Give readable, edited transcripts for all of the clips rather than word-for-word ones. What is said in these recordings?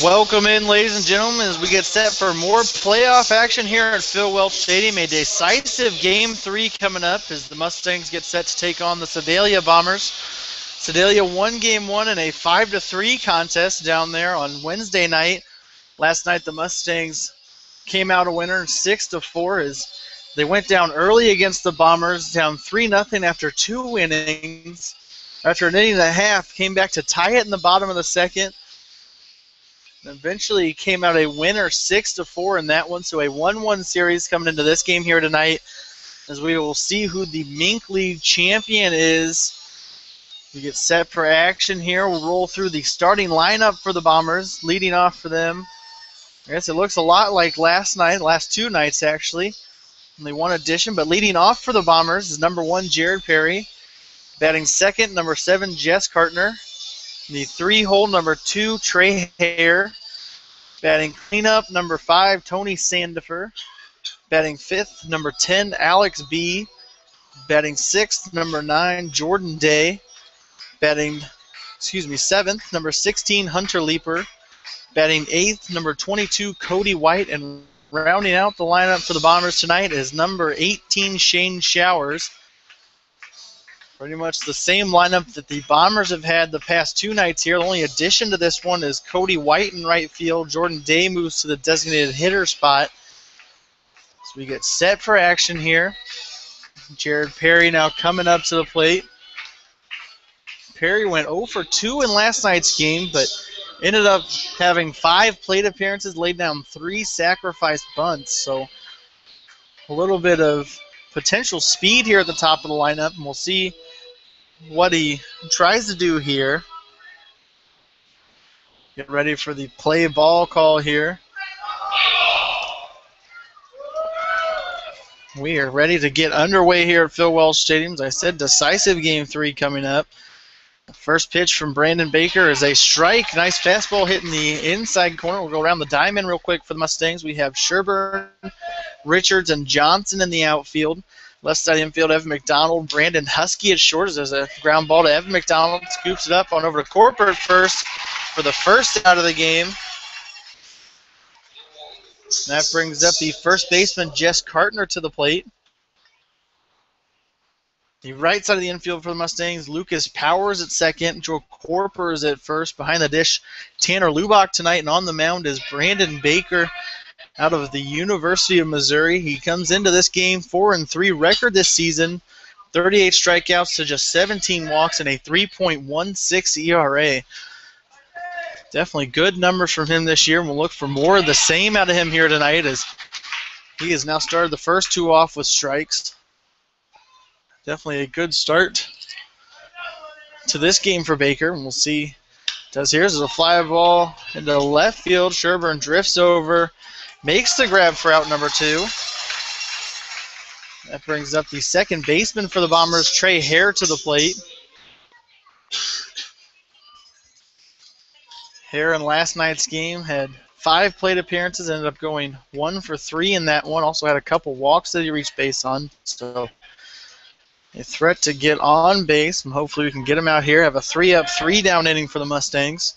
Welcome in, ladies and gentlemen, as we get set for more playoff action here at Phil Welch Stadium. A decisive Game 3 coming up as the Mustangs get set to take on the Sedalia Bombers. Sedalia won Game 1 in a 5-3 contest down there on Wednesday night. Last night the Mustangs came out a winner 6-4 as they went down early against the Bombers, down 3-0 after 2 innings. After an inning and a half, came back to tie it in the bottom of the second. Eventually came out a winner 6-4 in that one, so a 1-1 series coming into this game here tonight as we will see who the Mink League champion is. We get set for action here. We'll roll through the starting lineup for the Bombers. Leading off for them, I guess it looks a lot like last two nights actually. Only one addition, but leading off for the Bombers is number 1, Jared Perry. Batting second, number 7, Jess Cartner. The 3-hole, number 2, Trey Hare. Batting cleanup, number 5, Tony Sandifer. Batting fifth, number 10, Alex B. Batting sixth, number 9, Jordan Day. Batting, seventh, number 16, Hunter Leeper. Batting eighth, number 22, Cody White. And rounding out the lineup for the Bombers tonight is number 18, Shane Showers. Pretty much the same lineup that the Bombers have had the past 2 nights here. The only addition to this one is Cody White in right field. Jordan Day moves to the designated hitter spot. So we get set for action here. Jared Perry now coming up to the plate. Perry went 0 for 2 in last night's game, but ended up having 5 plate appearances, laid down 3 sacrifice bunts. So a little bit of potential speed here at the top of the lineup, and we'll see what he tries to do here. Get ready for the play ball call here. We are ready to get underway here at Phil Welch Stadium. As I said, decisive Game 3 coming up. The first pitch from Brandon Baker is a strike. Nice fastball hitting the inside corner. We'll go around the diamond real quick for the Mustangs. We have Sherburne, Richards, and Johnson in the outfield. Left side infield, Evan McDonald, Brandon Husky at short. There's a ground ball to Evan McDonald. Scoops it up on over to Corporate first for the first out of the game. That brings up the first baseman, Jess Cartner, to the plate. The right side of the infield for the Mustangs, Lucas Powers at second. Joe Corper is at first. Behind the dish, Tanner Lubach tonight. And on the mound is Brandon Baker out of the University of Missouri. He comes into this game 4-3 record this season, 38 strikeouts to just 17 walks and a 3.16 ERA. Definitely good numbers from him this year, and we'll look for more of the same out of him here tonight as he has now started the first 2 off with strikes. Definitely a good start to this game for Baker, and we'll see what he does here. This is a fly ball into left field. Sherburne drifts over, makes the grab for out number 2. That brings up the second baseman for the Bombers, Trey Hare, to the plate. Hare in last night's game had 5 plate appearances, ended up going 1 for 3 in that one. Also had a couple walks that he reached base on. So a threat to get on base, and hopefully we can get him out here. Have a 3-up, 3-down inning for the Mustangs.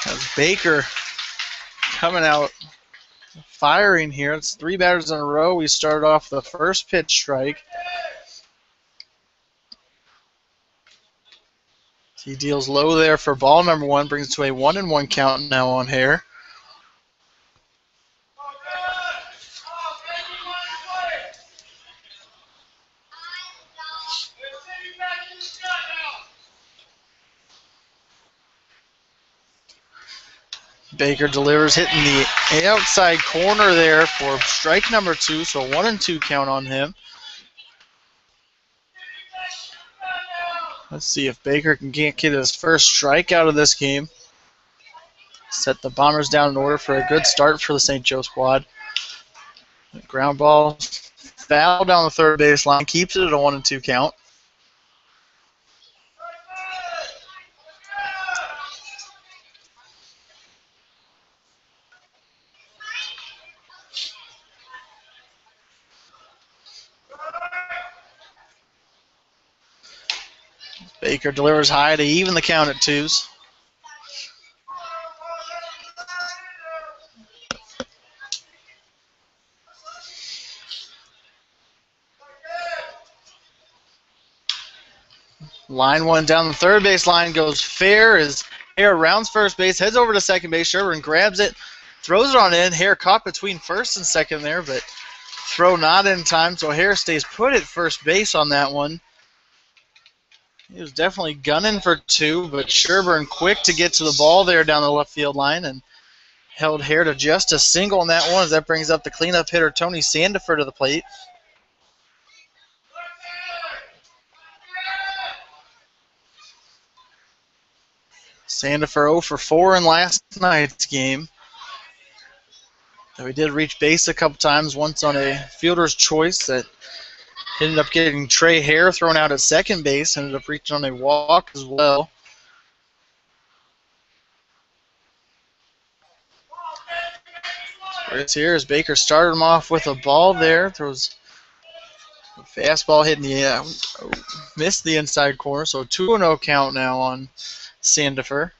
As Baker coming out firing here. It's 3 batters in a row. We started off the first pitch strike. He deals low there for ball number 1, brings it to a 1-1 count now on Hare. Baker delivers, hitting the outside corner there for strike number 2, so a 1-2 count on him. Let's see if Baker can get his first strike out of this game. Set the Bombers down in order for a good start for the St. Joe squad. Ground ball, foul down the third baseline, keeps it at a 1-2 count. Baker delivers high to even the count at twos. Line one down the third base line goes fair as Hare rounds first base, heads over to second base. Sherburne grabs it, throws it on in. Hare caught between first and second there, but throw not in time, so Hare stays put at first base on that one. He was definitely gunning for two, but Sherburne quick to get to the ball there down the left field line and held Hare to just a single on that one as that brings up the cleanup hitter Tony Sandifer to the plate. Sandifer 0 for 4 in last night's game. Though he did reach base a couple times, once on a fielder's choice that ended up getting Trey Hare thrown out at second base, ended up reaching on a walk as well. Right here as Baker started him off with a ball there, throws a fastball hitting the missed the inside corner, so 2-0 count now on Sandifer.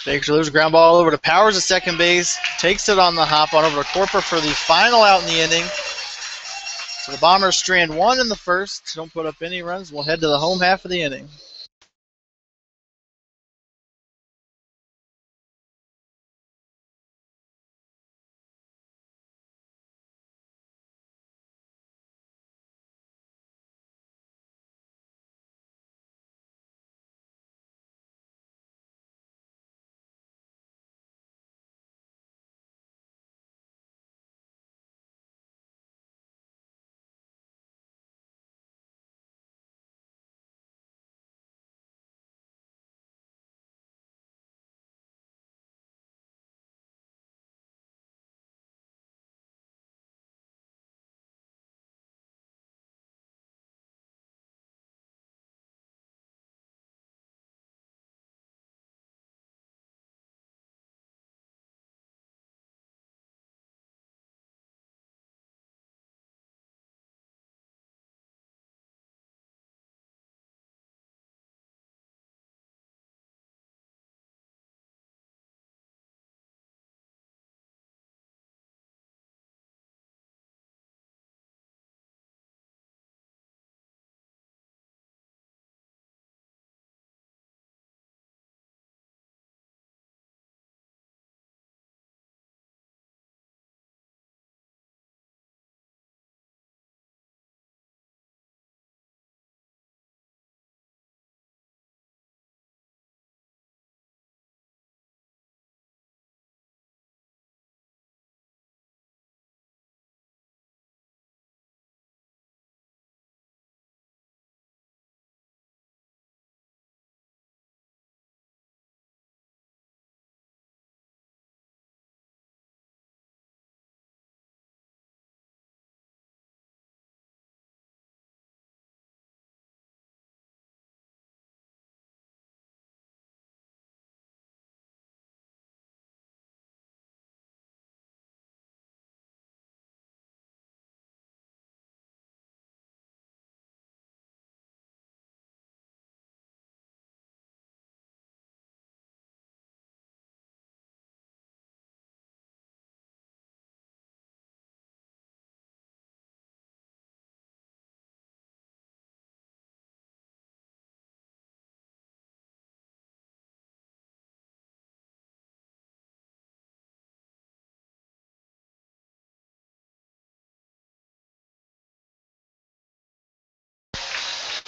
Baker delivers a ground ball over to Powers at second base, takes it on the hop on over to Corper for the final out in the inning. So the Bombers strand one in the first, don't put up any runs. We'll head to the home half of the inning.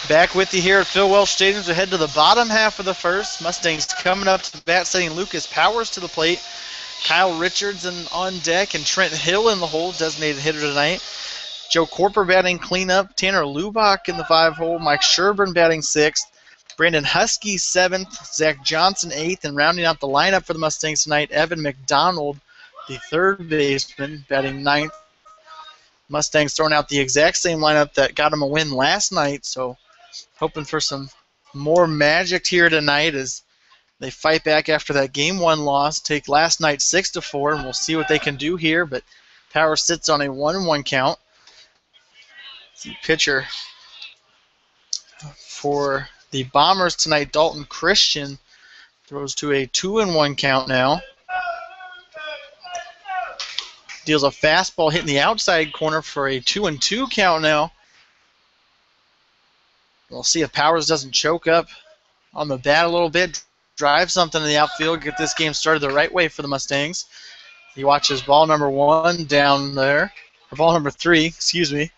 Back with you here at Phil Welsh Stadium. We head to the bottom half of the first. Mustangs coming up to the bat, setting Lucas Powers to the plate. Kyle Richardson on deck and Trent Hill in the hole, designated hitter tonight. Joe Corper batting cleanup. Tanner Lubach in the 5-hole. Mike Sherburne batting 6th. Brandon Husky 7th. Zach Johnson 8th. And rounding out the lineup for the Mustangs tonight, Evan McDonald, the 3rd baseman, batting 9th. Mustangs throwing out the exact same lineup that got them a win last night, so hoping for some more magic here tonight as they fight back after that Game 1 loss, take last night 6-4, and we'll see what they can do here. But Power sits on a 1-1 count. The pitcher for the Bombers tonight, Dalton Christian, throws to a 2-1 count now. Deals a fastball hitting the outside corner for a 2-2 count now. We'll see if Powers doesn't choke up on the bat a little bit, drive something in the outfield, get this game started the right way for the Mustangs. He watches ball number 1 down there, or ball number 3, excuse me.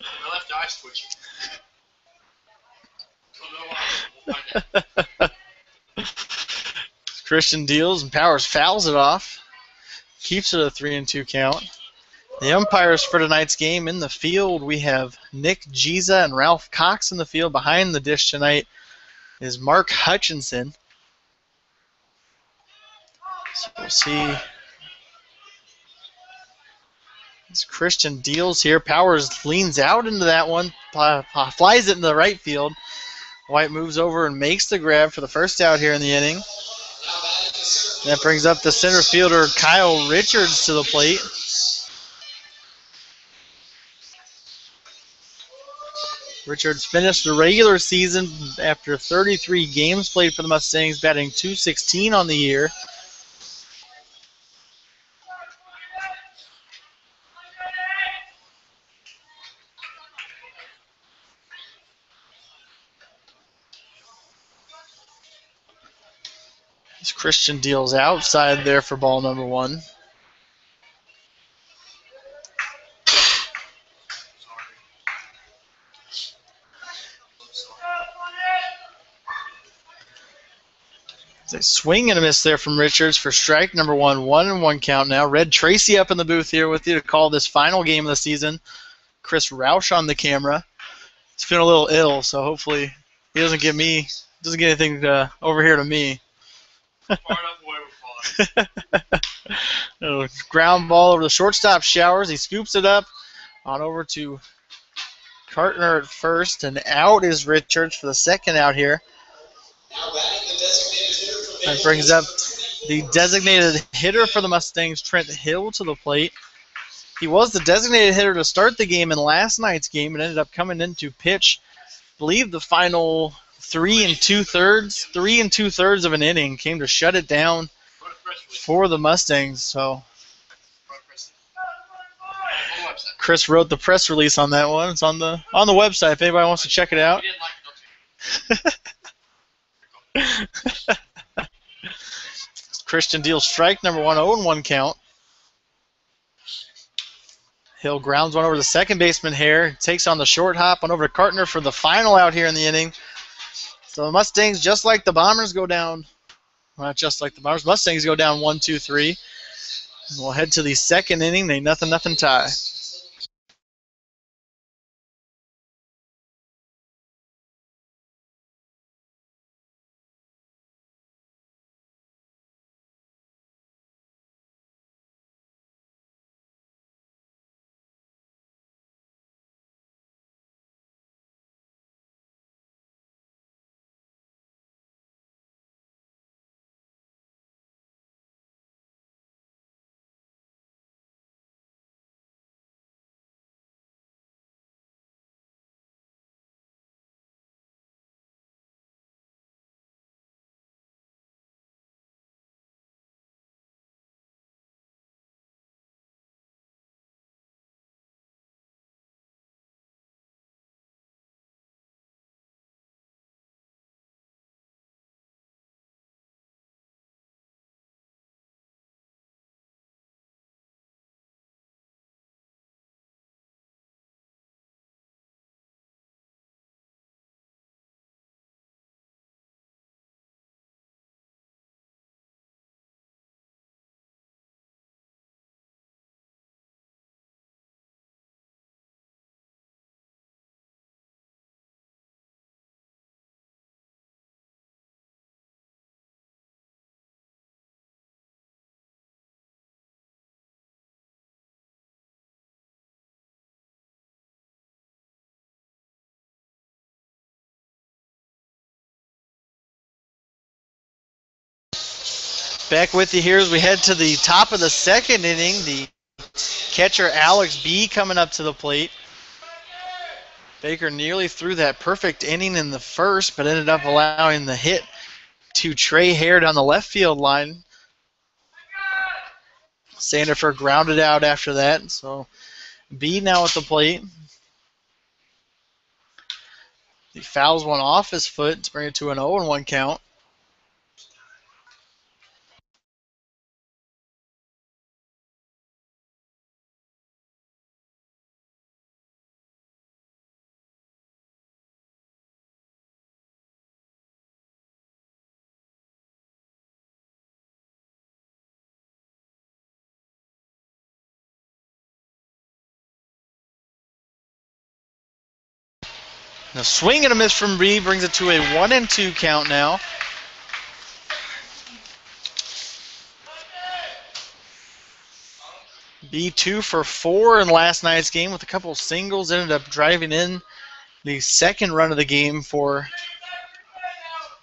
My left eye's twitching. Christian deals and Powers fouls it off. Keeps it a 3-2 count. The umpires for tonight's game in the field, we have Nick Giza and Ralph Cox in the field. Behind the dish tonight is Mark Hutchinson. So we'll see as Christian deals here. Powers leans out into that one, flies it into the right field. White moves over and makes the grab for the first out here in the inning. That brings up the center fielder Kyle Richards to the plate. Richards finished the regular season after 33 games played for the Mustangs, batting .216 on the year. As Christian deals outside there for ball number 1. It's a swing and a miss there from Richards for strike number 1. 1-1 count now. Red Tracy up in the booth here with you to call this final game of the season. Chris Roush on the camera. He's feeling a little ill, so hopefully he doesn't get anything over here to me. Ground ball over the shortstop Showers. He scoops it up on over to Cartner at first, and out is Richards for the second out here. That brings up the designated hitter for the Mustangs, Trent Hill, to the plate. He was the designated hitter to start the game in last night's game and ended up coming in to pitch, I believe, the final 3 2/3 of an inning. Came to shut it down for the Mustangs. So Chris wrote the press release on that one. It's on the website if anybody wants to check it out. Christian deals strike number 1, 0-1 count. Hill grounds one over the second baseman here. Takes on the short hop, on over to Cartner for the final out here in the inning. So the Mustangs, just like the Bombers, go down. Well, not just like the Bombers. Mustangs go down 1-2-3. We'll head to the second inning. They 0-0 tie. Back with you here as we head to the top of the second inning. The catcher Alex B coming up to the plate. Baker nearly threw that perfect inning in the first, but ended up allowing the hit to Trey Hare down the left field line. Sandifer grounded out after that, so B now at the plate. He fouls one off his foot to bring it to an 0-1 count. A swing and a miss from B brings it to a 1-2 count now. B 2 for 4 in last night's game with a couple singles. Ended up driving in the second run of the game for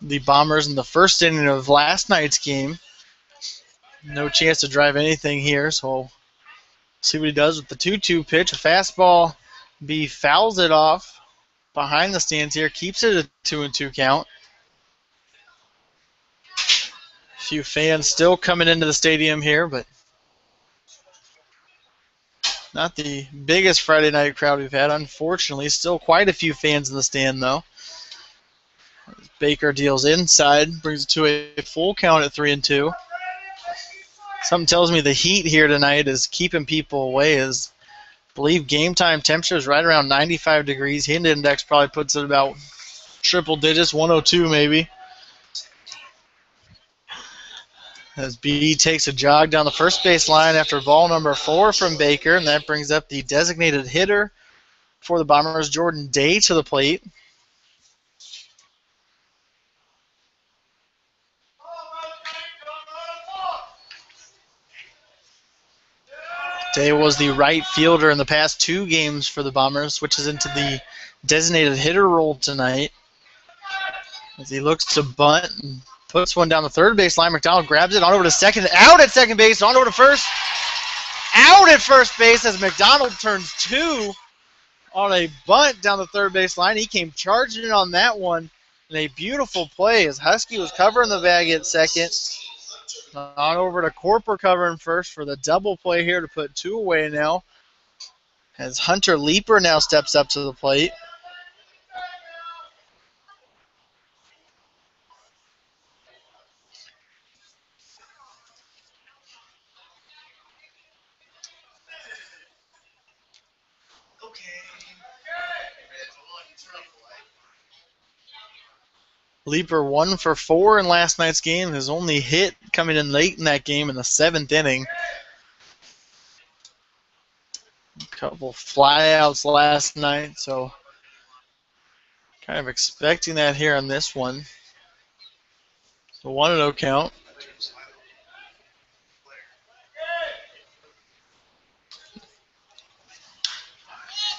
the Bombers in the first inning of last night's game. No chance to drive anything here, so see what he does with the 2-2 pitch. A fastball. B fouls it off behind the stands here, keeps it a 2-2 count. A few fans still coming into the stadium here, but not the biggest Friday night crowd we've had, unfortunately. Still quite a few fans in the stand, though. Baker deals inside, brings it to a full count at 3-2. Something tells me the heat here tonight is keeping people away. As I believe game time temperature is right around 95 degrees. Heat index probably puts it about triple digits, 102 maybe. As B takes a jog down the first base line after ball number 4 from Baker, and that brings up the designated hitter for the Bombers, Jordan Day, to the plate. Day was the right fielder in the past 2 games for the Bombers, switches into the designated hitter role tonight. As he looks to bunt and puts one down the third base line. McDonald grabs it on over to second, out at second base, on over to first. Out at first base as McDonald turns 2 on a bunt down the third base line. He came charging in on that one in a beautiful play as Husky was covering the bag at second. On over to Corper covering first for the double play here to put 2 away now. As Hunter Leeper now steps up to the plate. Leeper 1 for 4 in last night's game. His only hit coming in late in that game in the 7th inning. A couple flyouts last night, so kind of expecting that here on this one. So 1-0 count.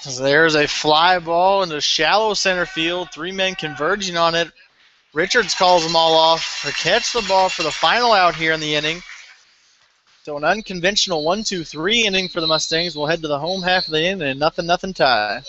So there's a fly ball into shallow center field. 3 men converging on it. Richards calls them all off to catch the ball for the final out here in the inning. So an unconventional 1-2-3 inning for the Mustangs. We'll head to the home half of the inning and a 0-0 tie.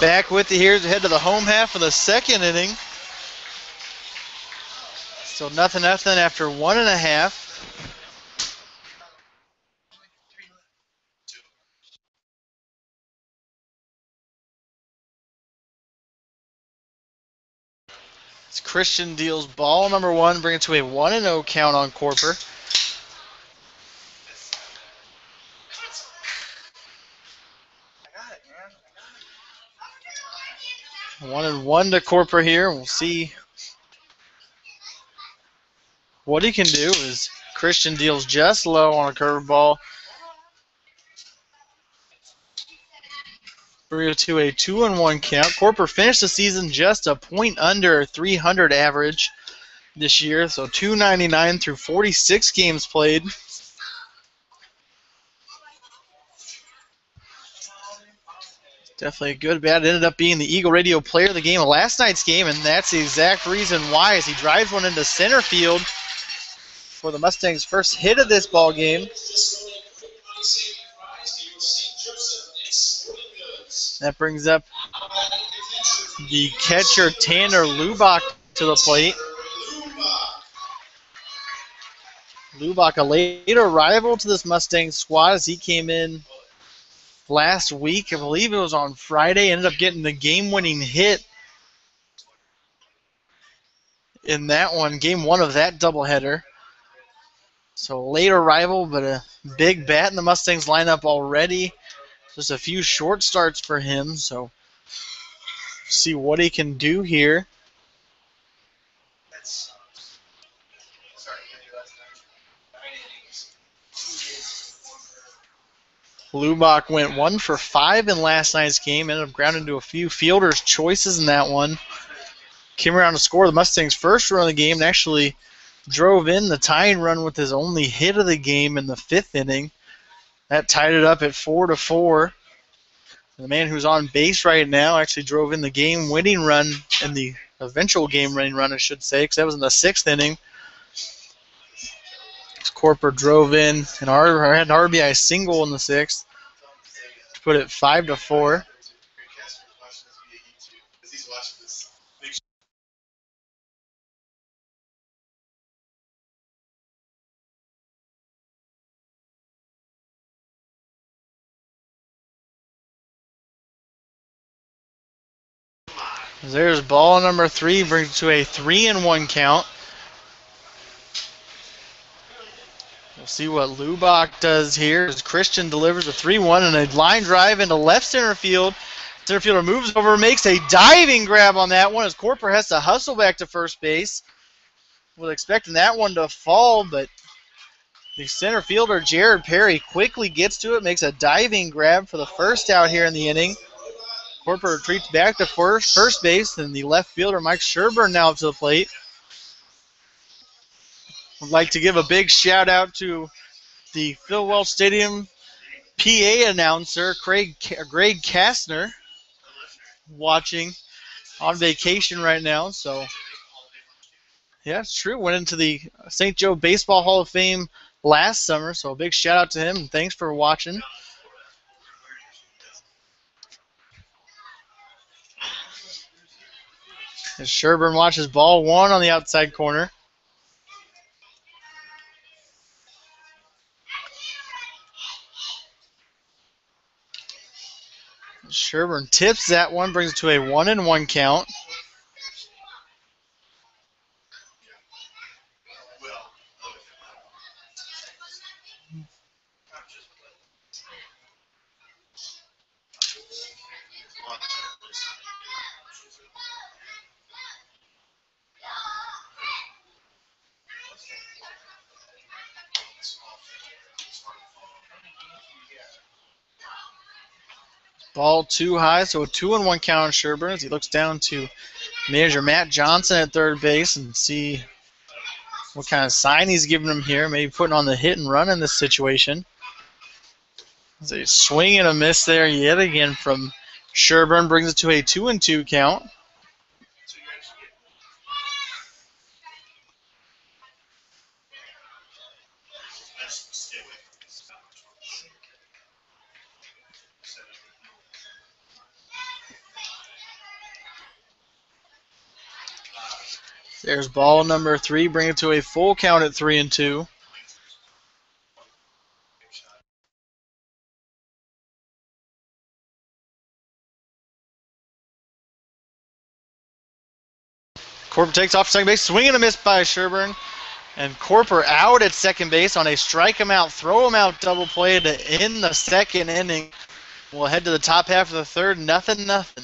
Back with you here to head to the home half of the second inning. So nothing after 1.5. It's Christian deals ball number 1, bring it to a 1-0 count on Corper. One and one to Corper here. We'll see what he can do as Christian deals just low on a curveball. Bring it to a 2-1 count. Corper finished the season just a point under 300 average this year, so 299 through 46 games played. Definitely a good bat. It ended up being the Eagle Radio player of the game of last night's game, and that's the exact reason why, as he drives one into center field for the Mustangs' first hit of this ball game. That brings up the catcher Tanner Lubach to the plate. Lubach, a late arrival to this Mustang squad, as he came in last week. I believe it was on Friday. Ended up getting the game-winning hit in that one, game one of that doubleheader. So late arrival, but a big bat in the Mustangs lineup already. Just a few short starts for him, so see what he can do here. Lubach went 1 for 5 in last night's game. Ended up grounding into a few fielders' choices in that one. Came around to score the Mustangs' first run of the game and actually drove in the tying run with his only hit of the game in the 5th inning. That tied it up at 4-4. The man who's on base right now actually drove in the game-winning run, and the eventual game-winning run, I should say, because that was in the 6th inning. Corper drove in and had an RBI single in the 6th to put it 5-4. There's ball number 3, brings it to a 3-1 count. We'll see what Lubach does here as Christian delivers a 3-1 and a line drive into left center field. Center fielder moves over, makes a diving grab on that one as Corper has to hustle back to first base. Was expecting that one to fall, but the center fielder, Jared Perry, quickly gets to it, makes a diving grab for the first out here in the inning. Corper retreats back to first base, and the left fielder, Mike Sherburne, now to the plate. I'd like to give a big shout out to the Phil Welch Stadium PA announcer, Greg Kastner, watching on vacation right now. So, yeah, it's true. Went into the St. Joe Baseball Hall of Fame last summer, so a big shout out to him, and thanks for watching. As Sherburne watches ball 1 on the outside corner. Sherburne tips that one, brings it to a 1-1 count. Ball too high, so a 2-1 count on Sherburne as he looks down to manager Matt Johnson at third base and see what kind of sign he's giving him here. Maybe putting on the hit and run in this situation. As a swing and a miss there yet again from Sherburne, brings it to a 2-2 count. There's ball number 3, bring it to a full count at 3-2. Corp takes off second base, swing and a miss by Sherburne. And Corper out at second base on a strike him out, throw him out double play to end the second inning. We'll head to the top half of the third, 0-0.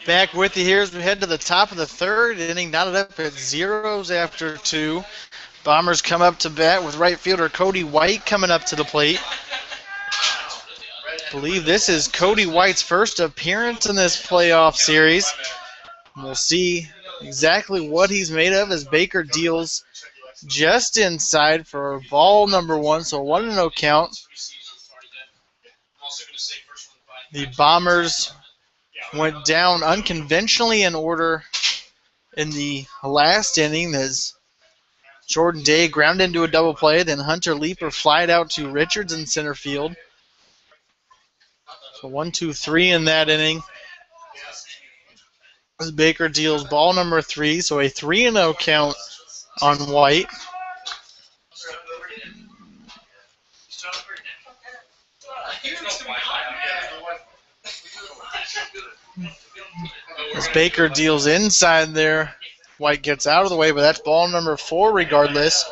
Back with you here as we head to the top of the third inning, knotted up at zeros after 2. Bombers come up to bat with right fielder Cody White coming up to the plate. I believe this is Cody White's first appearance in this playoff series. We'll see exactly what he's made of as Baker deals just inside for ball number 1, so 1-0 count. The Bombers went down unconventionally in order in the last inning as Jordan Day grounded into a double play, then Hunter Leeper flied out to Richards in center field. So 1-2-3 in that inning. As Baker deals ball number 3, so a 3-0 count on White. As Baker deals inside there, White gets out of the way, but that's ball number 4 regardless.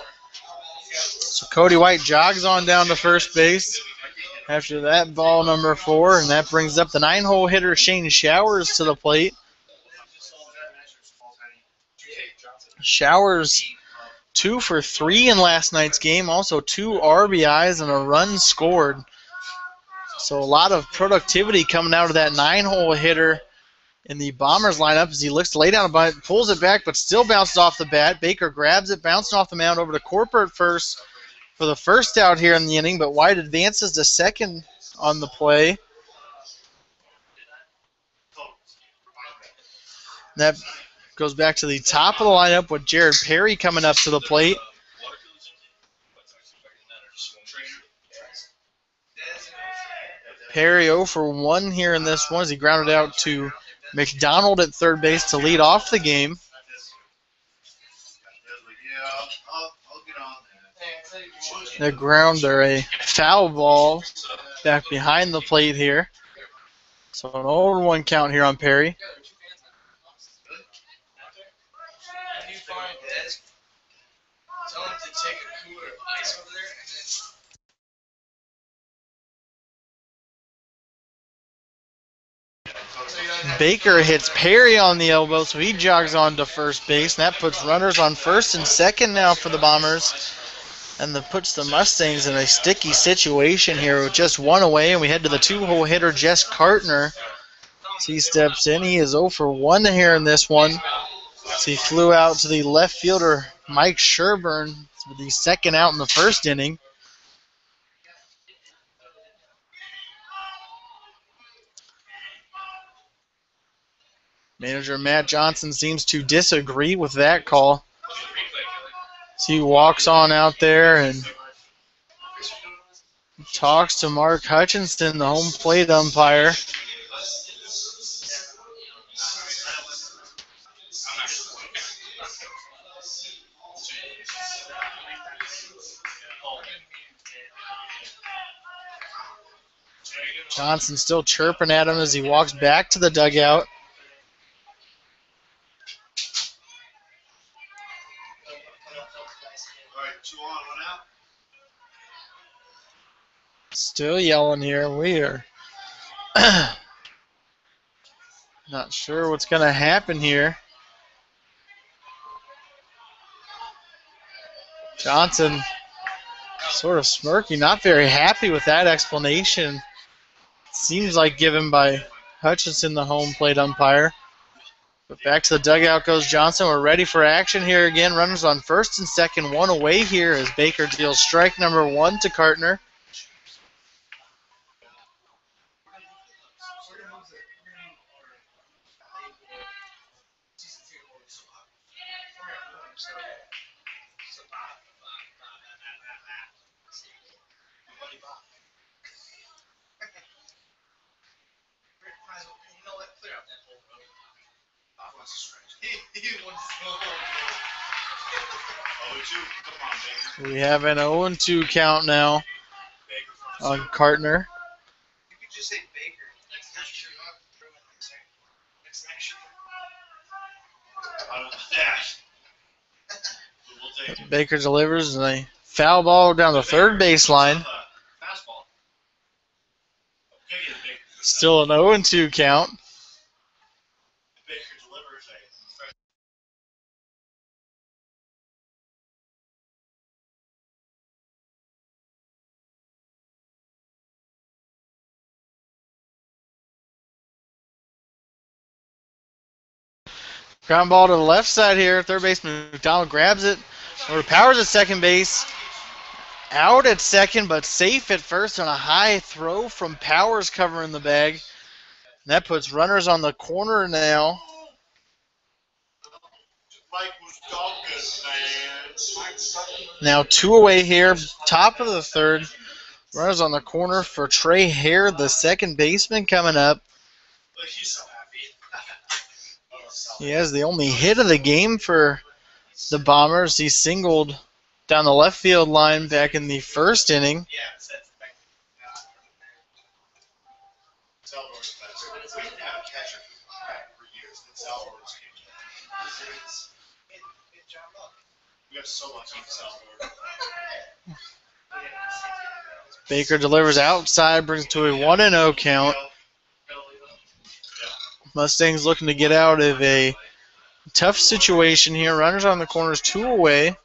So Cody White jogs on down to first base after that ball number 4, and that brings up the 9-hole hitter Shane Showers to the plate. Showers 2 for 3 in last night's game, also 2 RBIs and a run scored. So a lot of productivity coming out of that 9-hole hitter in the Bombers lineup as he looks to lay down a bunt, pulls it back, but still bounces off the bat. Baker grabs it, bouncing off the mound over to Corper at first for the first out here in the inning, but White advances to second on the play. That goes back to the top of the lineup with Jared Perry coming up to the plate. Perry 0 for 1 here in this one as he grounded out to McDonald at third base to lead off the game. The grounder, a foul ball back behind the plate here. So an 0-1 count here on Perry. Baker hits Perry on the elbow, so he jogs on to first base, and that puts runners on first and second now for the Bombers. And that puts the Mustangs in a sticky situation here with just one away, and we head to the two-hole hitter, Jess Kartner. As he steps in, he is 0 for 1 here in this one. So he flew out to the left fielder, Mike Sherburne, for the second out in the first inning. Manager Matt Johnson seems to disagree with that call. So he walks on out there and talks to Mark Hutchinson, the home plate umpire. Johnson still chirping at him as he walks back to the dugout. Still yelling here. We are not sure what's going to happen here. Johnson sort of smirking, not very happy with that explanation. Seems like given by Hutchinson, the home plate umpire. But back to the dugout goes Johnson. We're ready for action here again. Runners on first and second, one away here as Baker deals strike number 1 to Kartner. We have an 0-2 count now on Kartner. Baker delivers a foul ball down the third baseline. Still an 0-2 count. Ground ball to the left side here. Third baseman McDonald grabs it. Over Powers at second base. Out at second, but safe at first on a high throw from Powers covering the bag. And that puts runners on the corner now. Now 2 away here. Top of the third. Runners on the corner for Trey Hare, the second baseman, coming up. He has the only hit of the game for the Bombers. He singled down the left field line back in the first inning. Baker delivers outside, brings it to a 1-0 count. Mustangs looking to get out of a tough situation here. Runners on the corners, 2 away.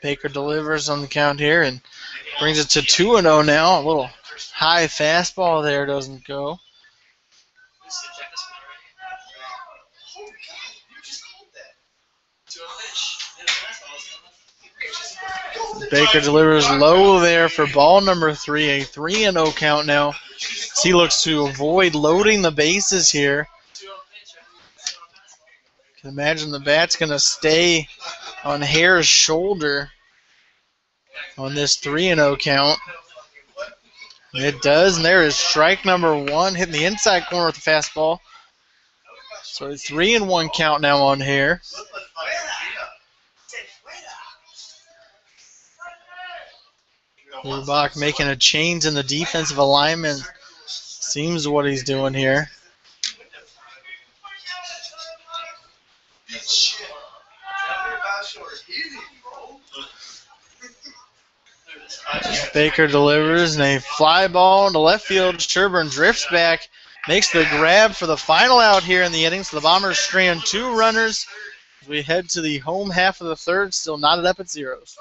Baker delivers on the count here and brings it to 2-0 now. A little high fastball there doesn't go. Baker delivers low there for ball number 3, a 3-0 count now. As he looks to avoid loading the bases here. Can imagine the bat's going to stay on Hare's shoulder on this 3-0 count. It does, and there is strike number 1, hitting the inside corner with the fastball. So a 3-1 count now on Hare. Lubach making a change in the defensive alignment. Seems what he's doing here. Baker delivers and a fly ball into left field. Sherburne drifts back, makes the grab for the final out here in the inning. So the Bombers strand 2 runners as we head to the home half of the third, still knotted up at zeros.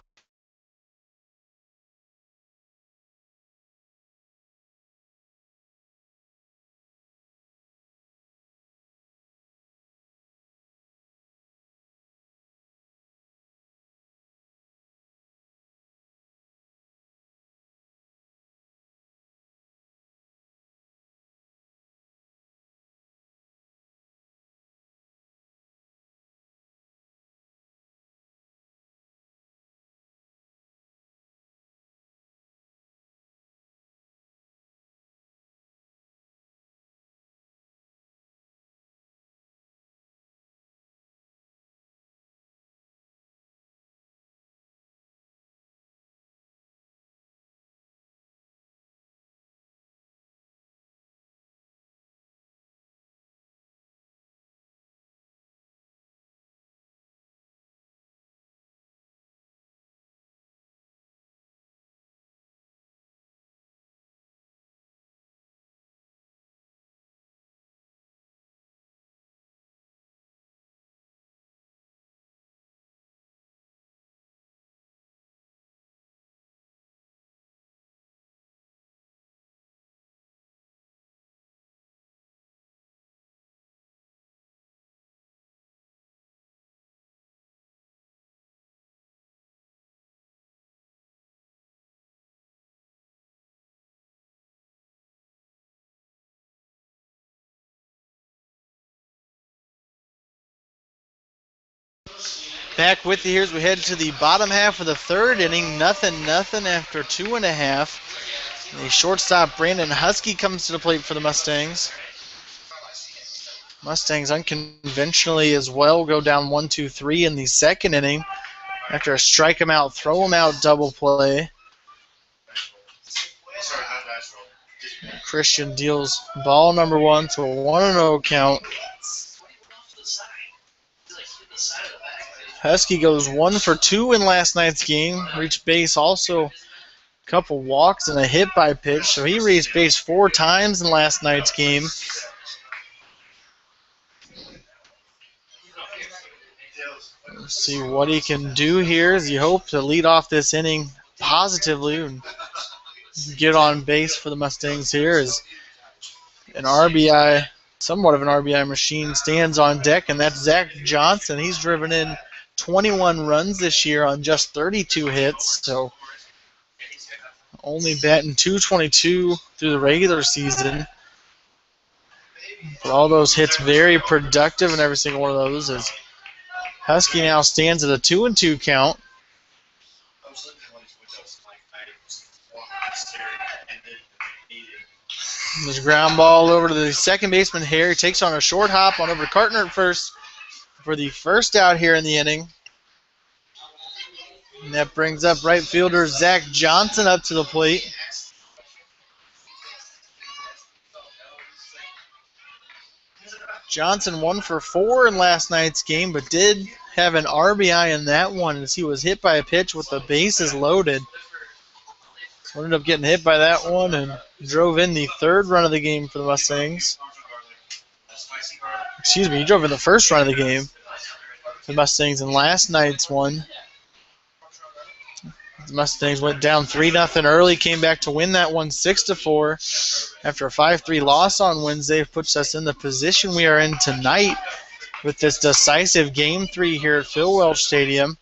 Back with you here as we head to the bottom half of the third inning. Nothing after 2.5. The shortstop Brandon Husky comes to the plate for the Mustangs. Mustangs unconventionally as well go down 1-2-3 in the second inning after a strike 'em out, throw 'em out double play. Christian deals ball number 1 to a 1-0 count. Husky goes 1 for 2 in last night's game. Reached base also a couple walks and a hit by pitch. So he reached base 4 times in last night's game. Let's see what he can do here as you hope to lead off this inning positively and get on base for the Mustangs here as an RBI, somewhat of an RBI machine stands on deck, and that's Zach Johnson. He's driven in 21 runs this year on just 32 hits, so only batting .222 through the regular season. But all those hits very productive in every single one of those as Husky now stands at a 2-2 count. There's a ground ball over to the second baseman here. He takes on a short hop on over to Cartner at first for the first out here in the inning. And that brings up right fielder Zach Johnson up to the plate. Johnson 1 for 4 in last night's game, but did have an RBI in that one as he was hit by a pitch with the bases loaded. So ended up getting hit by that one and drove in the third run of the game for the Mustangs. Excuse me, he drove in the first run of the game for the Mustangs in last night's one. The Mustangs went down 3-0 early, came back to win that one 6-4. After a 5-3 loss on Wednesday, it puts us in the position we are in tonight with this decisive Game 3 here at Phil Welch Stadium.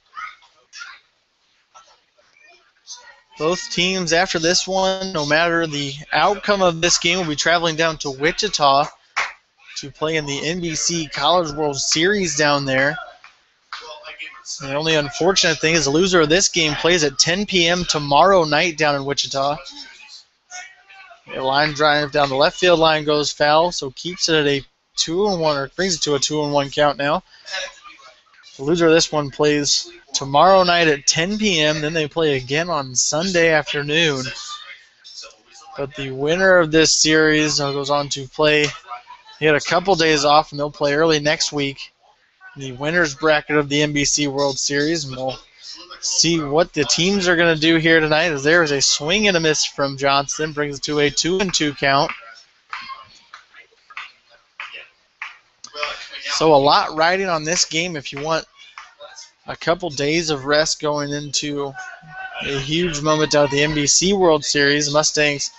Both teams after this one, no matter the outcome of this game, will be traveling down to Wichita to play in the NBC College World Series down there. The only unfortunate thing is the loser of this game plays at 10 p.m. tomorrow night down in Wichita. A line drive down the left field line goes foul, so keeps it at a 2-1, or brings it to a 2-1 count now. The loser of this one plays tomorrow night at 10 p.m. Then they play again on Sunday afternoon. But the winner of this series goes on to play. He had a couple days off, and they'll play early next week the winner's bracket of the NBC World Series. And we'll see what the teams are going to do here tonight, as there is a swing and a miss from Johnson. Brings it to a 2-2 count. So a lot riding on this game if you want a couple days of rest going into a huge moment down at the NBC World Series. The Mustangs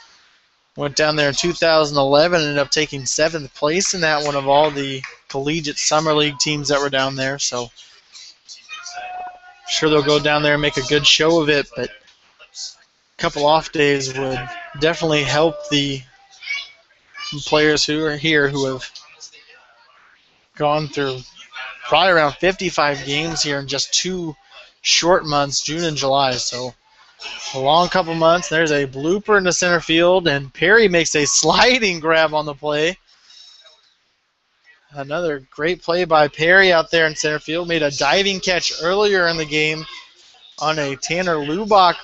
went down there in 2011 and ended up taking 7th place in that one of all the collegiate summer league teams that were down there. So I'm sure they'll go down there and make a good show of it, but a couple off days would definitely help the players who are here who have gone through probably around 55 games here in just 2 short months, June and July. So a long couple months. There's a blooper in the center field, and Perry makes a sliding grab on the play. Another great play by Perry out there in center field. Made a diving catch earlier in the game on a Tanner Lubach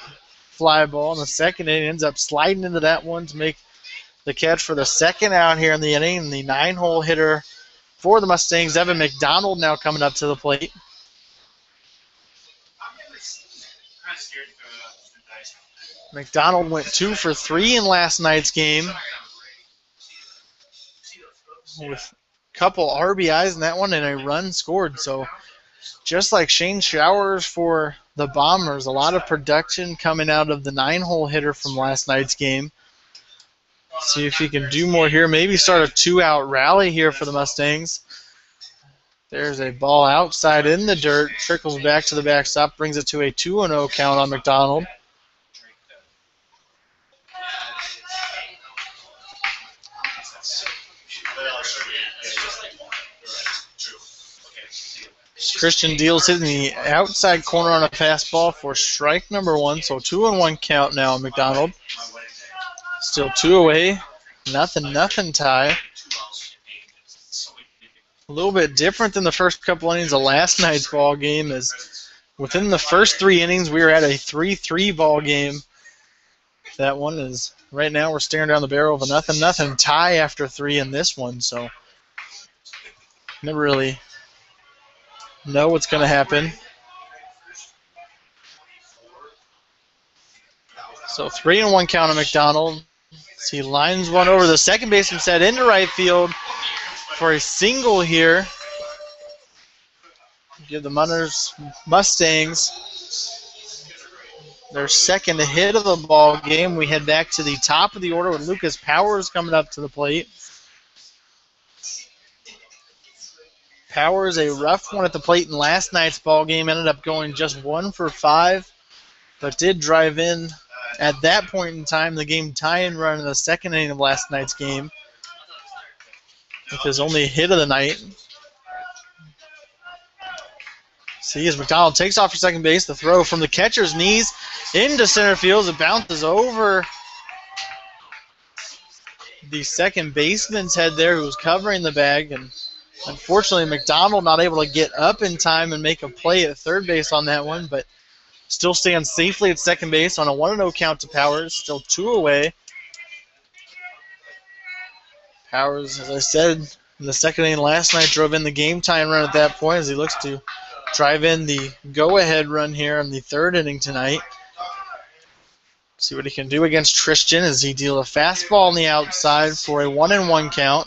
fly ball in the second inning. Ends up sliding into that one to make the catch for the second out here in the inning. And the 9-hole hitter for the Mustangs, Evan McDonald, now coming up to the plate. McDonald went 2 for 3 in last night's game with a couple RBIs in that one and a run scored. So just like Shane Showers for the Bombers, a lot of production coming out of the 9-hole hitter from last night's game. See if he can do more here. Maybe start a 2-out rally here for the Mustangs. There's a ball outside in the dirt. Trickles back to the backstop. Brings it to a 2-0 count on McDonald. Christian deals it in the outside corner on a fastball for strike number 1. So 2-1 count now on McDonald. Still 2 away. Nothing tie. A little bit different than the first couple innings of last night's ball game, as within the first 3 innings we were at a 3-3 ball game. That one is right now we're staring down the barrel of a 0-0 tie after 3 in this one. So never really know what's going to happen. So 3-1 count on McDonald. He lines one over the second baseman set into right field for a single here. Give the Mustangs their second hit of the ball game. We head back to the top of the order with Lucas Powers coming up to the plate. Powers, a rough one at the plate in last night's ball game, ended up going just 1 for 5, but did drive in at that point in time the game tying run in the second inning of last night's game with his only hit of the night. See as McDonald takes off for second base, the throw from the catcher's knees into center field. It bounces over the second baseman's head there, who was covering the bag, and unfortunately McDonald not able to get up in time and make a play at third base on that one, but still stands safely at second base on a 1-0 count to Powers. Still 2 away. Powers, as I said, in the second inning last night, drove in the game-tying run at that point as he looks to drive in the go-ahead run here in the third inning tonight. See what he can do against Tristan as he deals a fastball on the outside for a 1-1 count.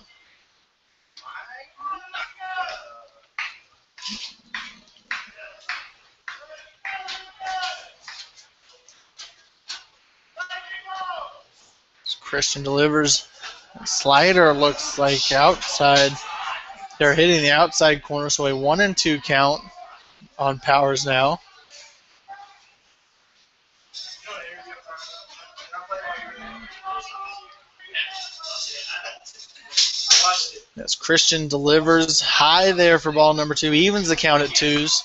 Christian delivers. Slider looks like outside. They're hitting the outside corner, so a 1-2 count on Powers now. As Christian delivers high there for ball number 2, evens the count at 2s.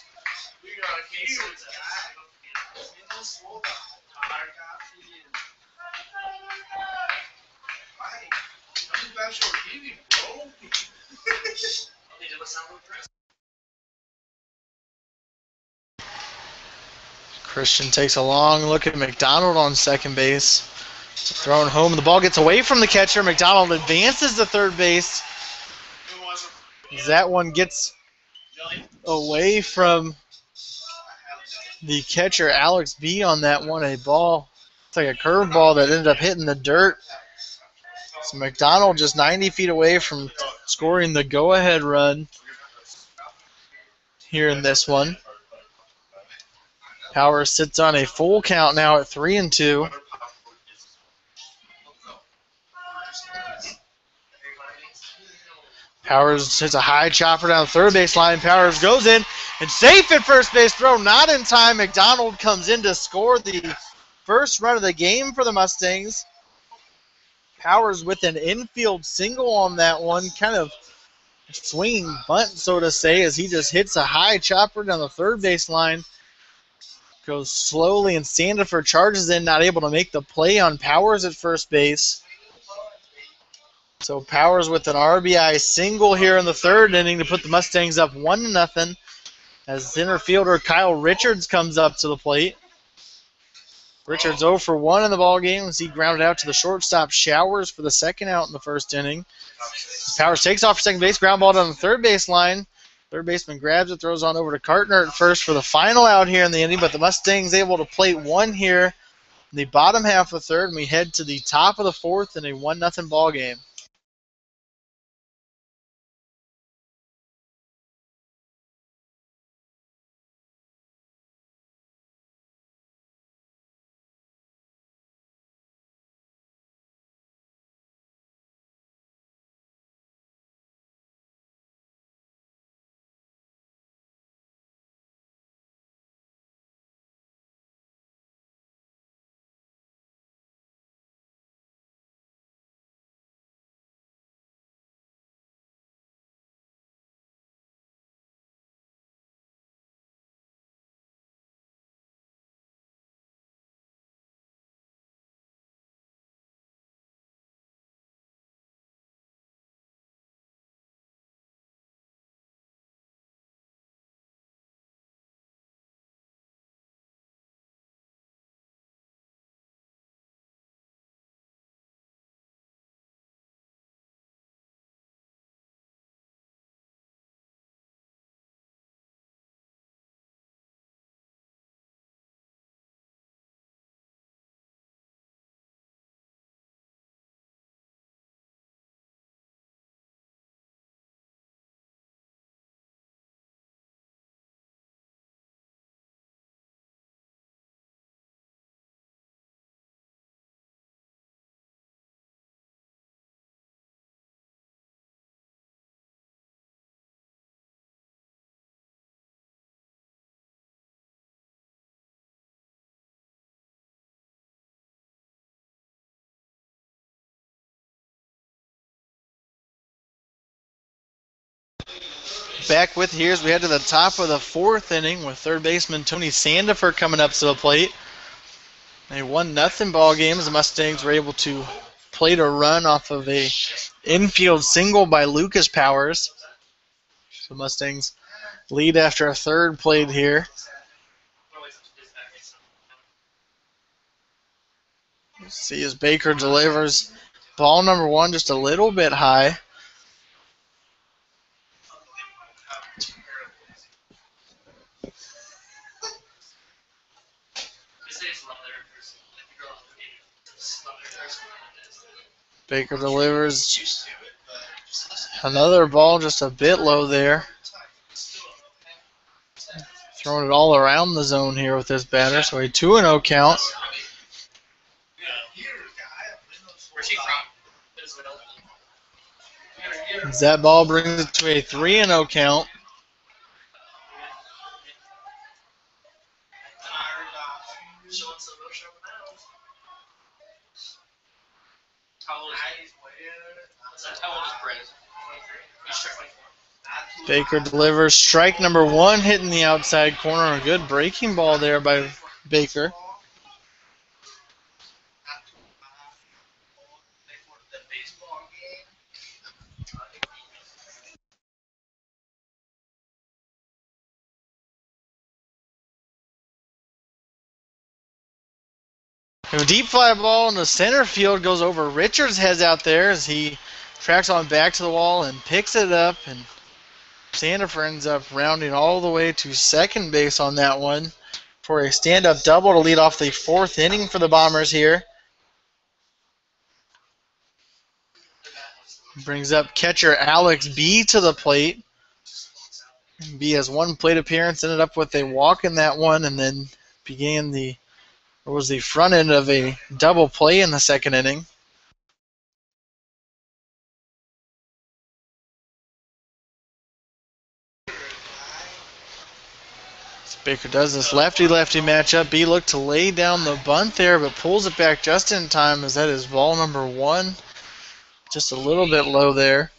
Christian takes a long look at McDonald on second base. Thrown home. The ball gets away from the catcher. McDonald advances to third base. That one gets away from the catcher, Alex B, on that one. A ball, it's like a curveball that ended up hitting the dirt. So McDonald just 90 feet away from scoring the go-ahead run here in this one. Powers sits on a full count now at 3-2. Powers hits a high chopper down the third base line. Powers goes in and safe at first base throw. Not in time. McDonald comes in to score the first run of the game for the Mustangs. Powers with an infield single on that one. Kind of swinging bunt, so to say, as he just hits a high chopper down the third base line. Goes slowly, and Sandiford charges in, not able to make the play on Powers at first base. So Powers with an RBI single here in the third inning to put the Mustangs up 1-0 as center fielder Kyle Richards comes up to the plate. Richards 0 for 1 in the ballgame as he grounded out to the shortstop Showers for the second out in the first inning. Powers takes off for second base, ground ball down the third base line. Third baseman grabs it, throws on over to Cartner at first for the final out here in the inning, but the Mustangs able to plate one here in the bottom half of the third, and we head to the top of the fourth in a 1-0 ball game. Back with here as we head to the top of the fourth inning with third baseman Tony Sandiford coming up to the plate. A 1-0 ball game as the Mustangs were able to plate a run off of a infield single by Lucas Powers. So Mustangs lead after a third played here. Let's see as Baker delivers ball number one just a little bit high. Baker delivers another ball just a bit low there. Throwing it all around the zone here with this batter. So a 2-0 count. As that ball brings it to a 3-0 count. Baker delivers strike number one, hitting the outside corner. A good breaking ball there by Baker. A deep fly ball in the center field goes over Richards' head out there as he tracks on back to the wall and picks it up and Sandifer ends up rounding all the way to second base on that one for a stand-up double to lead off the fourth inning for the Bombers here. Brings up catcher Alex B to the plate. B has one plate appearance, ended up with a walk in that one, and then was the front end of a double play in the second inning. Baker does this lefty-lefty matchup. B looked to lay down the bunt there, but pulls it back just in time as that is ball number one. Just a little bit low there.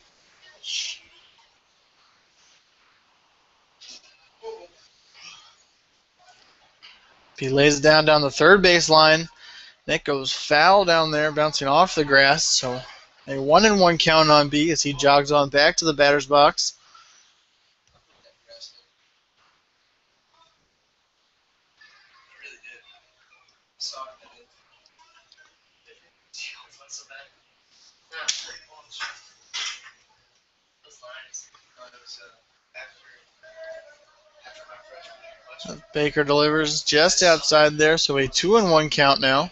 B lays it down the third base line. That goes foul down there, bouncing off the grass. So a 1-1 count on B as he jogs on back to the batter's box. Baker delivers just outside there, so a 2-1 count now.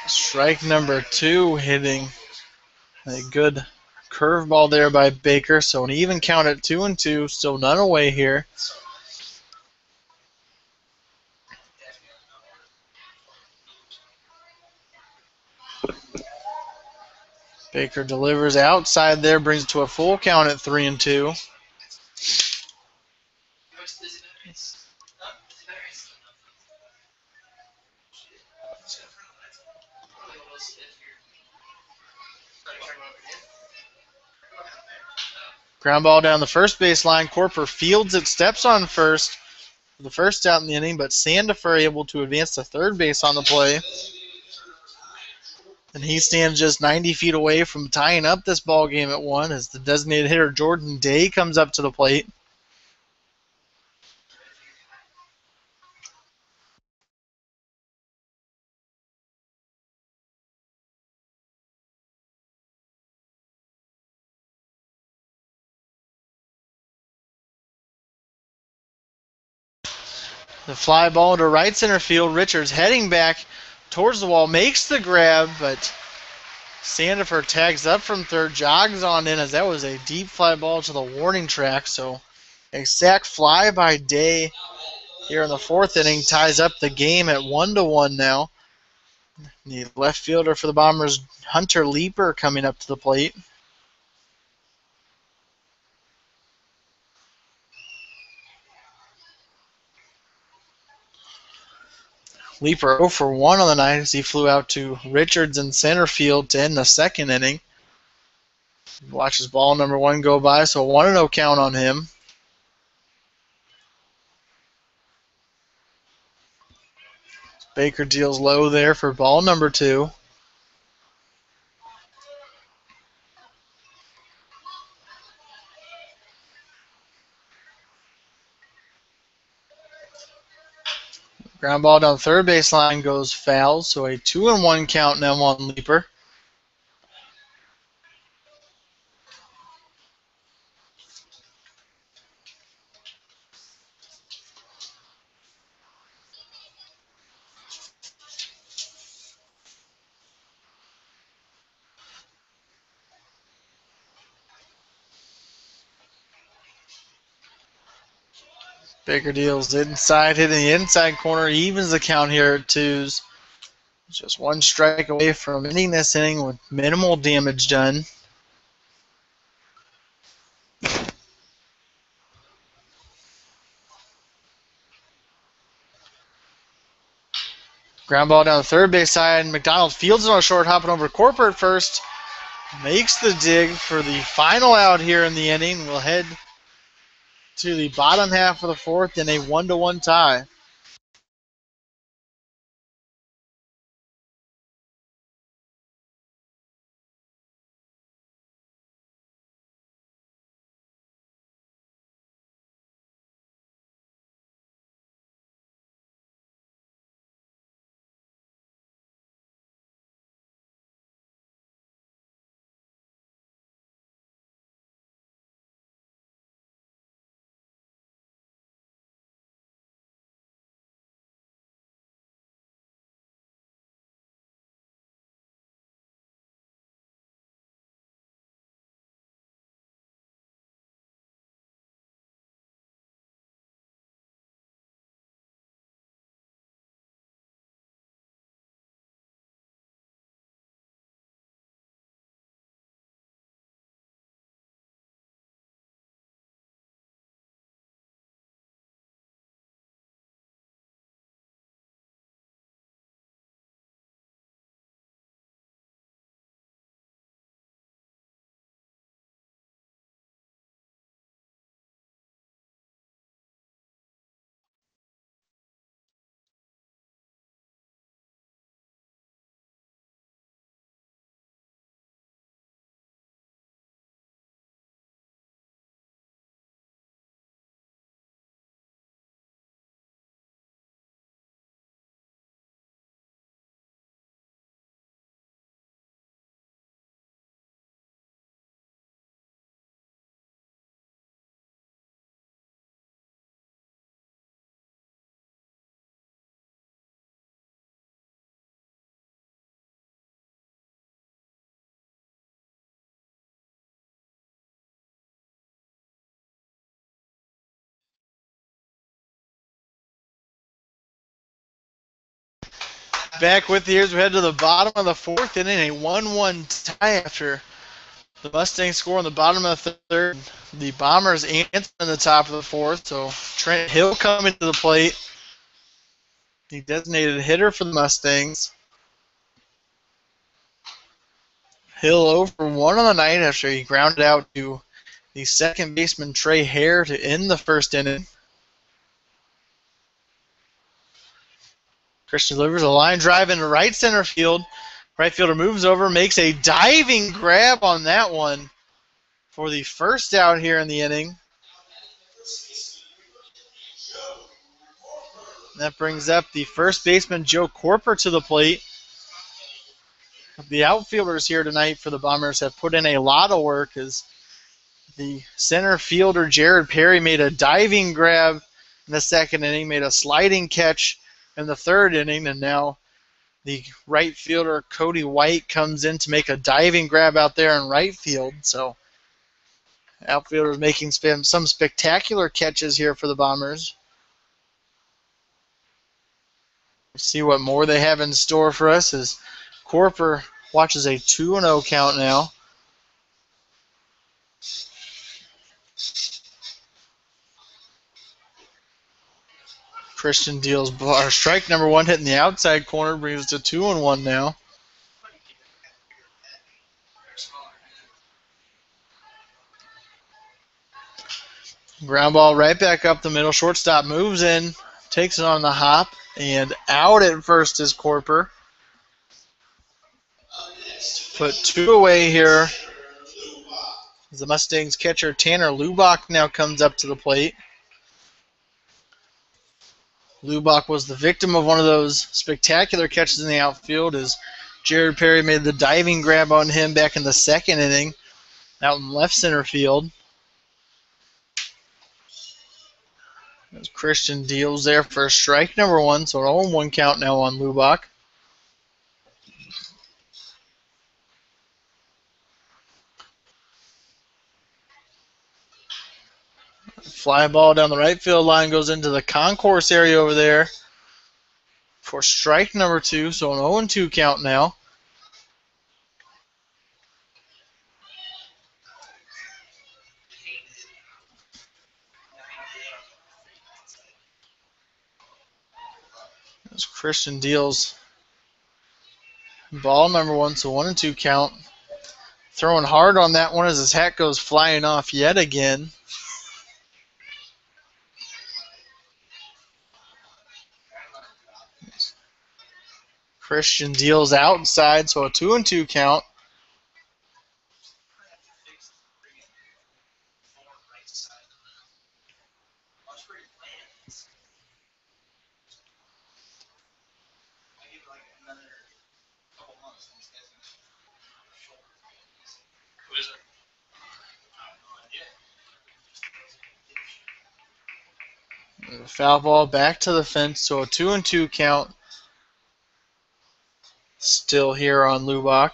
Strike number two, hitting a good curveball there by Baker, so an even count at 2-2, still none away here. Baker delivers outside there, brings it to a full count at 3-2. Ground ball down the first base line. Corper fields it, steps on first for the first out in the inning, but Sandifer able to advance to third base on the play. And he stands just 90 feet away from tying up this ball game at 1 as the designated hitter Jordan Day comes up to the plate. The fly ball to right center field. Richards heading back towards the wall, makes the grab, but Sandifer tags up from third, jogs on in as that was a deep fly ball to the warning track. So a sac fly by Day here in the fourth inning ties up the game at 1-1 now. The left fielder for the Bombers, Hunter Leeper, coming up to the plate. Leeper 0 for 1 on the night as he flew out to Richards in center field to end the second inning. Watches ball number 1 go by, so 1-0 count on him. Baker deals low there for ball number 2. Ground ball down the third base line goes foul, so a 2-1 count now on Leeper. Baker deals inside, hitting the inside corner, evens the count here at 2s. Just one strike away from ending this inning with minimal damage done. Ground ball down the third base side. McDonald fields it on a short, hopping over Corper at first. Makes the dig for the final out here in the inning. We'll head to the bottom half of the fourth in a 1-1 tie. Back with you as we head to the bottom of the fourth inning, a 1-1 tie after the Mustangs score on the bottom of the third. The Bombers answer in the top of the fourth, so Trent Hill coming to the plate, the designated hitter for the Mustangs. Hill over 1 on the night after he grounded out to the second baseman Trey Hare to end the first inning. Christian delivers a line drive into right center field. Right fielder moves over, makes a diving grab on that one for the first out here in the inning. That brings up the first baseman Joe Corper to the plate. The outfielders here tonight for the Bombers have put in a lot of work as the center fielder Jared Perry made a diving grab in the second inning, made a sliding catch in the third inning, and now the right fielder Cody White comes in to make a diving grab out there in right field. So outfielders making some spectacular catches here for the Bombers. Let's see what more they have in store for us as Corper watches a 2-0 count now. Christian deals strike number one hitting the outside corner, brings it to 2-1 now. Ground ball right back up the middle. Shortstop moves in, takes it on the hop, and out at first is Corper. Put 2 away here. The Mustangs catcher Tanner Lubach now comes up to the plate. Lubach was the victim of one of those spectacular catches in the outfield as Jared Perry made the diving grab on him back in the second inning out in left center field. As Christian deals there for strike number one, so an 0-1 count now on Lubach. Fly ball down the right field line goes into the concourse area over there for strike number two, so an 0-2 count now. As Christian deals ball number one, so 1-2 count. Throwing hard on that one as his hat goes flying off yet again. Christian deals outside, so a 2-2 count. Foul ball back to the fence, so a 2-2 count. Still here on Lubach.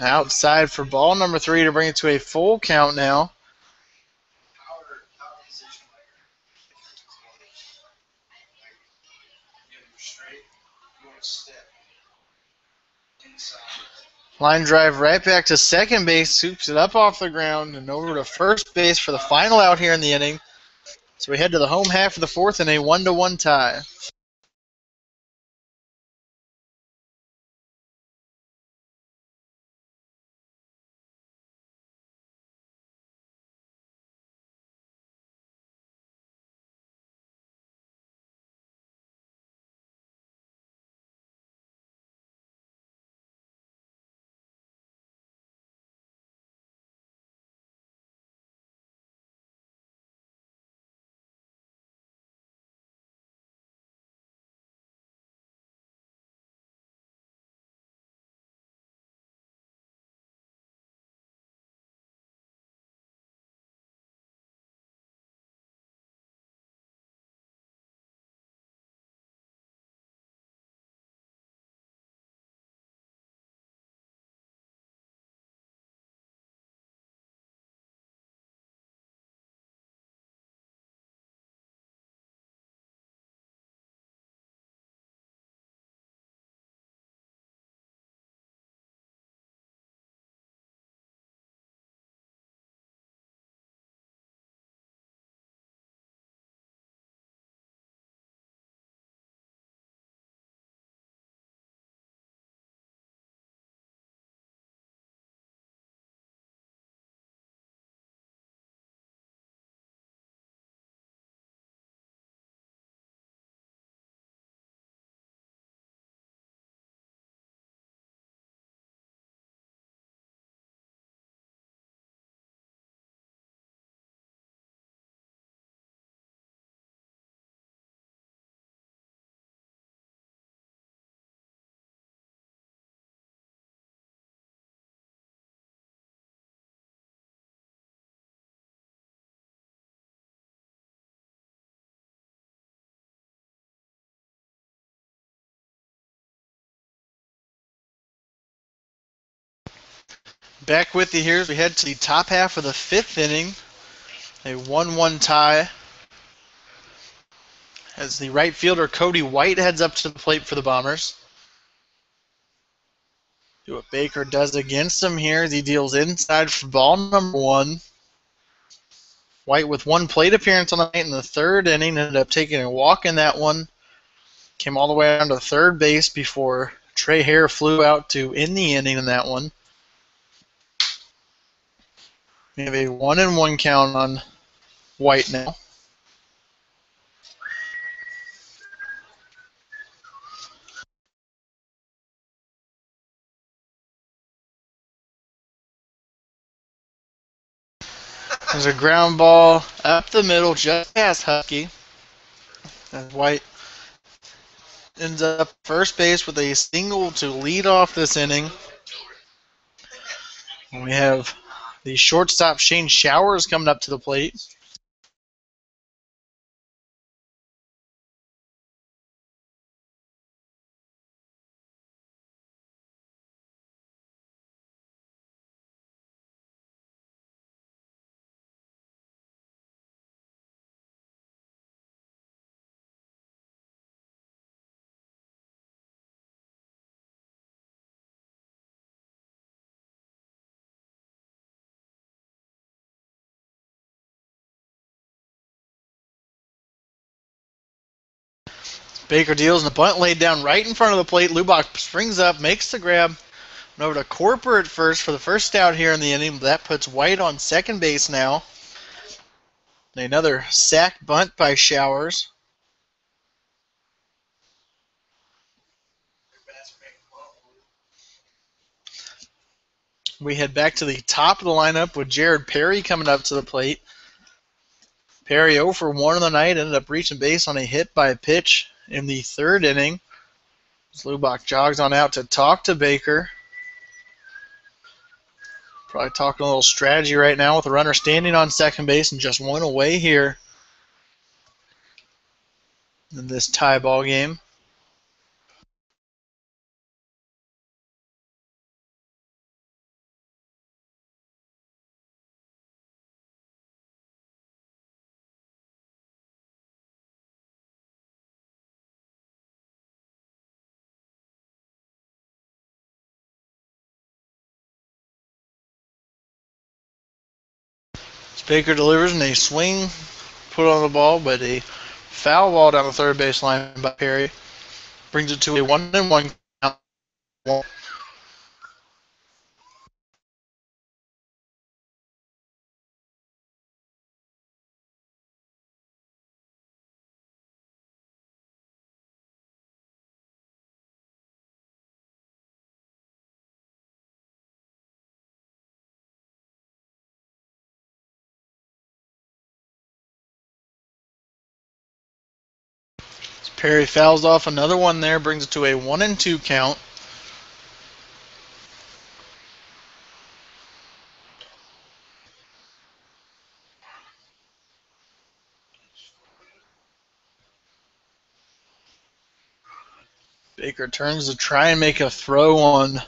Outside for ball number three to bring it to a full count now. Line drive right back to second base, scoops it up off the ground and over to first base for the final out here in the inning. So we head to the home half of the fourth in a 1-1 tie. Back with you here as we head to the top half of the 5th inning. A 1-1 tie as the right fielder Cody White heads up to the plate for the Bombers. See what Baker does against him here as he deals inside for ball number 1. White with one plate appearance on the night in the 3rd inning, ended up taking a walk in that one. Came all the way down to third base before Trey Hare flew out to end the inning in that one. We have a 1-1 count on White now. There's a ground ball up the middle just past Husky. And White ends up first base with a single to lead off this inning. And we have the shortstop Shane Showers coming up to the plate. Baker deals and a bunt laid down right in front of the plate. Lubach springs up, makes the grab. And over to Corper at first for the first out here in the inning. That puts White on second base now. Another sac bunt by Showers. We head back to the top of the lineup with Jared Perry coming up to the plate. Perry 0 for 1 on the night, ended up reaching base on a hit by a pitch in the 3rd inning. Lubach jogs on out to talk to Baker. Probably talking a little strategy right now with a runner standing on second base and just one away here in this tie ball game. Baker delivers and a swing put on the ball, but a foul ball down the third base line by Perry brings it to a 1-1 count. Perry fouls off another one there, brings it to a 1-2 count. Baker turns to try and make a throw on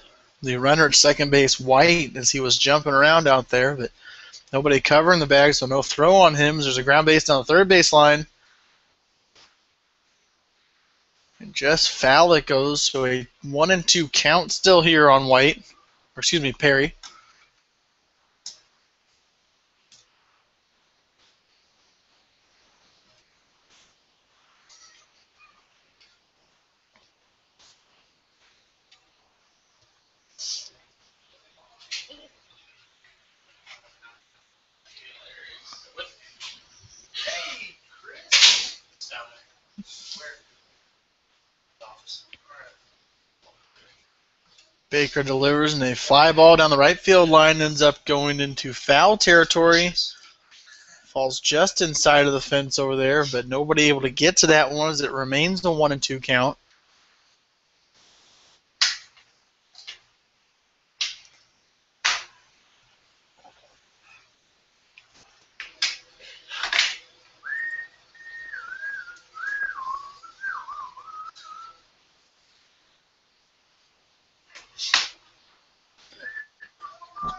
the runner at second base, White, as he was jumping around out there, but nobody covering the bag, so no throw on him. There's a ground base down the third base line. And just foul it goes, so a 1-2 count still here on White. Or excuse me, Perry. Baker delivers and a fly ball down the right field line ends up going into foul territory. Falls just inside of the fence over there, but nobody able to get to that one as it remains the 1-2 count.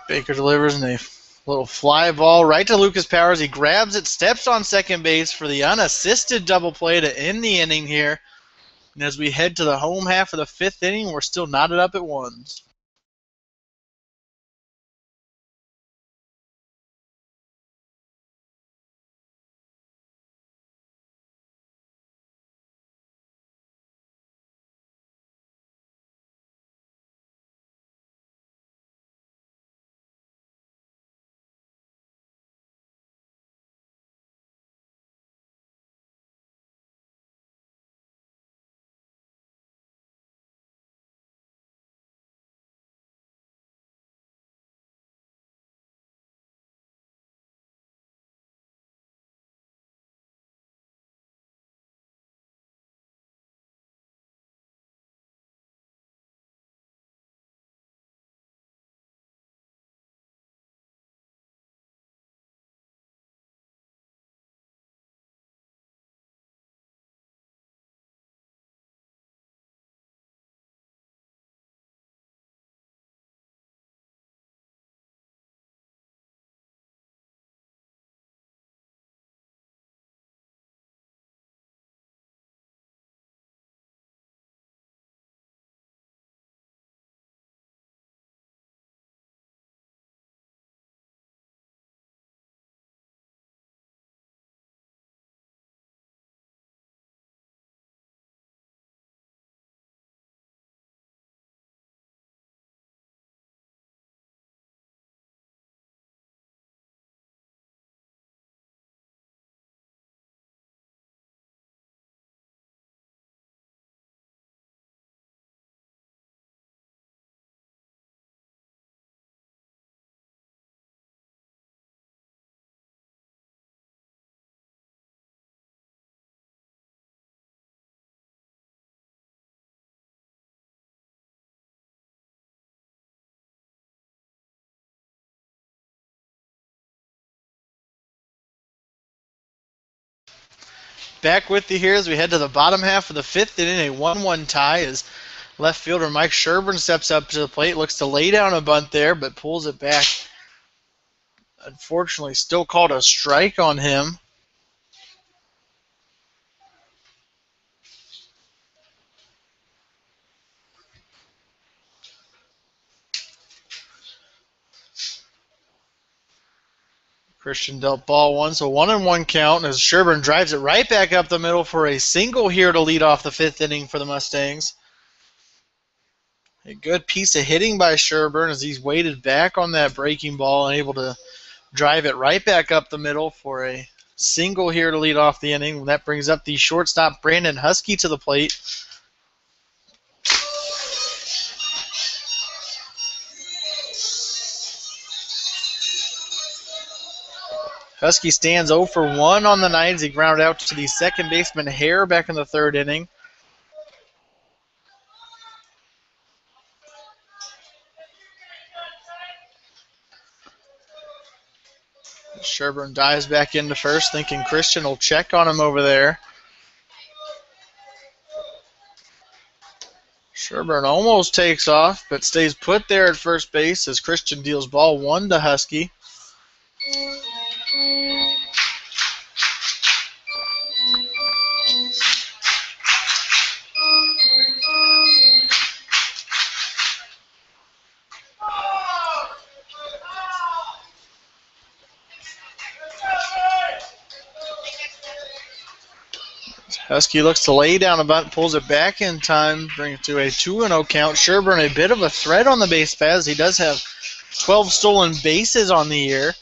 Baker delivers in a little fly ball right to Lucas Powers. He grabs it, steps on second base for the unassisted double play to end the inning here. And as we head to the home half of the fifth inning, we're still knotted up at ones. Back with you here as we head to the bottom half of the fifth inning, a 1-1 tie as left fielder Mike Sherburne steps up to the plate, looks to lay down a bunt there, but pulls it back. Unfortunately, still called a strike on him. Christian dealt ball one, so 1-1 count as Sherburne drives it right back up the middle for a single here to lead off the fifth inning for the Mustangs. A good piece of hitting by Sherburne as he's weighted back on that breaking ball and able to drive it right back up the middle for a single here to lead off the inning. That brings up the shortstop Brandon Husky to the plate. Husky stands 0 for 1 on the night as he grounded out to the second baseman Hare back in the third inning. Sherburne dives back into first, thinking Christian will check on him over there. Sherburne almost takes off, but stays put there at first base as Christian deals ball one to Husky. Husky looks to lay down a bunt, pulls it back in time, bring it to a 2-0 count. Sherburne a bit of a threat on the base paths. He does have 12 stolen bases on the year.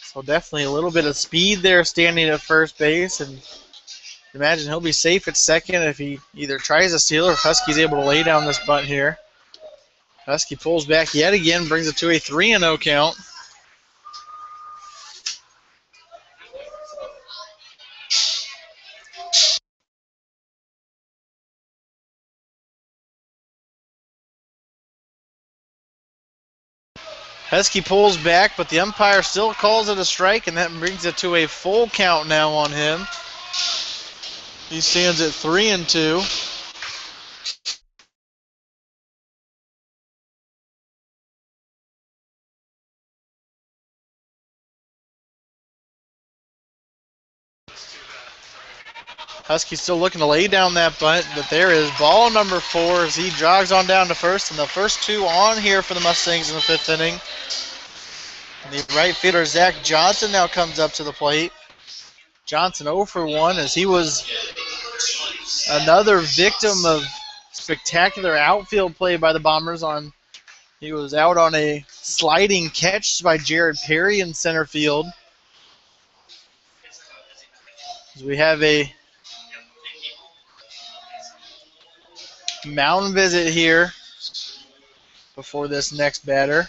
So definitely a little bit of speed there standing at first base. And imagine he'll be safe at second if he either tries a steal or if Husky's able to lay down this bunt here. Husky pulls back yet again, brings it to a 3-0 count. Husky pulls back, but the umpire still calls it a strike, and that brings it to a full count now on him. He stands at 3-2. Husky still looking to lay down that bunt, but there is ball number 4 as he jogs on down to first, and the first 2 on here for the Mustangs in the 5th inning. And the right fielder, Zach Johnson, now comes up to the plate. Johnson 0 for 1 as he was another victim of spectacular outfield play by the Bombers. He was out on a sliding catch by Jared Perry in center field. As we have a mound visit here before this next batter.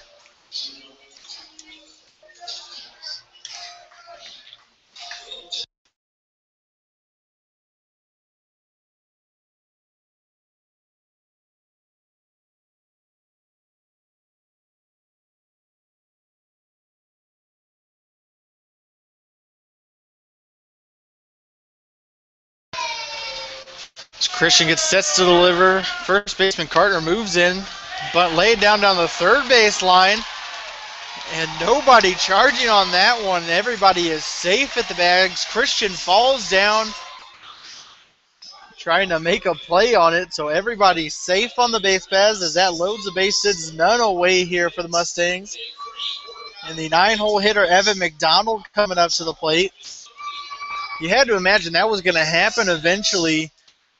Christian gets sets to deliver. First baseman Carter moves in, but laid down the third base line. And nobody charging on that one. Everybody is safe at the bags. Christian falls down, trying to make a play on it. So everybody's safe on the base paths as that loads the bases. None away here for the Mustangs. And the 9-hole hitter, Evan McDonald, coming up to the plate. You had to imagine that was going to happen eventually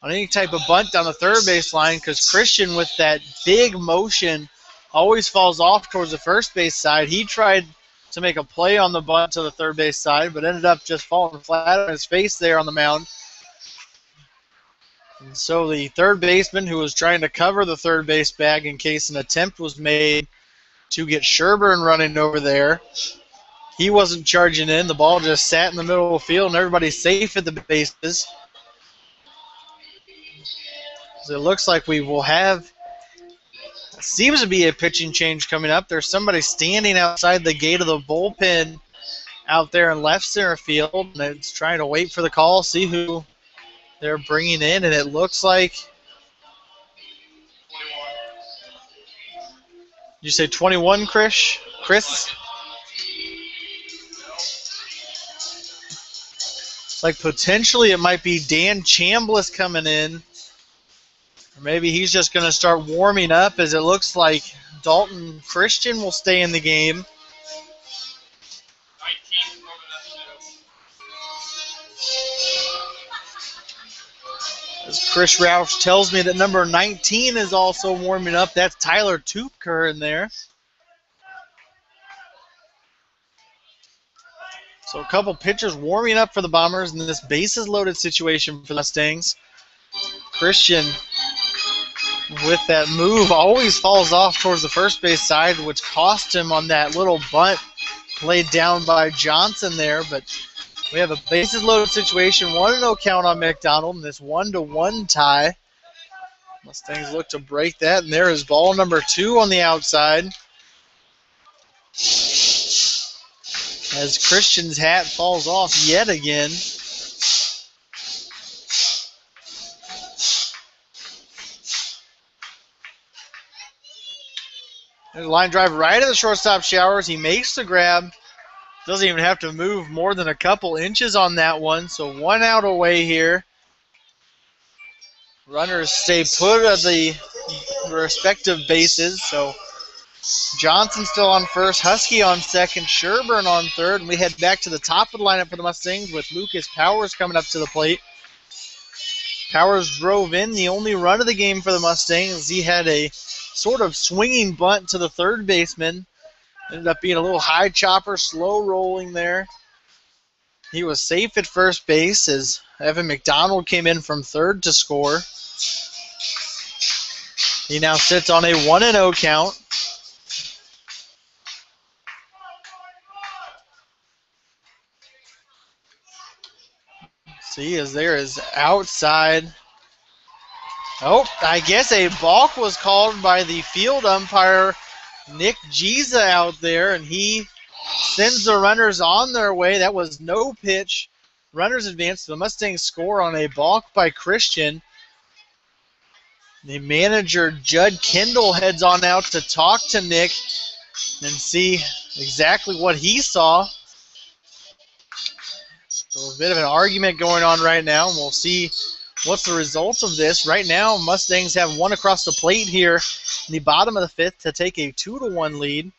on any type of bunt down the third base line, because Christian, with that big motion, always falls off towards the first base side. He tried to make a play on the bunt to the third base side, but ended up just falling flat on his face there on the mound. And so the third baseman, who was trying to cover the third base bag in case an attempt was made to get Sherburne running over there, he wasn't charging in. The ball just sat in the middle of the field, and everybody's safe at the bases. So it looks like we will have, seems to be a pitching change coming up. There's somebody standing outside the gate of the bullpen out there in left center field, and it's trying to wait for the call, see who they're bringing in, and it looks like, you say 21, Chris? It's like potentially it might be Dan Chambliss coming in. Or maybe he's just going to start warming up, as it looks like Dalton Christian will stay in the game. As Chris Roush tells me that number 19 is also warming up. That's Tyler Tupker in there. So a couple pitchers warming up for the Bombers in this bases loaded situation for the Mustangs. Christian, with that move, always falls off towards the first base side, which cost him on that little bunt laid down by Johnson there. But we have a bases loaded situation, 1-0 count on McDonald in this 1-1 tie. Mustangs look to break that, and there is ball number 2 on the outside. As Christian's hat falls off yet again. There's a line drive right at the shortstop showers. He makes the grab. Doesn't even have to move more than a couple inches on that one. So 1 out away here. Runners stay put at the respective bases. So Johnson still on first, Husky on second, Sherburne on third. And we head back to the top of the lineup for the Mustangs with Lucas Powers coming up to the plate. Powers drove in the only run of the game for the Mustangs. He had a sort of swinging bunt to the third baseman. Ended up being a little high chopper, slow rolling there. He was safe at first base as Evan McDonald came in from third to score. He now sits on a 1-0 count. See, as there is outside. Oh, I guess a balk was called by the field umpire, Nick Giza, out there, and he sends the runners on their way. That was no pitch. Runners advance. The Mustangs score on a balk by Christian. The manager, Judd Kendall, heads on out to talk to Nick and see exactly what he saw. So a bit of an argument going on right now, and we'll see what's the result of this. Right now, Mustangs have one across the plate here in the bottom of the fifth to take a 2-1 lead.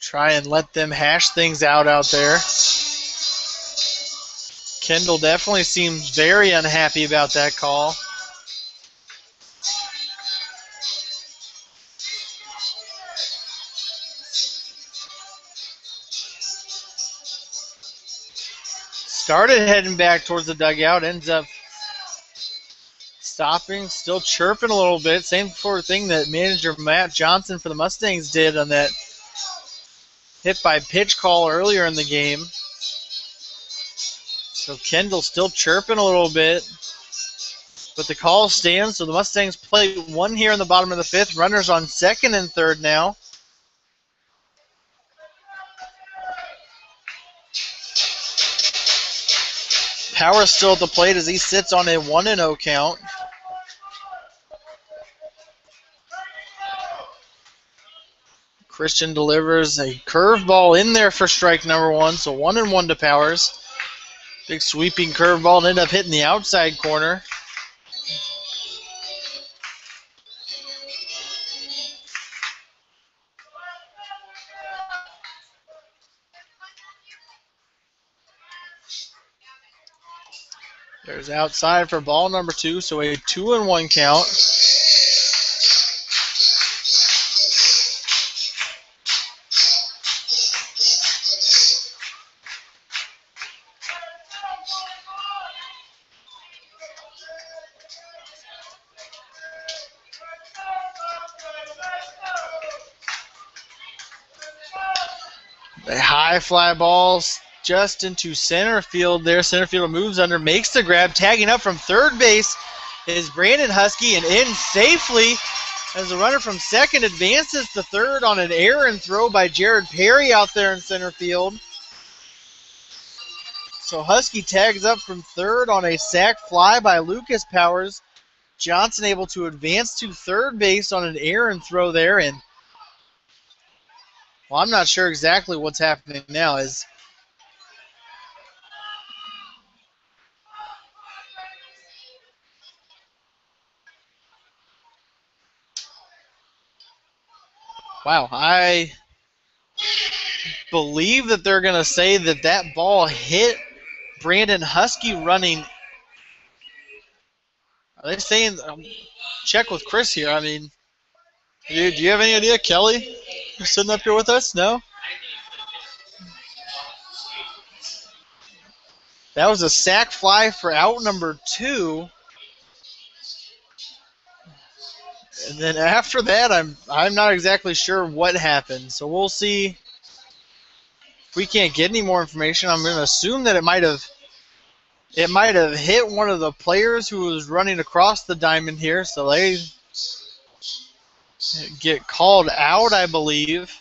Try and let them hash things out there. Kendall definitely seems very unhappy about that call. Started heading back towards the dugout, ends up stopping, still chirping a little bit. Same sort of thing that manager Matt Johnson for the Mustangs did on that hit by pitch call earlier in the game. So Kendall still chirping a little bit, but the call stands. So the Mustangs play one here in the bottom of the fifth. Runners on second and third now. Power still at the plate as he sits on a 1-0 count. Christian delivers a curveball in there for strike number one, so 1-1 to Powers. Big sweeping curveball and ended up hitting the outside corner. There's outside for ball number two, so a 2-1 count. A high fly ball just into center field there. Center fielder moves under, makes the grab. Tagging up from third base is Brandon Husky, and in safely as the runner from second advances to third on an errant throw by Jared Perry out there in center field. So Husky tags up from third on a sac fly by Lucas Powers. Johnson able to advance to third base on an errant throw there, and well, I'm not sure exactly what's happening now. Wow, I believe that they're going to say that that ball hit Brandon Husky running. Are they saying, check with Chris here. I mean, do you have any idea, Kelly? You're sitting up here with us? No? That was a sac fly for out number two. And then after that, I'm not exactly sure what happened. So we'll see. If we can't get any more information, I'm going to assume that it might have hit one of the players who was running across the diamond here. So they get called out, I believe.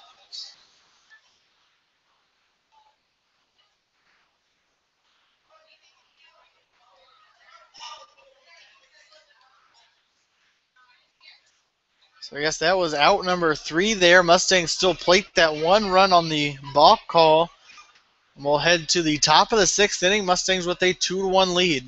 So I guess that was out number three there. Mustangs still plate that one run on the balk call. And we'll head to the top of the sixth inning. Mustangs with a 2-1 lead.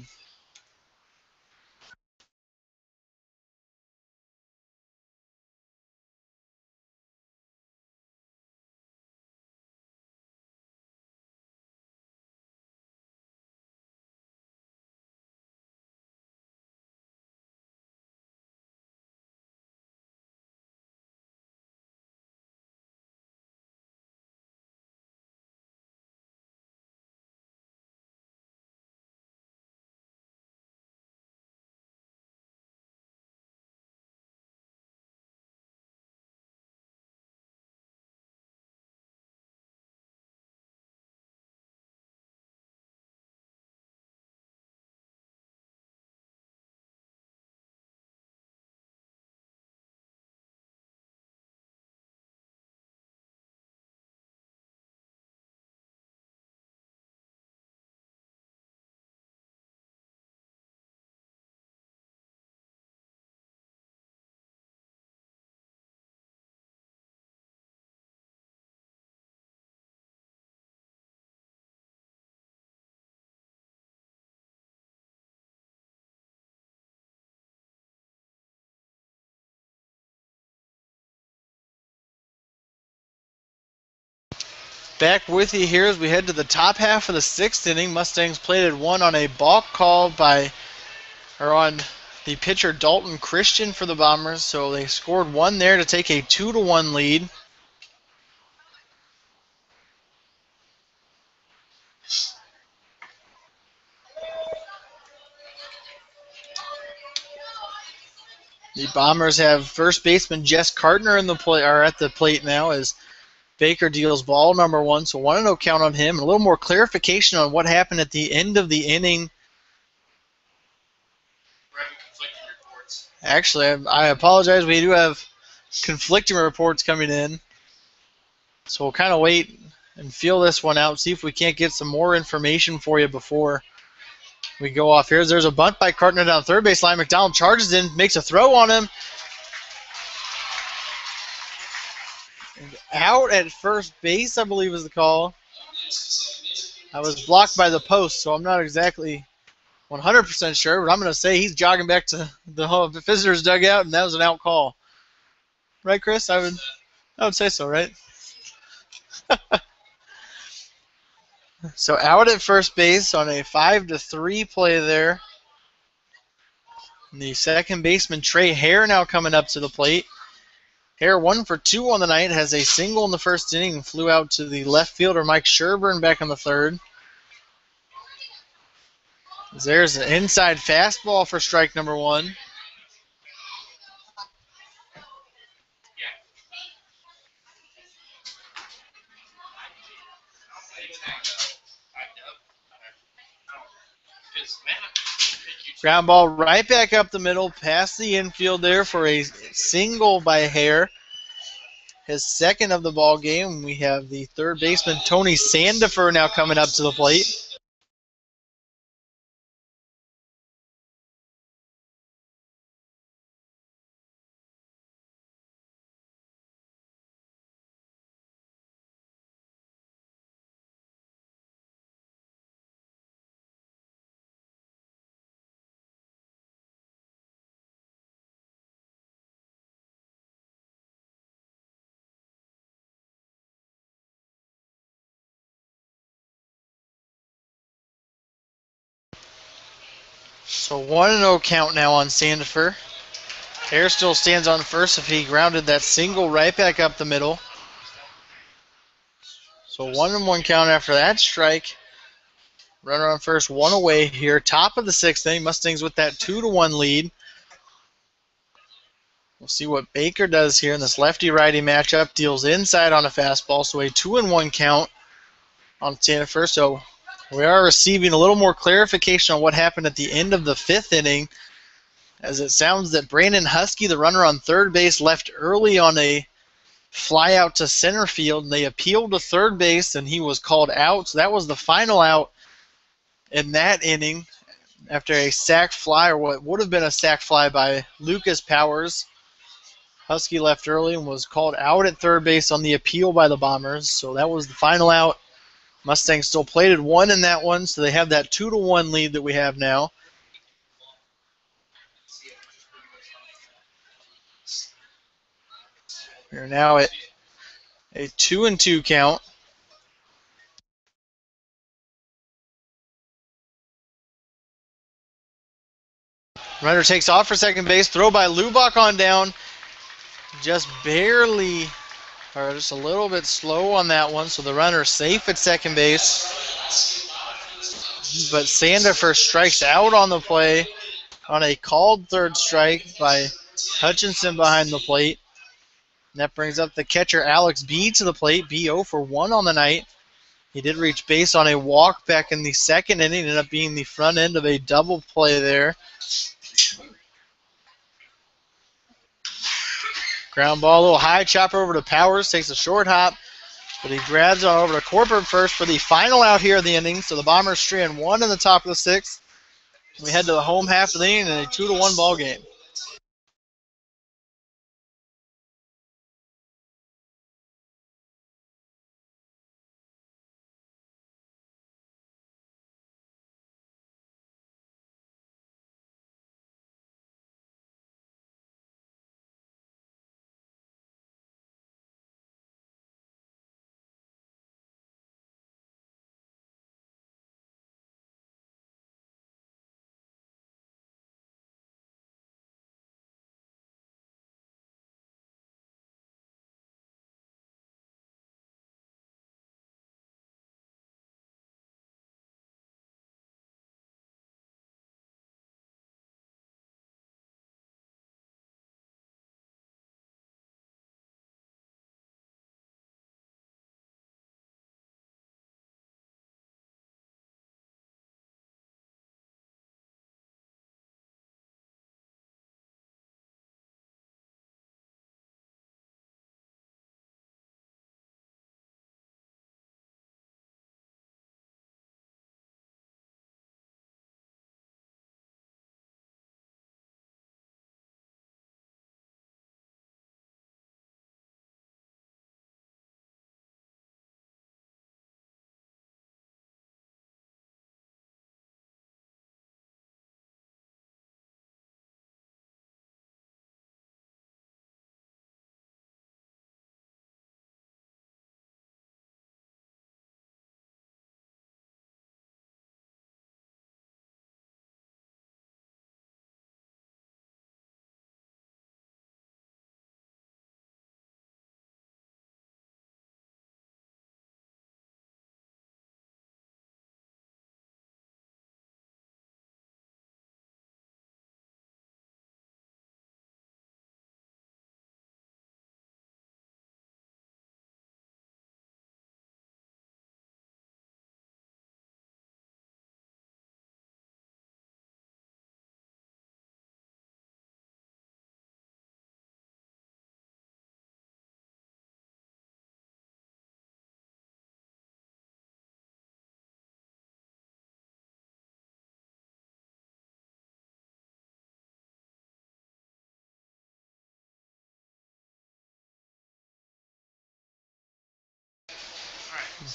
Back with you here as we head to the top half of the 6th inning. Mustangs plated one on a balk call on the pitcher Dalton Christian for the Bombers. So they scored one there to take a 2-1 lead. The Bombers have first baseman Jess Cartner at the plate now as Baker deals ball number 1. So 1-0 count on him. And a little more clarification on what happened at the end of the inning. We're having conflicting reports. Actually, I apologize. We do have conflicting reports coming in. So we'll kind of wait and feel this one out, see if we can't get some more information for you before we go off here. There's a bunt by Cartner down third base line. McDonald charges in, makes a throw on him. And out at first base, I believe is the call. I was blocked by the post, so I'm not exactly 100% sure, but I'm going to say he's jogging back to the visitor's dugout, and that was an out call. Right, Chris? I would say so, right? So out at first base on a 5-3 play there. And the second baseman, Trey Hare, now coming up to the plate. Hare 1 for 2 on the night, has a single in the first inning and flew out to the left fielder, Mike Sherburne, back in the third. There's an inside fastball for strike number 1. Ground ball right back up the middle, past the infield there for a single by Hare. His second of the ball game. We have the third baseman, Tony Sandifer, now coming up to the plate. So 1-0 count now on Sandifer. Hare still stands on first if he grounded that single right back up the middle. So 1-1 count after that strike. Runner on first, one away here. Top of the 6th inning. Mustangs with that 2-1 lead. We'll see what Baker does here in this lefty-righty matchup. Deals inside on a fastball, so a 2-1 count on Sandifer. So we are receiving a little more clarification on what happened at the end of the 5th inning, as it sounds that Brandon Husky, the runner on third base, left early on a fly out to center field, and they appealed to third base, and he was called out. So that was the final out in that inning after a sac fly, or what would have been a sac fly by Lucas Powers. Husky left early and was called out at third base on the appeal by the Bombers. So that was the final out. Mustangs still plated one in that one, so they have that 2-1 lead that we have now. We're now at a 2-2 count. Runner takes off for second base. Throw by Lubach on down. Just barely, or just a little bit slow on that one, so the runner's safe at second base. But Sandifer strikes out on the play on a called third strike by Hutchinson behind the plate. And that brings up the catcher Alex B to the plate. B 0 for 1 on the night. He did reach base on a walk back in the second inning. Ended up being the front end of a double play there. Ground ball, a little high chopper over to Powers. Takes a short hop, but he grabs on over to Corbett first for the final out here of the inning. So the Bombers strand 1 in the top of the 6th. We head to the home half of the inning in a 2-1 ball game.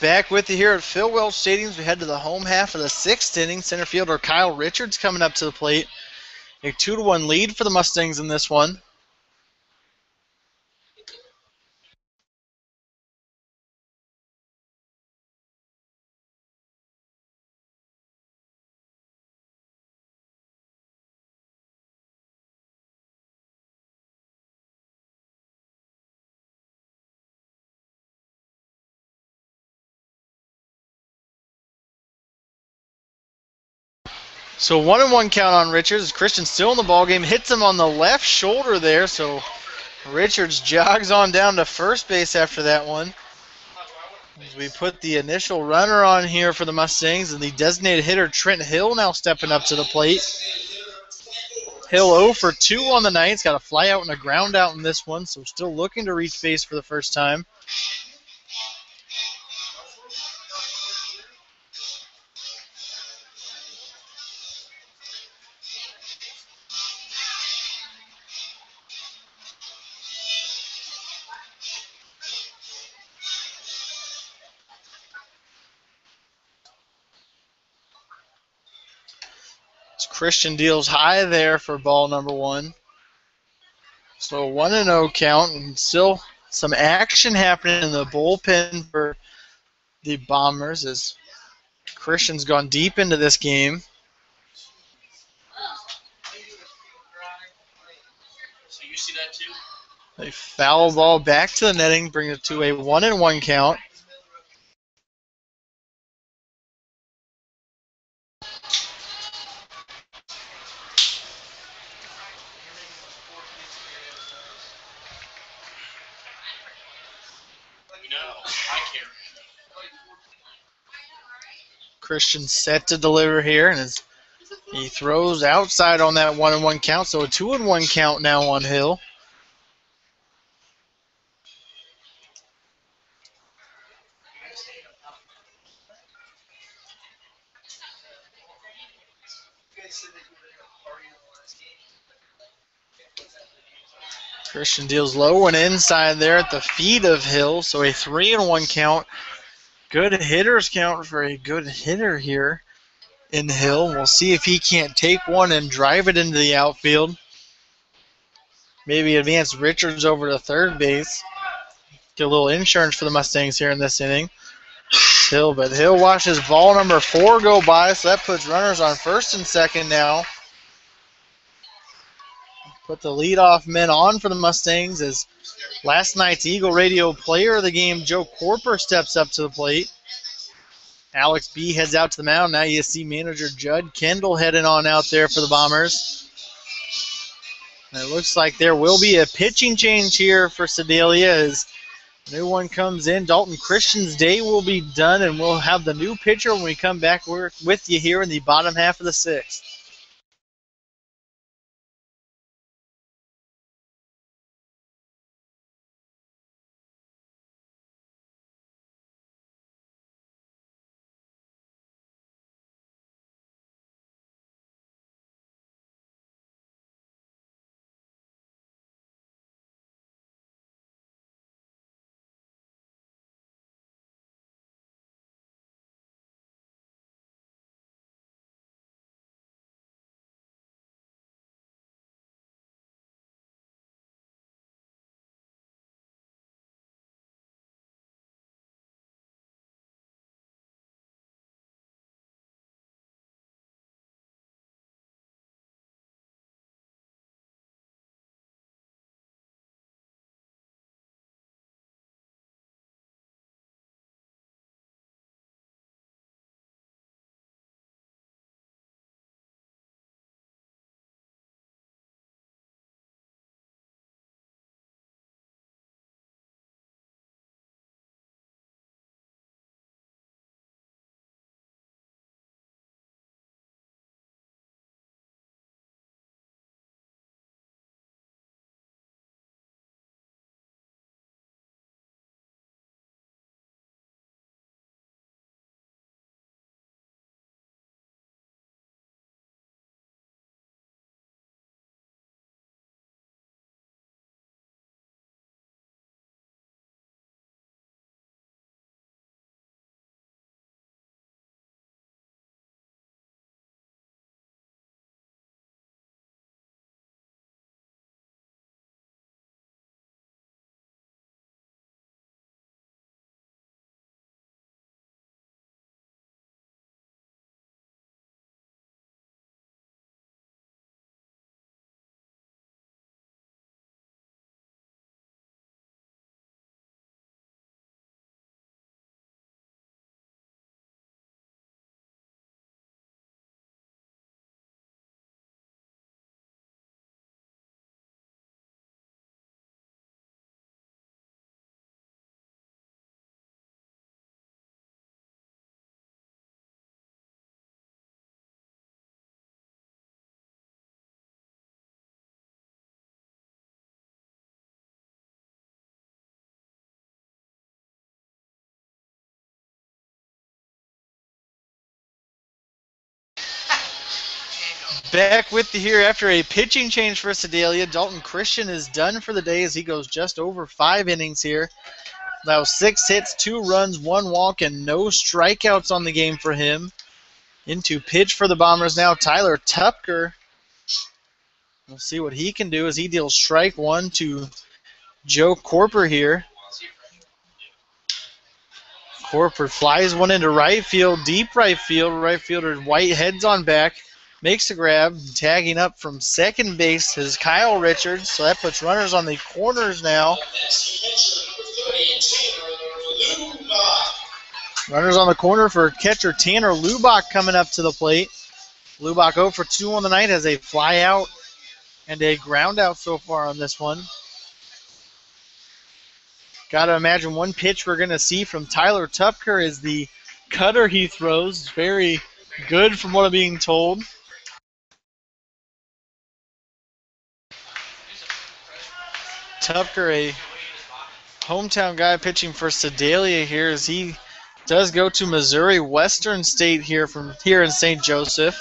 Back with you here at Phil Welch Stadium. We head to the home half of the 6th inning. Center fielder Kyle Richards coming up to the plate. A 2-1 lead for the Mustangs in this one. So 1-1 count on Richards. Christian still in the ballgame. Hits him on the left shoulder there. So Richards jogs on down to first base after that one. As we put the initial runner on here for the Mustangs, and the designated hitter Trent Hill now stepping up to the plate. Hill 0 for 2 on the night. He's got a fly out and a ground out in this one, so still looking to reach base for the first time. Christian deals high there for ball number 1. So 1-0 count, and still some action happening in the bullpen for the Bombers as Christian's gone deep into this game. So you see that too? A foul ball back to the netting, brings it to a 1-1 count. No, I care. Christian set to deliver here, and he throws outside on that 1-1 count, so a 2-1 count now on Hill. Christian deals low and inside there at the feet of Hill, so a 3-1 count. Good hitters count for a good hitter here in Hill. We'll see if he can't take one and drive it into the outfield. Maybe advance Richards over to third base. Get a little insurance for the Mustangs here in this inning. But Hill watches ball number 4 go by, so that puts runners on first and second now. Put the leadoff men on for the Mustangs as last night's Eagle Radio player of the game, Joe Corper, steps up to the plate. Alex B heads out to the mound. Now you see manager Judd Kendall heading on out there for the Bombers. And it looks like there will be a pitching change here for Sedalia as a new one comes in. Dalton Christian's day will be done, and we'll have the new pitcher when we come back with you here in the bottom half of the 6th. Back with you here after a pitching change for Sedalia. Dalton Christian is done for the day as he goes just over 5 innings here. That was 6 hits, 2 runs, 1 walk, and no strikeouts on the game for him. Into pitch for the Bombers now, Tyler Tupker. We'll see what he can do as he deals strike 1 to Joe Corper here. Corper flies one into right field, deep right field. Right fielder White heads on back, makes the grab, tagging up from second base is Kyle Richards. So that puts runners on the corners now. Runners on the corner for catcher Tanner Lubach coming up to the plate. Lubach 0 for 2 on the night, has a fly out and a ground out so far on this one. Got to imagine one pitch we're going to see from Tyler Tupker is the cutter he throws. Very good from what I'm being told. Tupker, a hometown guy pitching for Sedalia here as he does go to Missouri Western State here from here in St. Joseph.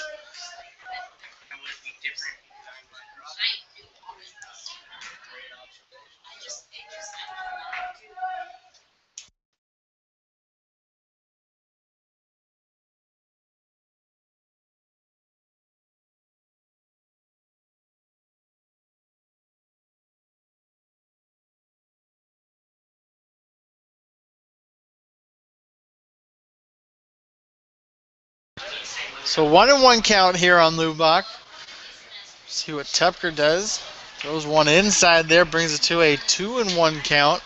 So 1-1 count here on Lubach. See what Tupker does. Throws one inside there, brings it to a 2-1 count.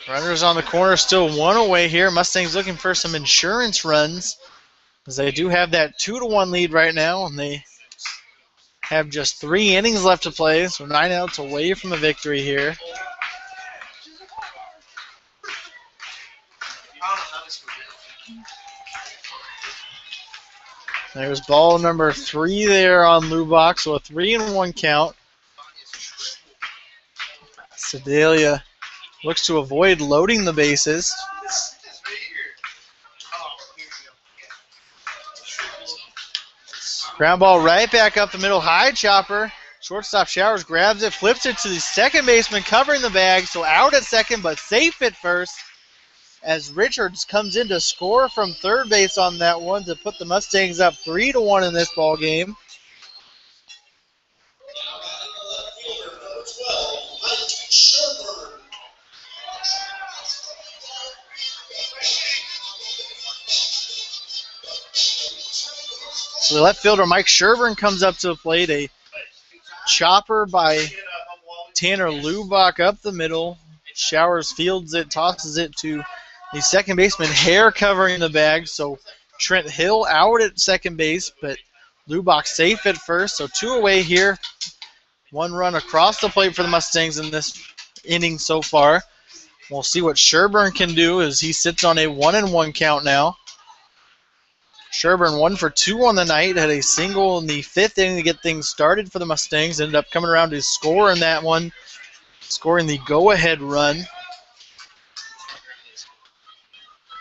Runners on the corner, still 1 away here. Mustangs looking for some insurance runs as they do have that 2-1 lead right now, and they have just 3 innings left to play, so 9 outs away from a victory here. There's ball number 3 there on Lubach, so a 3-1 count. Sedalia looks to avoid loading the bases. Ground ball right back up the middle, high chopper. Shortstop Showers grabs it, flips it to the second baseman, covering the bag, so out at second, but safe at first. As Richards comes in to score from third base on that one to put the Mustangs up 3-1 in this ball game. So the left fielder Mike Sherburne comes up to the plate. A chopper by Tanner Lubach up the middle. Showers fields it, tosses it to the second baseman, Hare covering the bag. So Trent Hill out at second base, but Lubach safe at first. So 2 away here. 1 run across the plate for the Mustangs in this inning so far. We'll see what Sherburne can do as he sits on a 1-1 count now. Sherburne 1 for 2 on the night, had a single in the 5th inning to get things started for the Mustangs. Ended up coming around to score in that one, scoring the go-ahead run.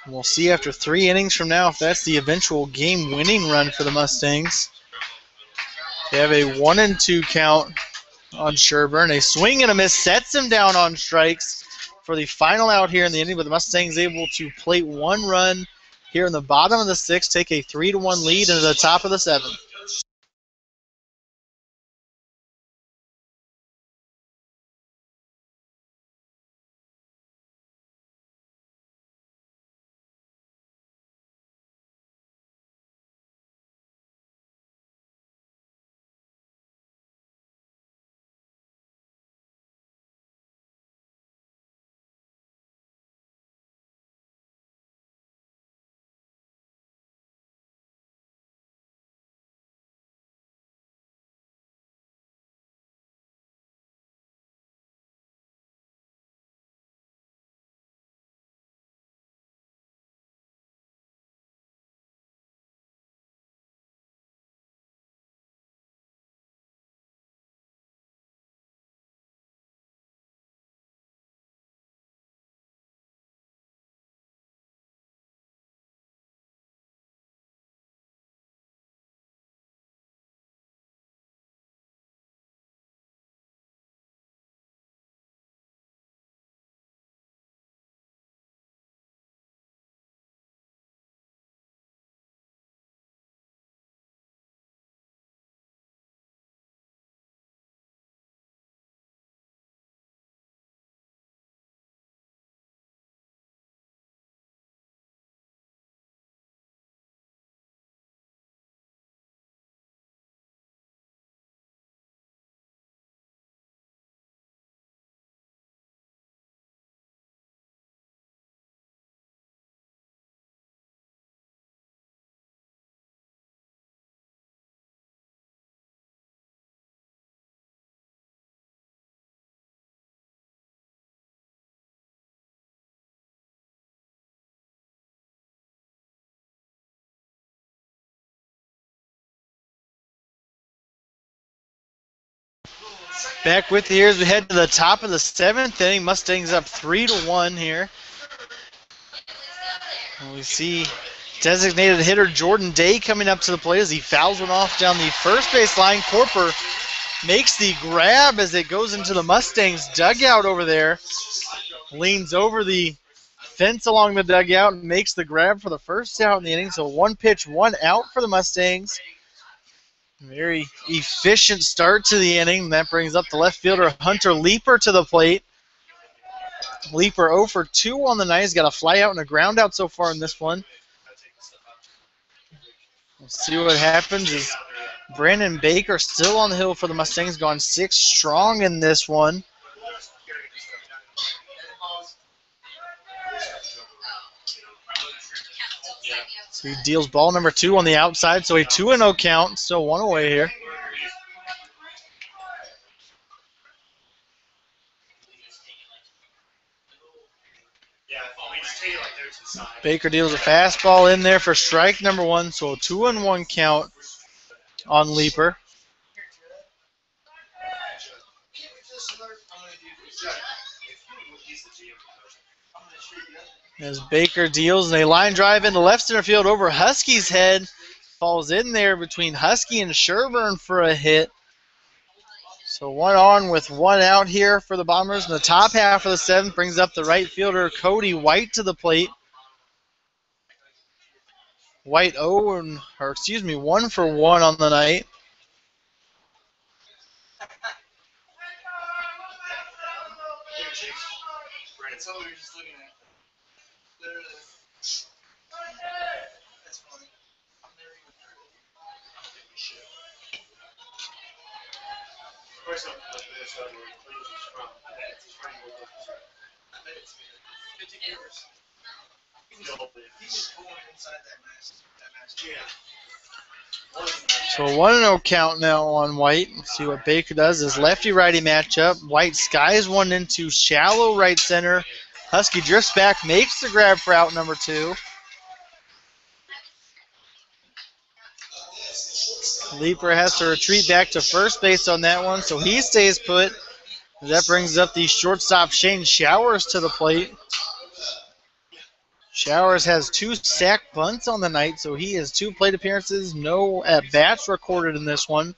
We'll see after 3 innings from now if that's the eventual game-winning run for the Mustangs. They have a 1-2 count on Sherburne. A swing and a miss sets him down on strikes for the final out here in the inning, but the Mustangs able to plate 1 run here in the bottom of the 6th, take a 3-1 lead into the top of the 7th. Back with you here as we head to the top of the 7th inning. Mustangs up 3-1 here. And we see designated hitter Jordan Day coming up to the plate as he fouls one off down the first base line. Corper makes the grab as it goes into the Mustangs dugout over there. Leans over the fence along the dugout and makes the grab for the first out in the inning. So 1 pitch, 1 out for the Mustangs. Very efficient start to the inning. That brings up the left fielder Hunter Leeper to the plate. Leeper 0 for 2 on the night. He's got a fly out and a ground out so far in this one. We'll see what happens as Brandon Baker still on the hill for the Mustangs, gone 6 strong in this one. So he deals ball number 2 on the outside, so a 2-0 count, still 1 away here. Baker deals a fastball in there for strike number 1, so a 2-1 count on Leeper. As Baker deals and a line drive into left center field over Husky's head. Falls in there between Husky and Sherburne for a hit. So 1 on with 1 out here for the Bombers. In the top half of the 7th brings up the right fielder Cody White to the plate. White 1 for 1 on the night. So a 1-0 count now on White. See what Baker does. His lefty-righty matchup. White skies one into shallow right center. Husky drifts back, makes the grab for out number 2. Leeper has to retreat back to first base on that one, so he stays put. That brings up the shortstop Shane Showers to the plate. Showers has 2 sack bunts on the night, so he has 2 plate appearances, no at-bats recorded in this one.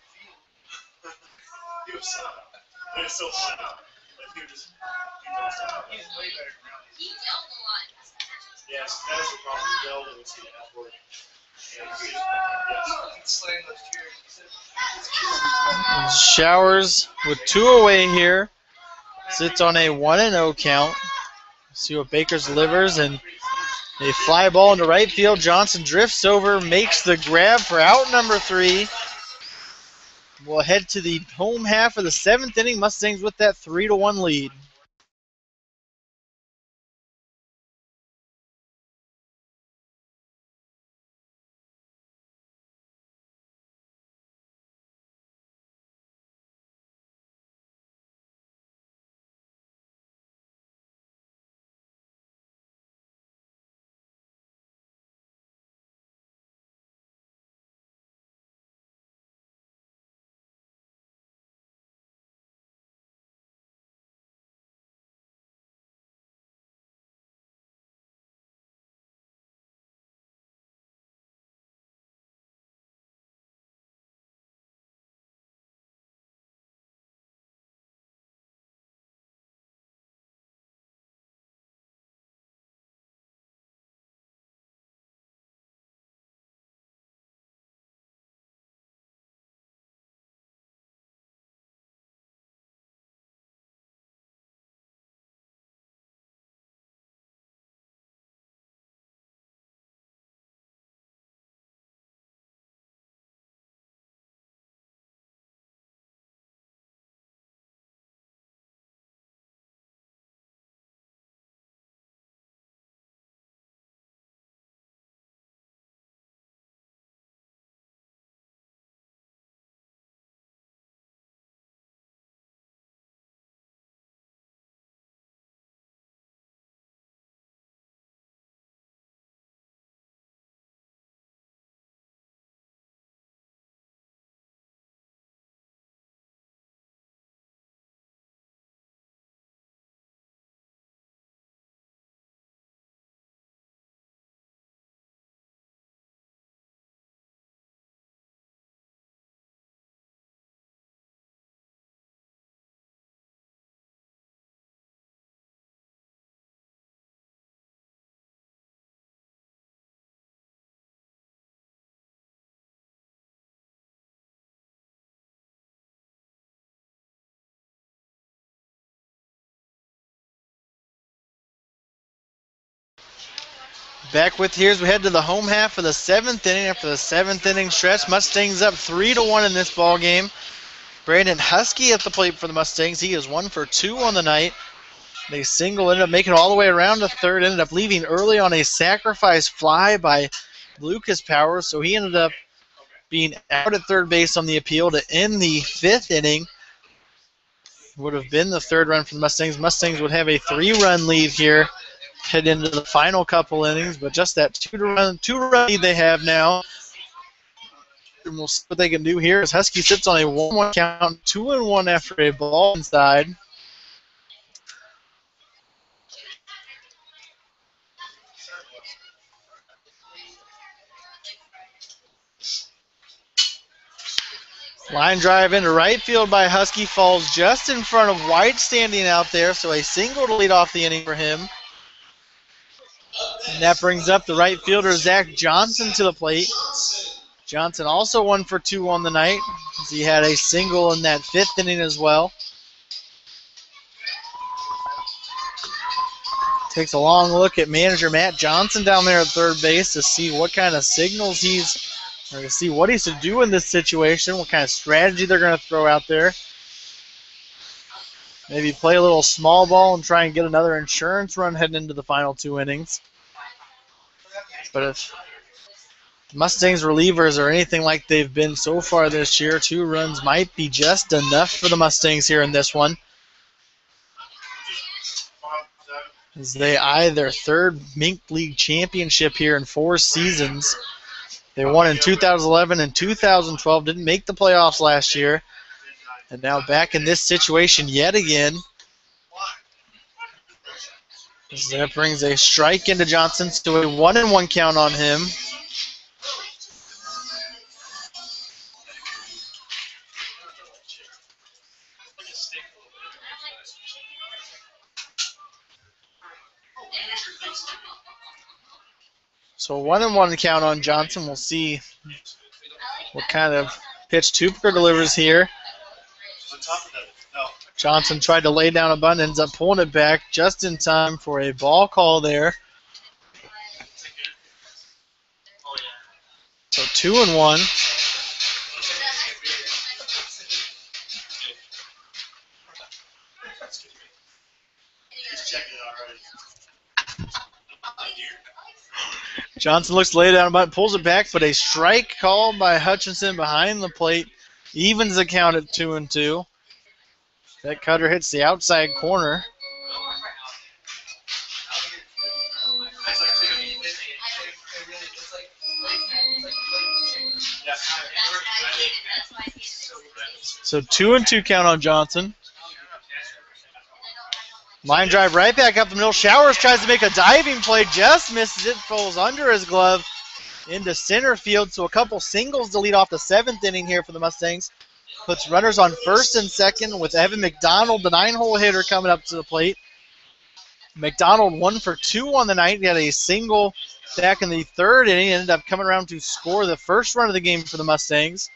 Showers with 2 away here. Sits on a 1-0 count. See what Baker delivers, and a fly ball into right field. Johnson drifts over, makes the grab for out number 3. We'll head to the home half of the 7th inning. Mustangs with that 3-1 lead. Back with here as we head to the home half of the 7th inning. After the 7th inning stretch, Mustangs up 3-1 in this ball game. Brandon Husky at the plate for the Mustangs. He is 1 for 2 on the night. They single ended up making it all the way around the third, ended up leaving early on a sacrifice fly by Lucas Powers, so he ended up being out at third base on the appeal to end the 5th inning. Would have been the 3rd run for the Mustangs. Mustangs would have a 3-run lead here, head into the final couple innings, but just that two-run lead they have now. And we'll see what they can do here as Husky sits on a 1-1 count, 2-1 after a ball inside. Line drive into right field by Husky falls just in front of White standing out there, so a single to lead off the inning for him. And that brings up the right fielder, Zach Johnson, to the plate. Johnson also 1 for 2 on the night, as he had a single in that 5th inning as well. Takes a long look at manager Matt Johnson down there at third base to see what kind of signals or to see what he's to do in this situation, what kind of strategy they're going to throw out there. Maybe play a little small ball and try and get another insurance run heading into the final 2 innings. But if Mustangs relievers are anything like they've been so far this year, 2 runs might be just enough for the Mustangs here in this one, as they eye their 3rd Mink League championship here in 4 seasons. They won in 2011 and 2012, didn't make the playoffs last year, and now back in this situation yet again. That brings a strike into Johnson, to a 1-1 count on him. So 1-1 count on Johnson. We'll see what kind of pitch Tupker delivers here. Johnson tried to lay down a bunt, ends up pulling it back just in time for a ball call there. So 2-1. Johnson looks to lay down a bunt, pulls it back, but a strike called by Hutchinson behind the plate evens the count at 2-2. That cutter hits the outside corner. So 2-2 count on Johnson. Line drive right back up the middle. Showers tries to make a diving play, just misses it, falls under his glove into center field. So a couple singles to lead off the 7th inning here for the Mustangs. Puts runners on 1st and 2nd with Evan McDonald, the 9-hole hitter, coming up to the plate. McDonald 1 for 2 on the night. He had a single back in the 3rd inning. Ended up coming around to score the 1st run of the game for the Mustangs.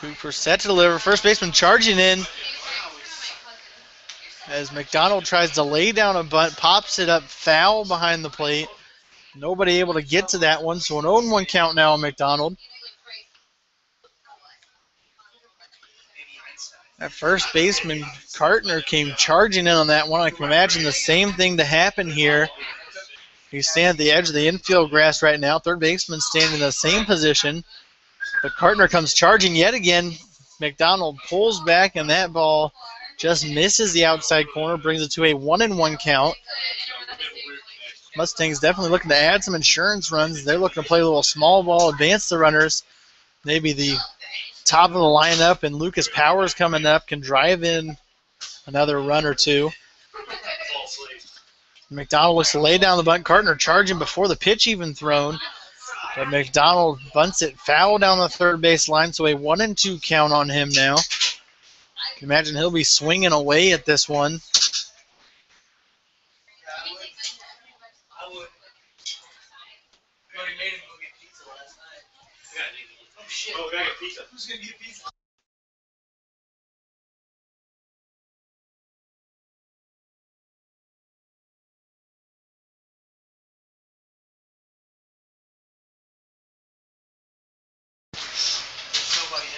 Cooper set to deliver. First baseman charging in as McDonald tries to lay down a bunt, pops it up foul behind the plate. Nobody able to get to that one, so an 0-1 count now on McDonald. That first baseman, Cartner, came charging in on that one. I can imagine the same thing to happen here. He's standing at the edge of the infield grass right now. Third baseman standing in the same position. But Cartner comes charging yet again. McDonald pulls back, and that ball just misses the outside corner, brings it to a 1-1 count. Mustangs definitely looking to add some insurance runs. They're looking to play a little small ball, advance the runners. Maybe the top of the lineup and Lucas Powers coming up can drive in another run or 2. McDonald looks to lay down the bunt. Cartner charging before the pitch even thrown. But McDonald bunts it foul down the third base line, so a 1-2 count on him now. You can imagine he'll be swinging away at this one. shit. Oh, we gotta get pizza. Who's gonna get pizza?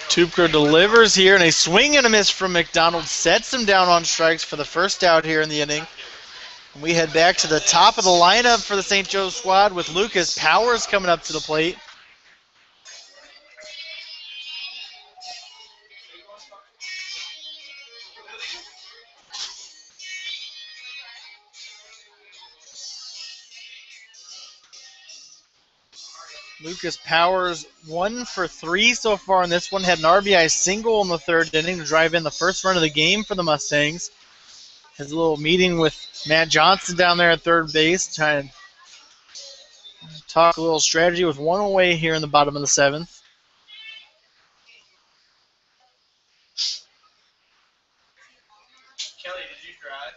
Tupker delivers here, and a swing and a miss from McDonald sets him down on strikes for the first out here in the inning. And we head back to the top of the lineup for the St. Joe squad with Lucas Powers coming up to the plate. Lucas Powers 1 for 3 so far in this one. Had an RBI single in the third inning to drive in the first run of the game for the Mustangs. His little meeting with Matt Johnson down there at third base, trying to talk a little strategy with one away here in the bottom of the seventh. Kelly, did you drive?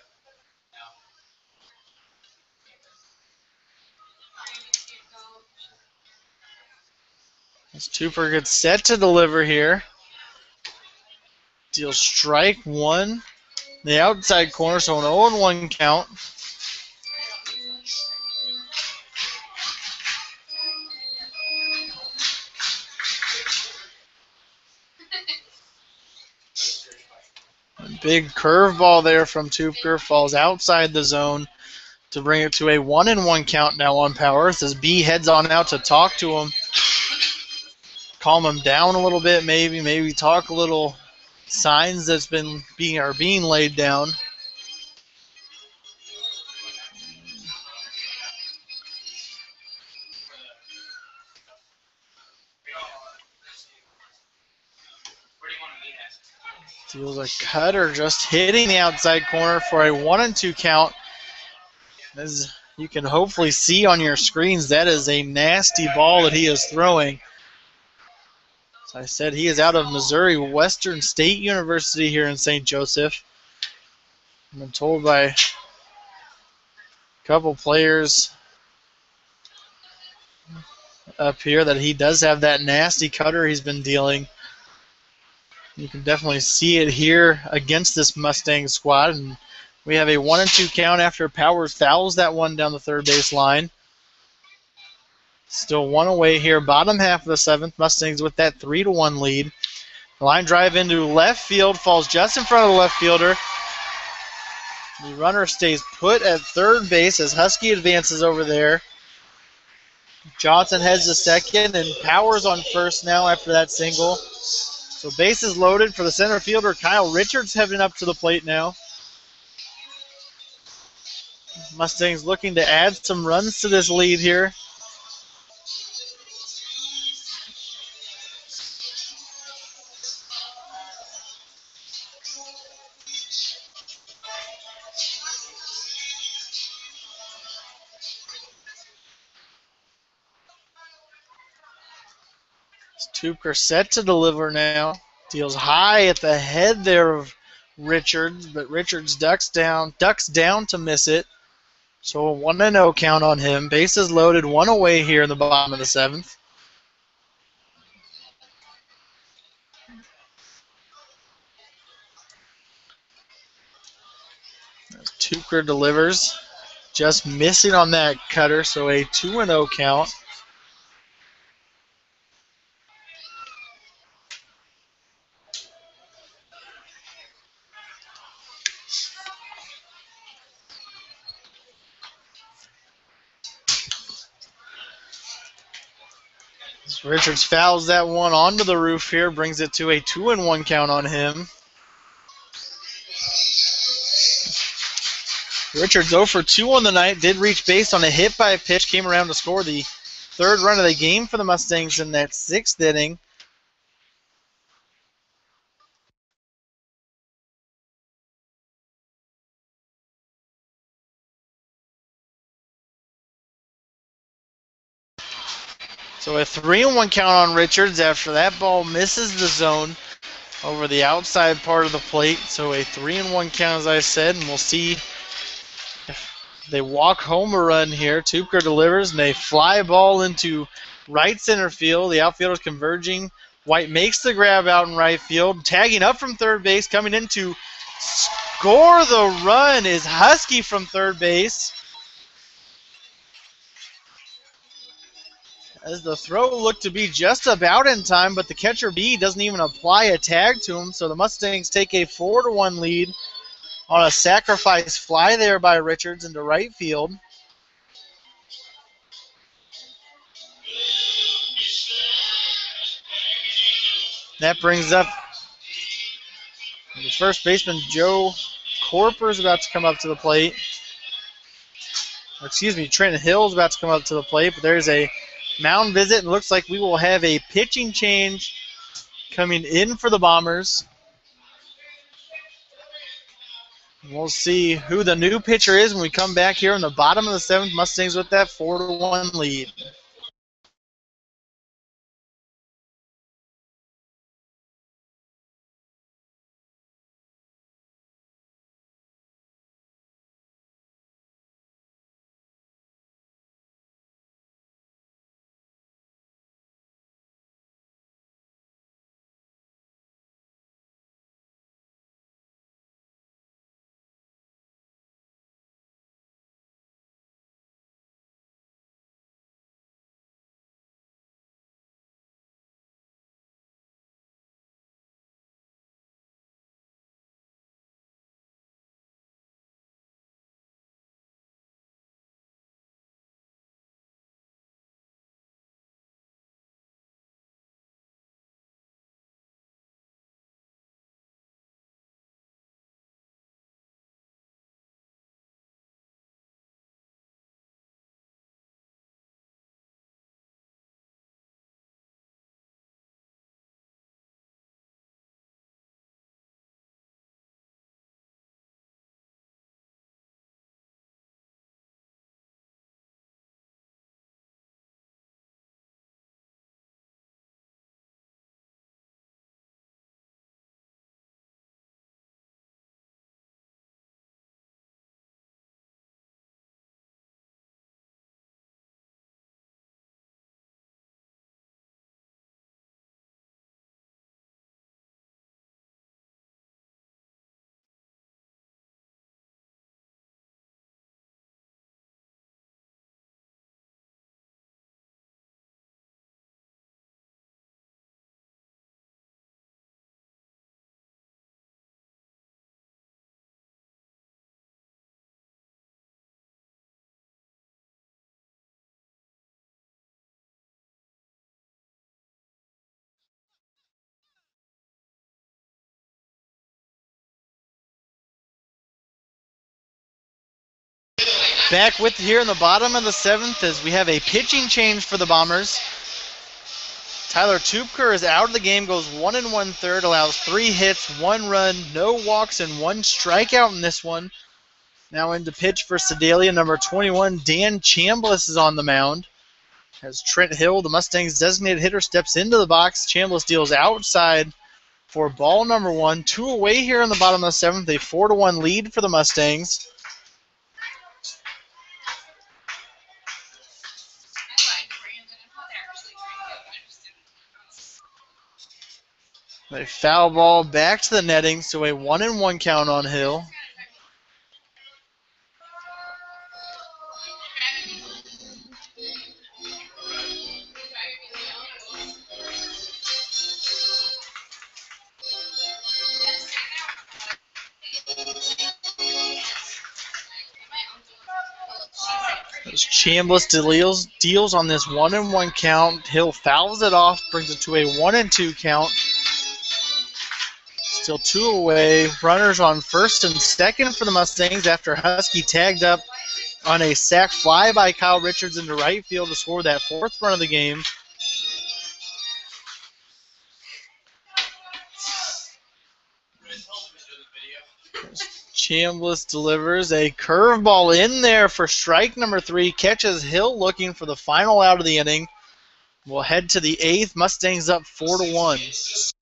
As Tupper gets set to deliver here. Deals strike one. The outside corner, so an 0-1 count. Big curveball there from Tupker, falls outside the zone to bring it to a 1-1 count now on Powers as B heads on out to talk to him. Calm him down a little bit, maybe talk a little signs that's being laid down. Deals a cutter, just hitting the outside corner for a 1-2 count. As you can hopefully see on your screens, that is a nasty ball that he is throwing. As I said, he is out of Missouri Western State University here in St. Joseph. I've been told by a couple players up here that he does have that nasty cutter he's been dealing. You can definitely see it here against this Mustang squad. And we have a 1-2 count after Powers fouls that one down the third base line. Still one away here, bottom half of the seventh. Mustangs with that 3-1 lead. The line drive into left field, falls just in front of the left fielder. The runner stays put at third base as Husky advances over there. Johnson heads to second, and Powers on first now after that single. So bases loaded for the center fielder. Kyle Richards heading up to the plate now. Mustangs looking to add some runs to this lead here. Tupker set to deliver now. Deals high at the head there of Richards, but Richards ducks down to miss it. So a 1-0 count on him. Bases loaded, one away here in the bottom of the seventh. Tupker delivers, just missing on that cutter, so a 2-0 count. Richards fouls that one onto the roof here, brings it to a 2-1 count on him. Richards 0 for 2 on the night, did reach base on a hit by a pitch, came around to score the third run of the game for the Mustangs in that sixth inning. So a 3-1 count on Richards after that ball misses the zone over the outside part of the plate. So a 3-1 count, as I said, and we'll see if they walk home a run here. Tupker delivers, and a fly ball into right center field. The outfielder's converging White makes the grab out in right field. Tagging up from third base, coming in to score the run is Husky from third base. As the throw looked to be just about in time, but the catcher B doesn't even apply a tag to him, so the Mustangs take a 4-1 lead on a sacrifice fly there by Richards into right field. That brings up the first baseman, Joe Corper, is about to come up to the plate. Excuse me, Trenton Hill is about to come up to the plate, but there's a mound visit, and looks like we will have a pitching change coming in for the Bombers. We'll see who the new pitcher is when we come back here in the bottom of the seventh. Mustangs with that 4-1 lead. Back with here in the bottom of the seventh as we have a pitching change for the Bombers. Tyler Tupker is out of the game, goes 1 1/3, allows 3 hits, 1 run, no walks, and 1 strikeout in this one. Now in to pitch for Sedalia, number 21, Dan Chambliss is on the mound. As Trent Hill, the Mustangs' designated hitter, steps into the box. Chambliss deals outside for ball number 1. 2 away here in the bottom of the seventh, a 4-1 lead for the Mustangs. A foul ball back to the netting, so a 1-1 count on Hill. As Chambliss deals on this 1-1 count. Hill fouls it off, brings it to a 1-2 count. Still 2 away. Runners on first and second for the Mustangs after Husky tagged up on a sac fly by Kyle Richards into right field to score that 4th run of the game. Chambliss delivers a curveball in there for strike number 3. Catches Hill looking for the final out of the inning. We'll head to the 8th. Mustangs up 4-1.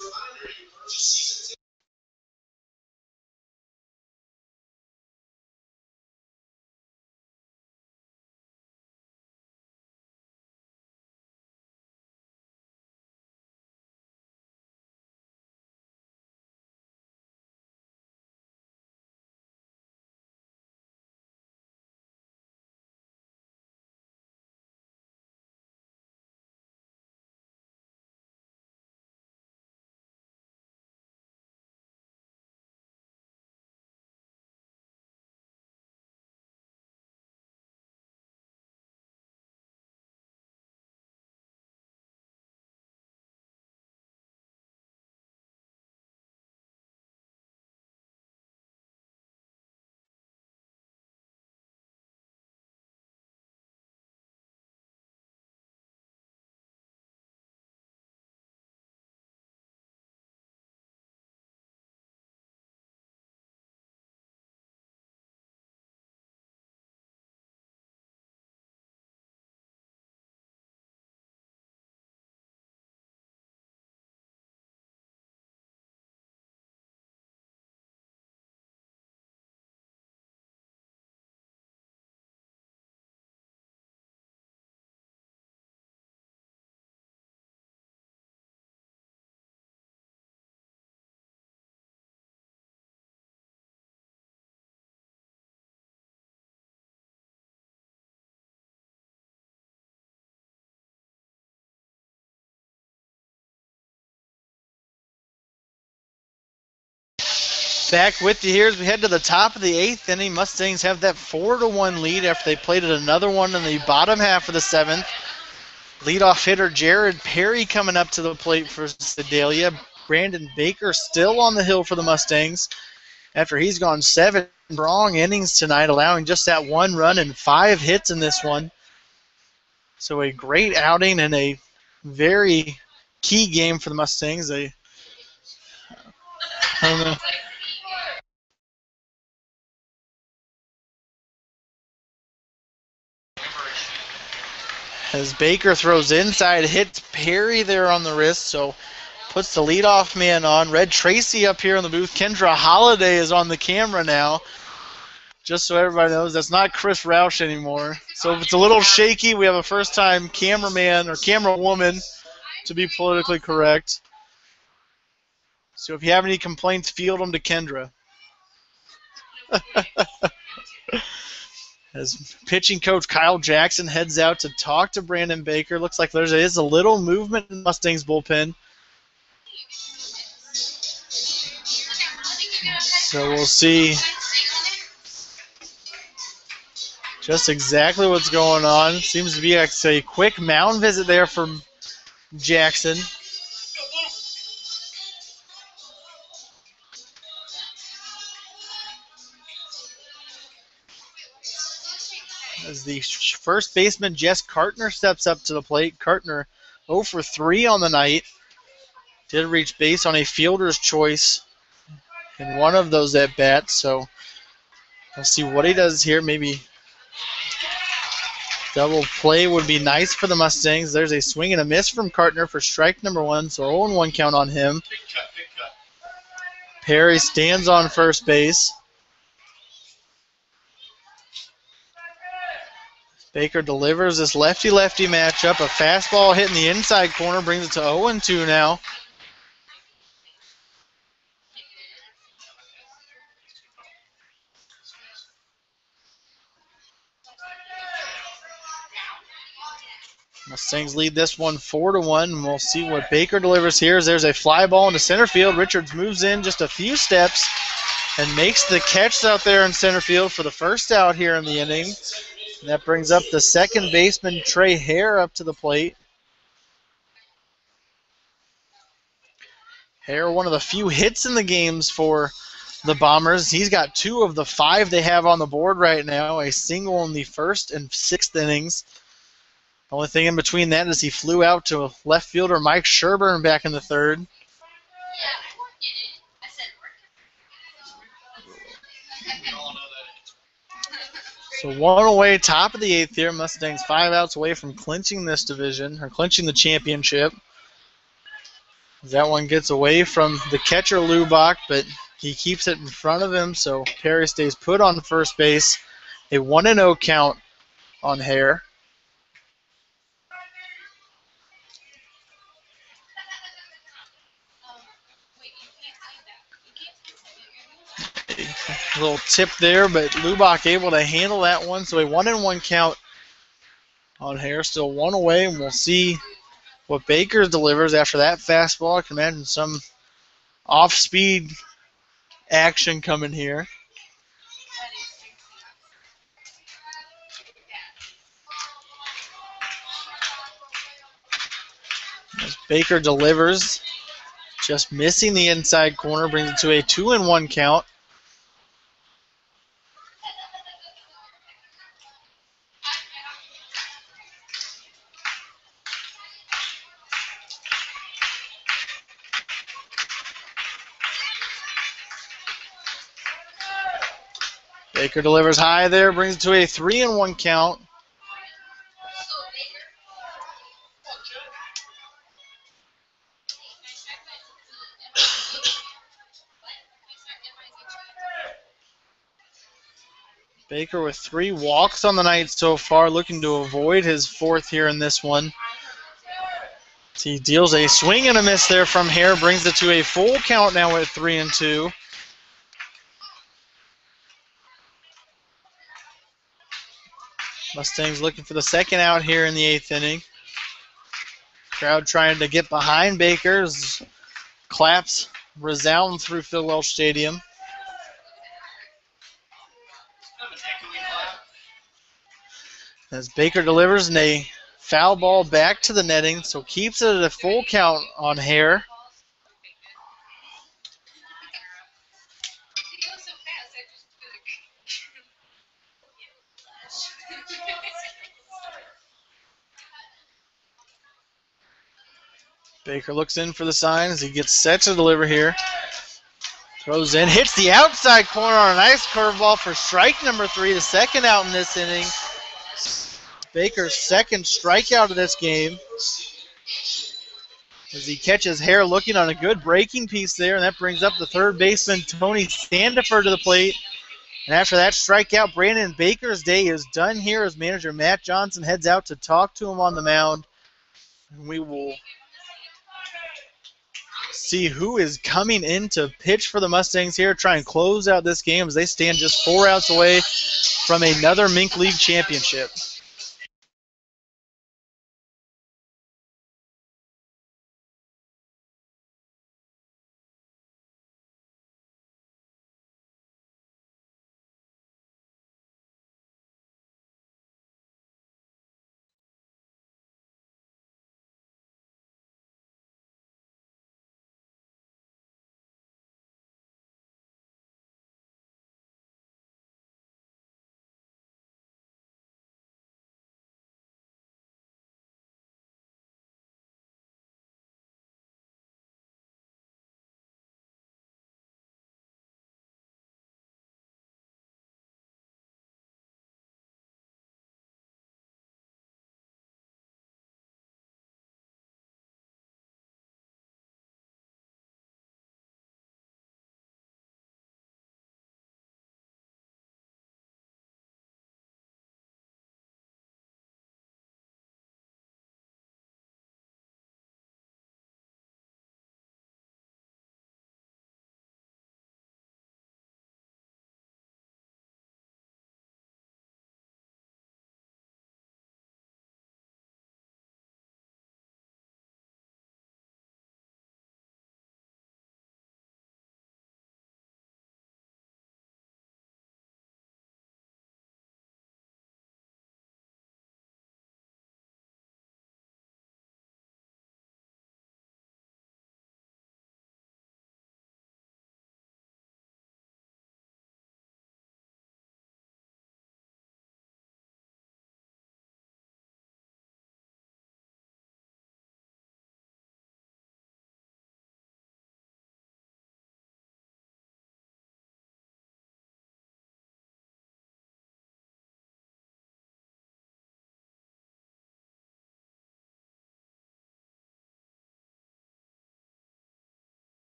Back with you here as we head to the top of the 8th inning. Mustangs have that 4-1 lead after they played at another one in the bottom half of the 7th. Leadoff hitter Jared Perry coming up to the plate for Sedalia. Brandon Baker still on the hill for the Mustangs after he's gone 7 strong innings tonight, allowing just that 1 run and 5 hits in this one. So a great outing and a very key game for the Mustangs. I don't know. As Baker throws inside, hits Perry there on the wrist, so puts the leadoff man on. Red Tracy up here in the booth. Kendra Holiday is on the camera now. Just so everybody knows, that's not Chris Roush anymore. So if it's a little shaky, we have a first-time cameraman or camera woman to be politically correct. So if you have any complaints, field them to Kendra. As pitching coach Kyle Jackson heads out to talk to Brandon Baker. Looks like there is a little movement in the Mustangs bullpen. So we'll see just exactly what's going on. Seems to be a quick mound visit there from Jackson. As the first baseman, Jess Kartner, steps up to the plate. Kartner 0 for 3 on the night. Did reach base on a fielder's choice in one of those at-bats, so let's see what he does here. Maybe double play would be nice for the Mustangs. There's a swing and a miss from Kartner for strike number 1, so 0-1 count on him. Perry stands on first base. Baker delivers this lefty-lefty matchup. A fastball hitting the inside corner brings it to 0-2 now. Mustangs lead this one 4-1, and we'll see what Baker delivers here. As there's a fly ball into center field. Richards moves in just a few steps and makes the catch out there in center field for the first out here in the inning. And that brings up the second baseman, Trey Hare, up to the plate. Hare, one of the few hits in the games for the Bombers. He's got 2 of the 5 they have on the board right now, a single in the first and 6th innings. The only thing in between that is he flew out to left fielder Mike Sherburne back in the 3rd. So 1 away, top of the 8th here. Mustangs 5 outs away from clinching this division, or clinching the championship. That one gets away from the catcher Lubach, but he keeps it in front of him, so Perry stays put on first base. A 1-0 count on Hare. A little tip there, but Lubach able to handle that one, so a 1-1 count on Hare. Still 1 away, and we'll see what Baker delivers after that fastball. I can imagine some off-speed action coming here. As Baker delivers, just missing the inside corner, brings it to a 2-1 count. Baker delivers high there, brings it to a 3-1 count. Baker with 3 walks on the night so far, looking to avoid his 4th here in this one. He deals a swing and a miss there from Hare, brings it to a full count now at 3-2. Mustangs looking for the second out here in the 8th inning. Crowd trying to get behind Baker as claps resound through Phil Welch Stadium. As Baker delivers and a foul ball back to the netting, so keeps it at a full count on Hare. Baker looks in for the sign as he gets set to deliver here. Throws in, hits the outside corner on a nice curveball for strike number 3, the second out in this inning. Baker's second strikeout of this game. As he catches Hare looking on a good breaking piece there, and that brings up the third baseman, Tony Sandifer, to the plate. And after that strikeout, Brandon Baker's day is done here as manager Matt Johnson heads out to talk to him on the mound. And we will see who is coming in to pitch for the Mustangs here, try and close out this game as they stand just 4 outs away from another Mink League championship.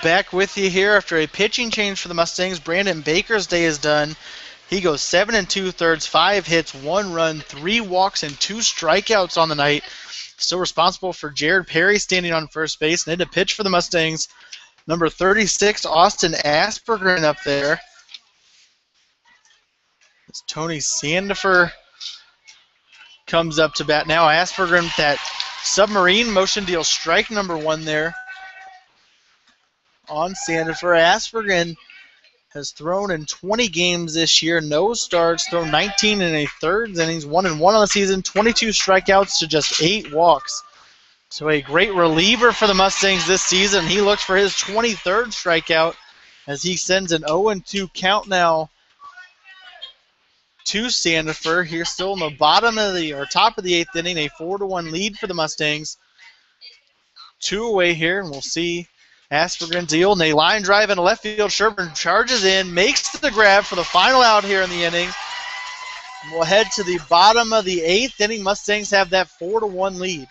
Back with you here after a pitching change for the Mustangs. Brandon Baker's day is done. He goes 7 2/3, 5 hits, 1 run, 3 walks, and 2 strikeouts on the night. Still responsible for Jared Perry standing on first base. And in to pitch for the Mustangs, number 36, Austin Aspergren up there. As Tony Sandifer comes up to bat now. Aspergren, that submarine motion deal, strike number 1 there on Sandifer. Aspergren has thrown in 20 games this year, no starts, thrown 19 1/3 innings, 1-1 on the season, 22 strikeouts to just 8 walks. So a great reliever for the Mustangs this season. He looks for his 23rd strikeout as he sends an 0-2 count now to Sandifer. Here still in the bottom of the, or top of the 8th inning, a 4-1 lead for the Mustangs. 2 away here, and we'll see Aspergren deal, and a line drive into left field. Sherburne charges in, makes the grab for the final out here in the inning. We'll head to the bottom of the 8th inning. Mustangs have that 4-1 lead.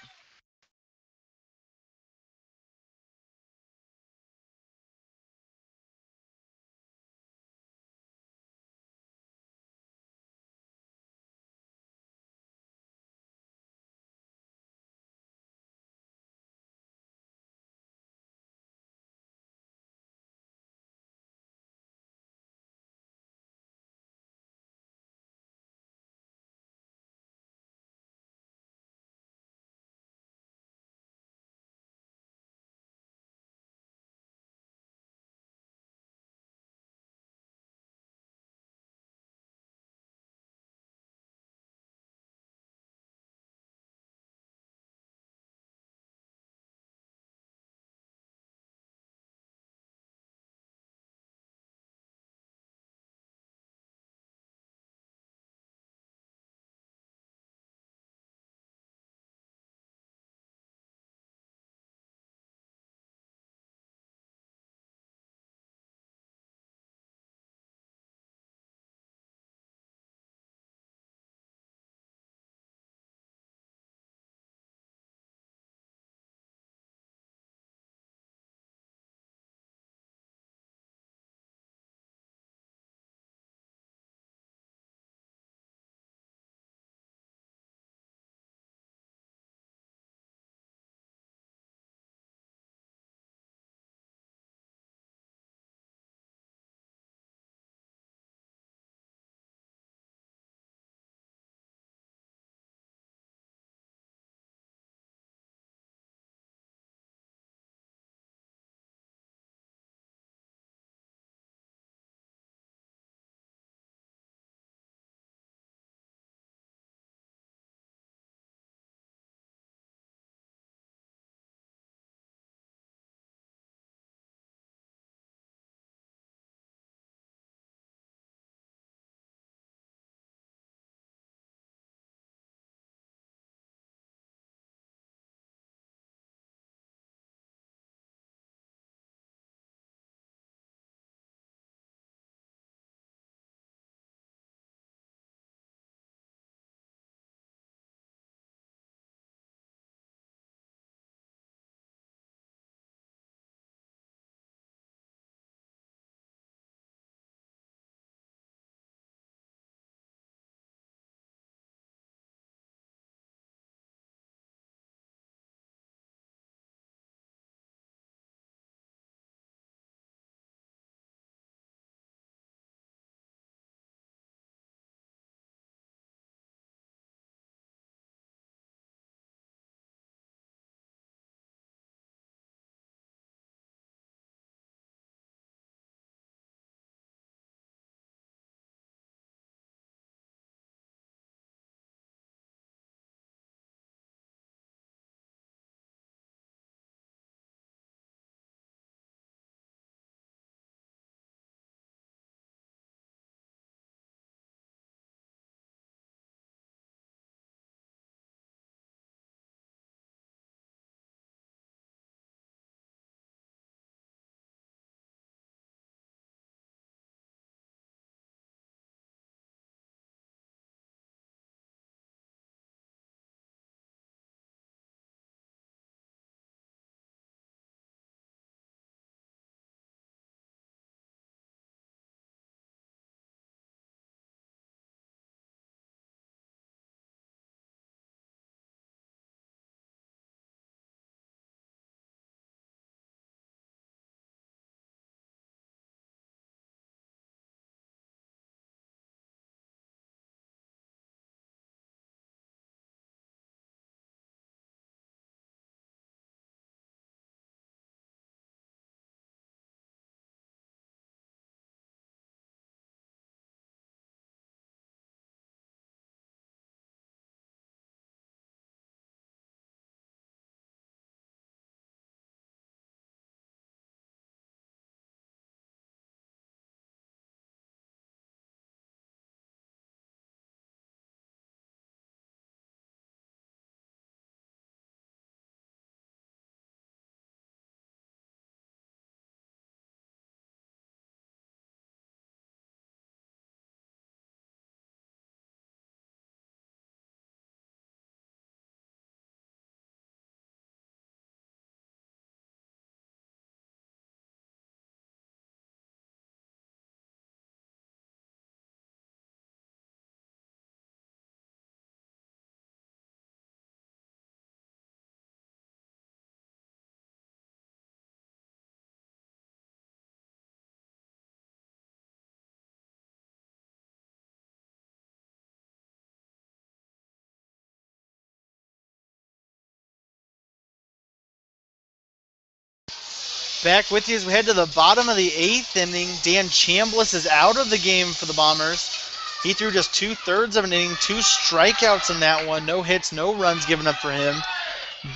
Back with you as we head to the bottom of the 8th inning. Dan Chambliss is out of the game for the Bombers. He threw just 2/3 of an inning, 2 strikeouts in that one. No hits, no runs given up for him.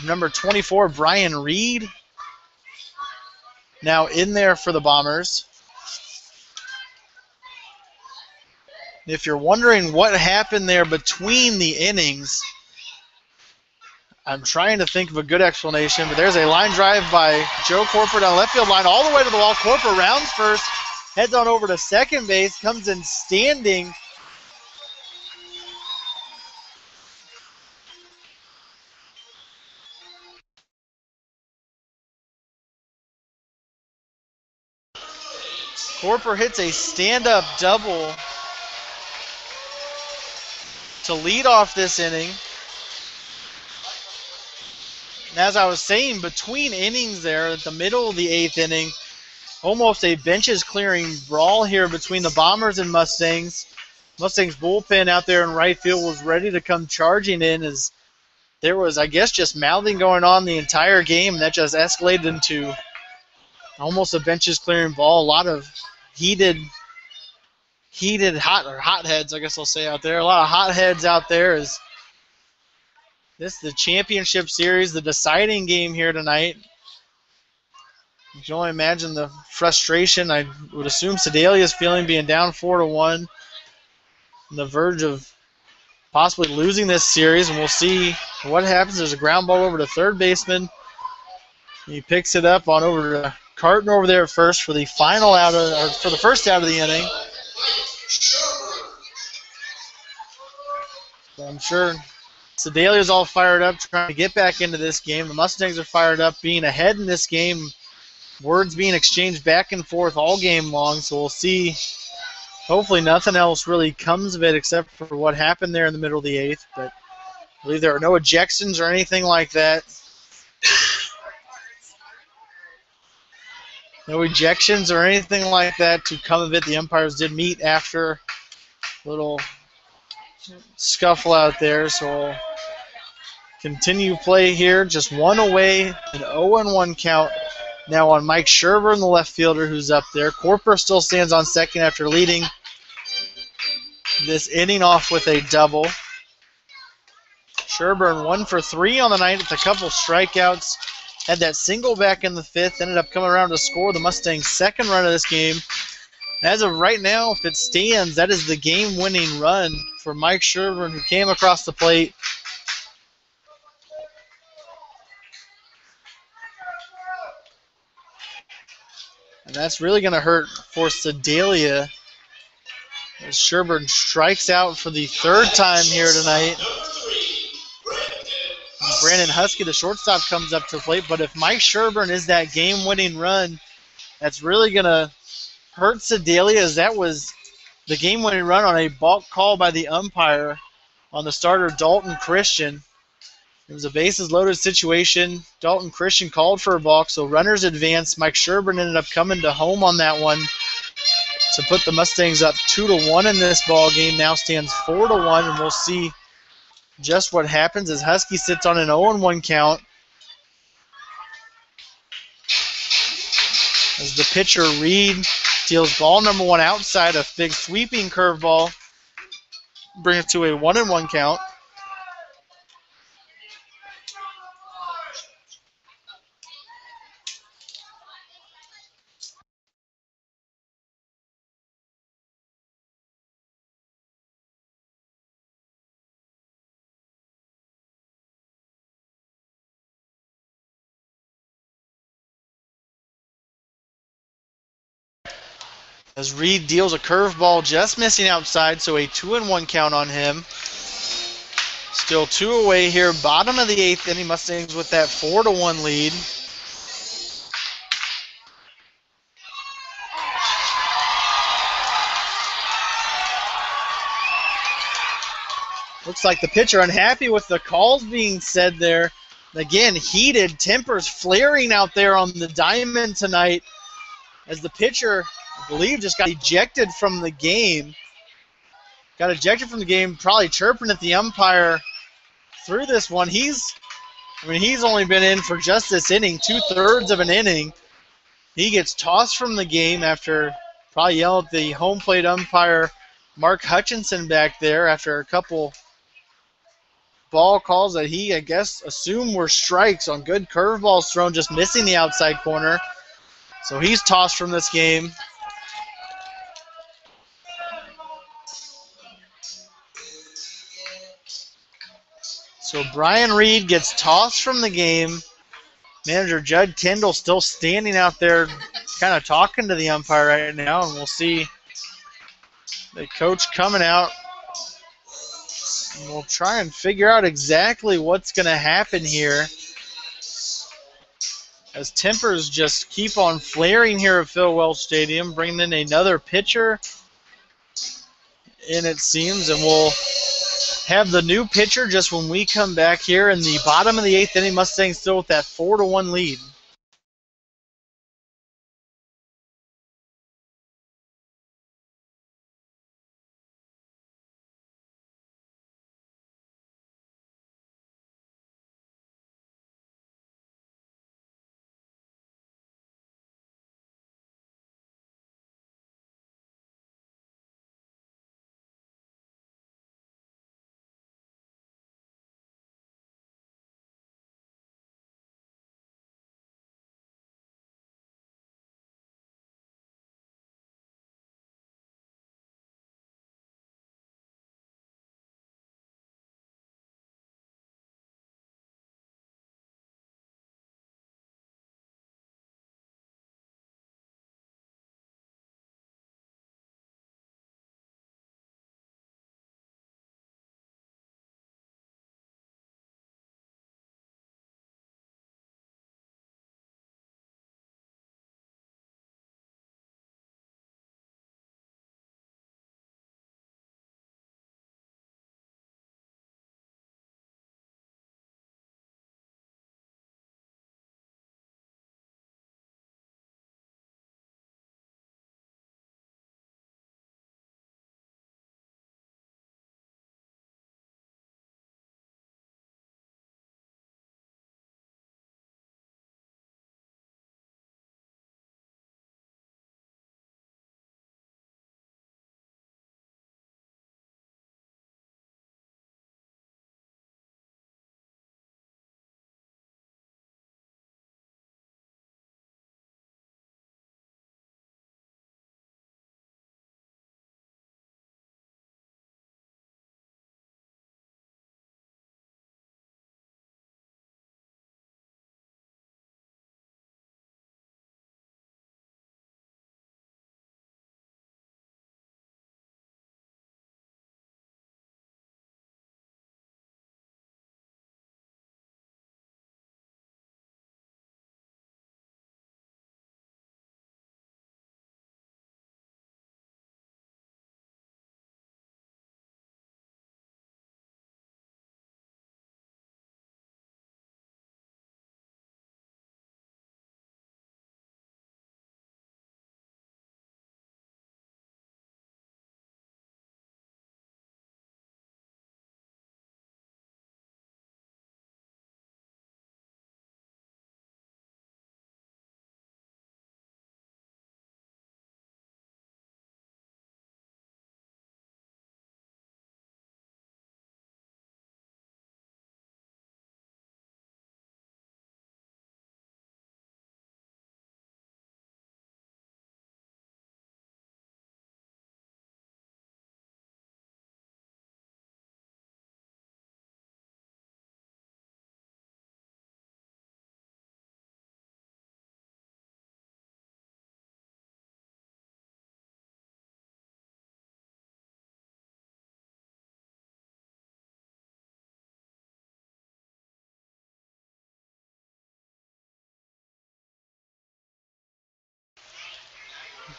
Number 24, Brian Reed, now in there for the Bombers. If you're wondering what happened there between the innings, I'm trying to think of a good explanation, but there's a line drive by Joe Corper down left field line all the way to the wall. Corper rounds first, heads on over to second base, comes in standing. Corper hits a stand-up double to lead off this inning. And as I was saying, between innings there at the middle of the 8th inning, almost a benches clearing brawl here between the Bombers and Mustangs. Mustangs bullpen out there in right field was ready to come charging in as there was, I guess, just mouthing going on the entire game, and that just escalated into almost a benches clearing ball. A lot of heated hotheads, I guess I'll say, out there. A lot of hotheads out there as this is the championship series, the deciding game here tonight. You can only imagine the frustration I would assume Sedalia is feeling being down 4-1, on the verge of possibly losing this series, and we'll see what happens. There's a ground ball over to third baseman. He picks it up on over to Carton over there at first for the final out of, or for the first out of the inning. So I'm sure Sedalia's all fired up, trying to get back into this game. The Mustangs are fired up, being ahead in this game. Words being exchanged back and forth all game long, so we'll see. Hopefully nothing else really comes of it except for what happened there in the middle of the 8th, but I believe there are no ejections or anything like that. No ejections or anything like that to come of it. The umpires did meet after a little scuffle out there, so we'll continue play here. Just one away, an 0-1 count now on Mike Sherburne, the left fielder, who's up there. Corper still stands on second after leading this inning off with a double. Sherburne 1 for 3 on the night with a couple strikeouts. Had that single back in the 5th, ended up coming around to score the Mustangs' second run of this game. As of right now, if it stands, that is the game-winning run for Mike Sherburne, who came across the plate. And that's really going to hurt for Sedalia as Sherburne strikes out for the 3rd time here tonight. And Brandon Husky, the shortstop, comes up to the plate. But if Mike Sherburne is that game-winning run, that's really going to hurt Sedalia, as that was the game-winning run on a balk call by the umpire on the starter, Dalton Christian. It was a bases-loaded situation. Dalton Christian called for a balk, so runners advanced. Mike Sherburne ended up coming to home on that one to put the Mustangs up 2-1 in this ball game. Now stands 4-1, and we'll see just what happens as Husky sits on an 0-1 count. As the pitcher, Reed, deals ball number 1 outside, a big sweeping curveball, bring it to a 1-1 count. As Reed deals a curveball just missing outside, so a 2-1 count on him. Still 2 away here, bottom of the 8th inning. Mustangs with that 4-1 lead. Looks like the pitcher unhappy with the calls being said there. Again, heated tempers flaring out there on the diamond tonight as the pitcher, I believe, just got ejected from the game. Got ejected from the game, probably chirping at the umpire through this one. He's only been in for just this inning, 2/3 of an inning. He gets tossed from the game after probably yelling at the home plate umpire, Mark Hutchinson, back there after a couple ball calls that he, I guess, assumed were strikes on good curveballs thrown, just missing the outside corner. So he's tossed from this game. So Brian Reed gets tossed from the game. Manager Judd Kendall still standing out there kind of talking to the umpire right now, and we'll see the coach coming out. And we'll try and figure out exactly what's going to happen here, as tempers just keep on flaring here at Phil Welch Stadium, bringing in another pitcher in, it seems, and we'll have the new pitcher just when we come back here in the bottom of the 8th inning. Mustangs still with that 4-1 lead.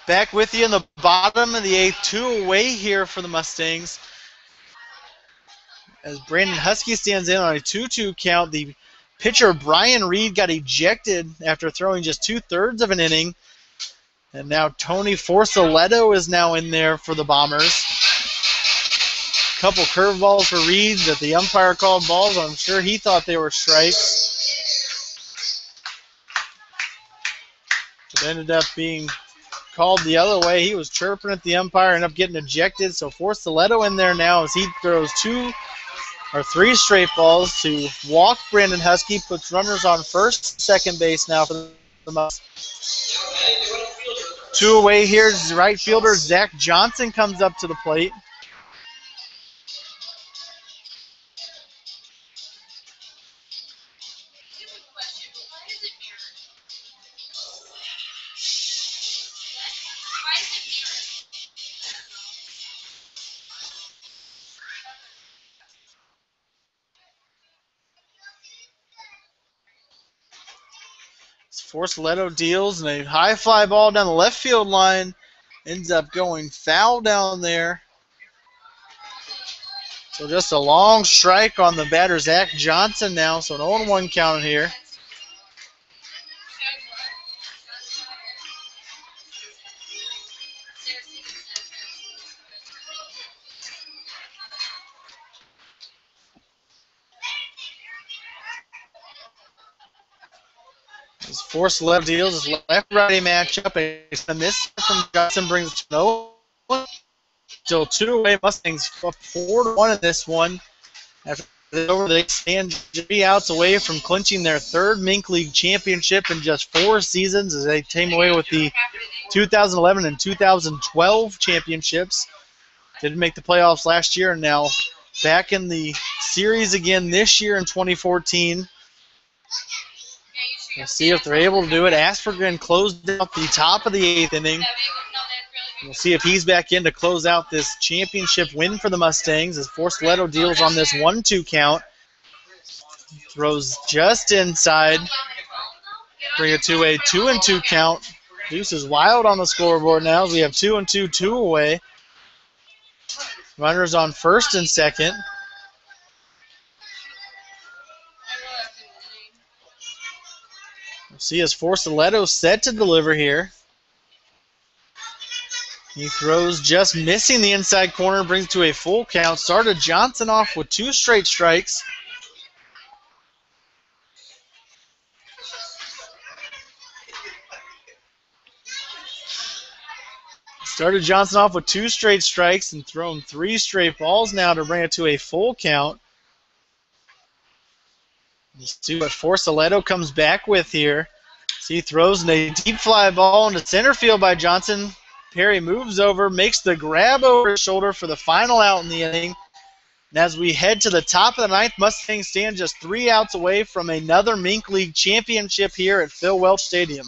Back with you in the bottom of the 8th, 2 away here for the Mustangs. As Brandon Husky stands in on a 2-2 count, the pitcher Brian Reed got ejected after throwing just 2/3 of an inning. And now Tony Forsaletto is now in there for the Bombers. Couple curveballs for Reed that the umpire called balls. I'm sure he thought they were strikes. But ended up being called the other way. He was chirping at the umpire, ended up getting ejected. So for Stiletto in there now as he throws 3 straight balls to walk Brandon Husky, puts runners on first, second base now for the Mustangs. 2 away here. Right fielder Zach Johnson comes up to the plate. Forceleto deals and a high fly ball down the left field line. Ends up going foul down there. So just a long strike on the batter, Zach Johnson now. So an 0-1 count here. As Forceleto deals his left-righty matchup. A miss from Johnson brings it to 0. Still 2 away. Mustangs 4-1 in this one. After they stand 3 outs away from clinching their 3rd Mink League championship in just 4 seasons as they came away with the 2011 and 2012 championships. Didn't make the playoffs last year and now back in the series again this year in 2014. We'll see if they're able to do it. Aspergren closed out the top of the 8th inning. We'll see if he's back in to close out this championship win for the Mustangs as Forceleto deals on this 1-2 count. Throws just inside. Bring it to a 2-2 count. Deuce is wild on the scoreboard now as we have 2-2, 2 away. Runners on first and second. We'll see as Forceleto set to deliver here. He throws just missing the inside corner, brings to a full count. Started Johnson off with 2 straight strikes. Started Johnson off with 2 straight strikes and thrown 3 straight balls now to bring it to a full count. Let's see what Forceleto comes back with here. So he throws a deep fly ball into center field by Johnson. Perry moves over, makes the grab over his shoulder for the final out in the inning. And as we head to the top of the 9th, Mustangs stand just 3 outs away from another Mink League championship here at Phil Welch Stadium.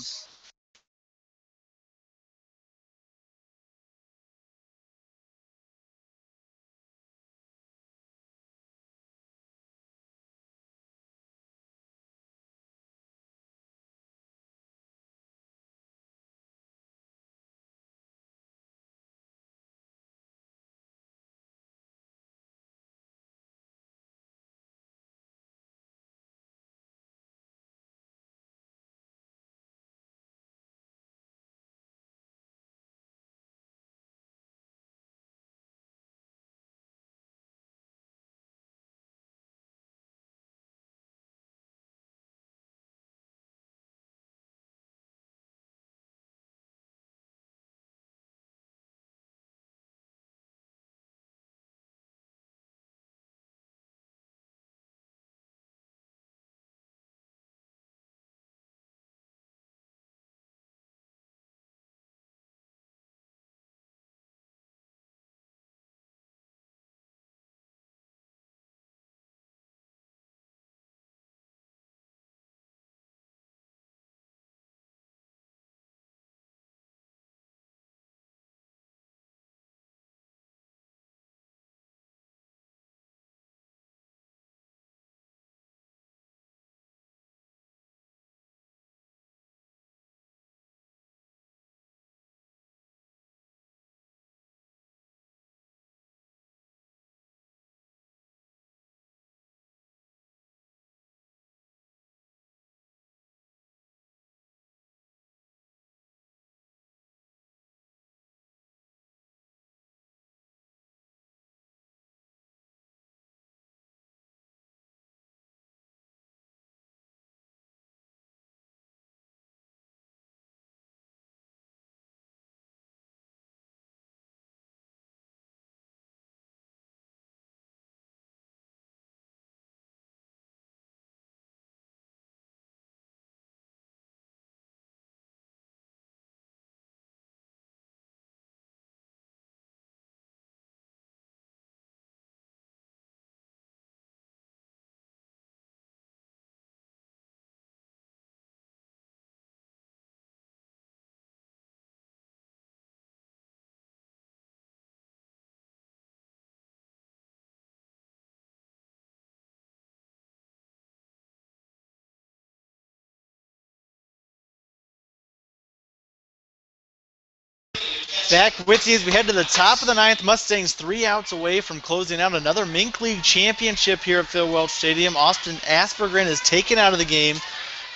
Back with you as we head to the top of the ninth. Mustangs 3 outs away from closing out another Mink League championship here at Phil Welch Stadium. Austin Aspergren is taken out of the game